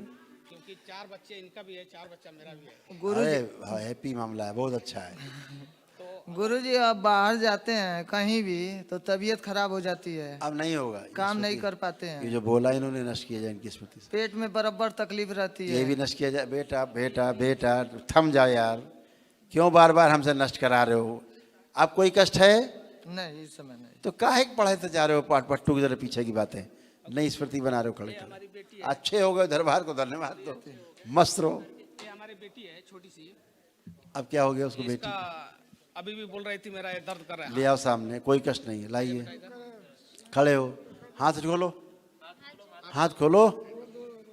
S11: क्योंकि 4 बच्चे इनका भी है, 4 बच्चा मेरा भी है।
S2: अरे हैप्पी मामला है, बहुत अच्छा है।
S14: गुरुजी अब बाहर जाते हैं कहीं भी तो तबीयत खराब हो जाती है,
S2: अब नहीं होगा,
S14: काम नहीं कर पाते
S2: ये
S14: हैं,
S2: जो बोला इन्होंने नष्ट किया जाए इनकी स्मृति से।
S14: पेट में बराबर तकलीफ रहती
S2: ये
S14: है।
S2: भी नष्ट किया जाए। बेटा बेटा बेटा थम जाओ यार, क्यों बार बार हमसे नष्ट करा रहे हो? आप कोई कष्ट है?
S14: नहीं इस समय नहीं।
S2: तो काहे पढ़ाते जा रहे हो पाठ पट्टू की जरा पीछे की बातें, नई स्मृति बना रहे हो खड़े खड़े। अच्छे हो गए, दरबार को धन्यवाद दो, मस्त रहो।
S11: ये हमारी बेटी है छोटी सी,
S2: अब क्या हो गया उसको बेटी?
S11: इसका अभी भी बोल रही थी मेरा ये दर्द कर रहा है।
S2: ले आओ सामने, कोई कष्ट नहीं है, लाइए। खड़े हो, हाथ खोलो, हाथ खोलो।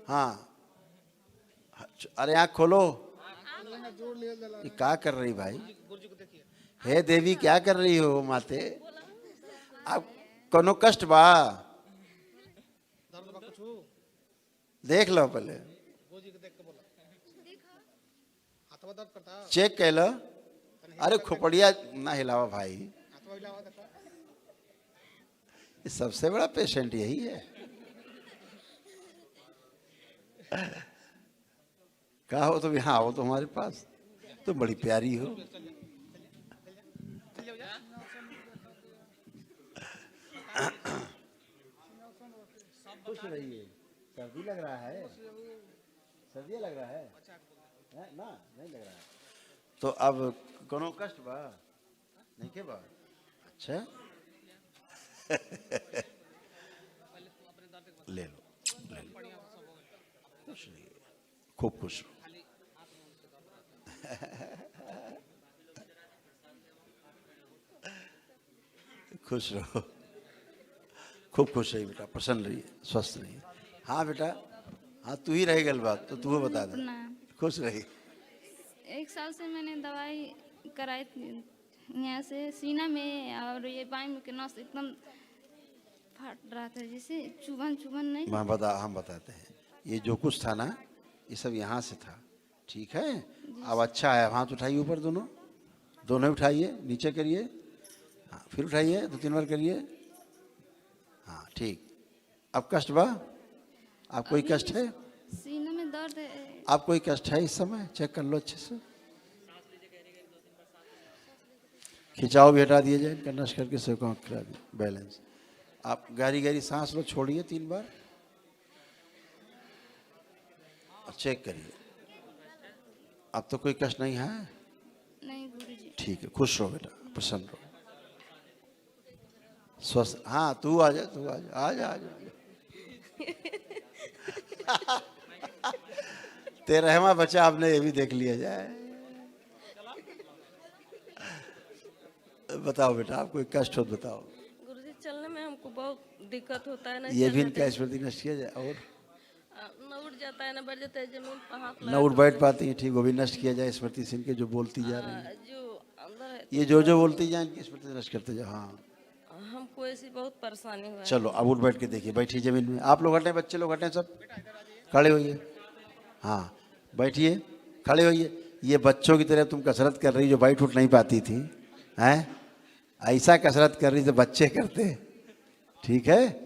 S2: हाँ अरे आँख खोलो। ये क्या कर रही भाई? हे देवी क्या कर रही हो माते? आप कोनो कष्ट बा? देख लो पहले, चेक कर लो। अरे खोपड़िया ना हिलावा भाई, ये सबसे बड़ा पेशेंट यही है। कहा हो तुम यहाँ आओ तो हमारे पास, तुम बड़ी प्यारी हो। खुश रहिए। सर्दी लग रहा है, सर्दी लग रहा है ना? नहीं लग रहा है तो अब कोनो कष्ट बा नहीं के बा? अच्छा ले लो, ले लो। खुश रहिए, खूब खुश रहो। खुश रहो, खूब खुश रहिए बेटा, प्रसन्न रहिए, स्वस्थ रहिए। हाँ बेटा, हाँ तू ही रह गल बात तो तू बता दे। खुश रही।
S22: 1 साल से मैंने दवाई कराई थी यहाँ से सीना में, और ये बाएं मुंह के नस एकदम फट रहा था, जैसे चुभन नहीं।
S2: हम बताते हैं, ये जो कुछ था ना ये सब यहाँ से था, ठीक है? अब अच्छा है। हाथ उठाइए ऊपर, दोनों दोनों उठाइए, नीचे करिए, हाँ फिर उठाइए, 2-3 बार करिए। हाँ ठीक। अब कष्ट बा? आप कोई कष्ट है?
S22: सीना में दर्द है।
S2: आप कोई कष्ट है इस समय? चेक कर लो अच्छे से। खिंचाव भी हटा दिया जाए, इनका नष्ट करके सब काम करा दिए, बैलेंस। आप गहरी गहरी सांस लो, छोड़िए 3 बार, और चेक करिए। अब तो कोई कष्ट नहीं है?
S22: नहीं गुरुजी।
S2: ठीक है, खुश रहो बेटा, प्रसन्न रहो, स्वस्थ। हाँ तू आ जा, तू आ जा, आ जा, आ जा। तेरहवां बच्चा आपने ये भी देख लिया जाए। बताओ बेटा, आप कोई कष्ट हो बताओ।
S15: गुरुजी चलने में हमको बहुत दिक्कत होता है ना।
S2: ये भी इनका स्मृति नष्ट किया जाए। और
S15: न उठ जाता है, न बैठ जाता है, जमीन पर हाथ
S2: न उठ बैठ पाती है, ठीक, वो भी नष्ट किया जाए स्मृति से इनके जो बोलती जा रही है।
S15: जो अंदर है,
S2: ये जो बोलती जाए इनकी स्मृति नष्ट करते जाओ। हाँ
S15: हमको ऐसी बहुत परेशानी हुआ है।
S2: चलो अब उठ बैठ के देखिए, बैठिए जमीन में। आप लोग हटें, बच्चे लोग हटें, सब खड़े होइए। हाँ बैठिए, खड़े होइए। ये बच्चों की तरह तुम कसरत कर रही जो बैठ उठ नहीं पाती थी, हैं? ऐसा कसरत कर रही तो बच्चे करते, ठीक है?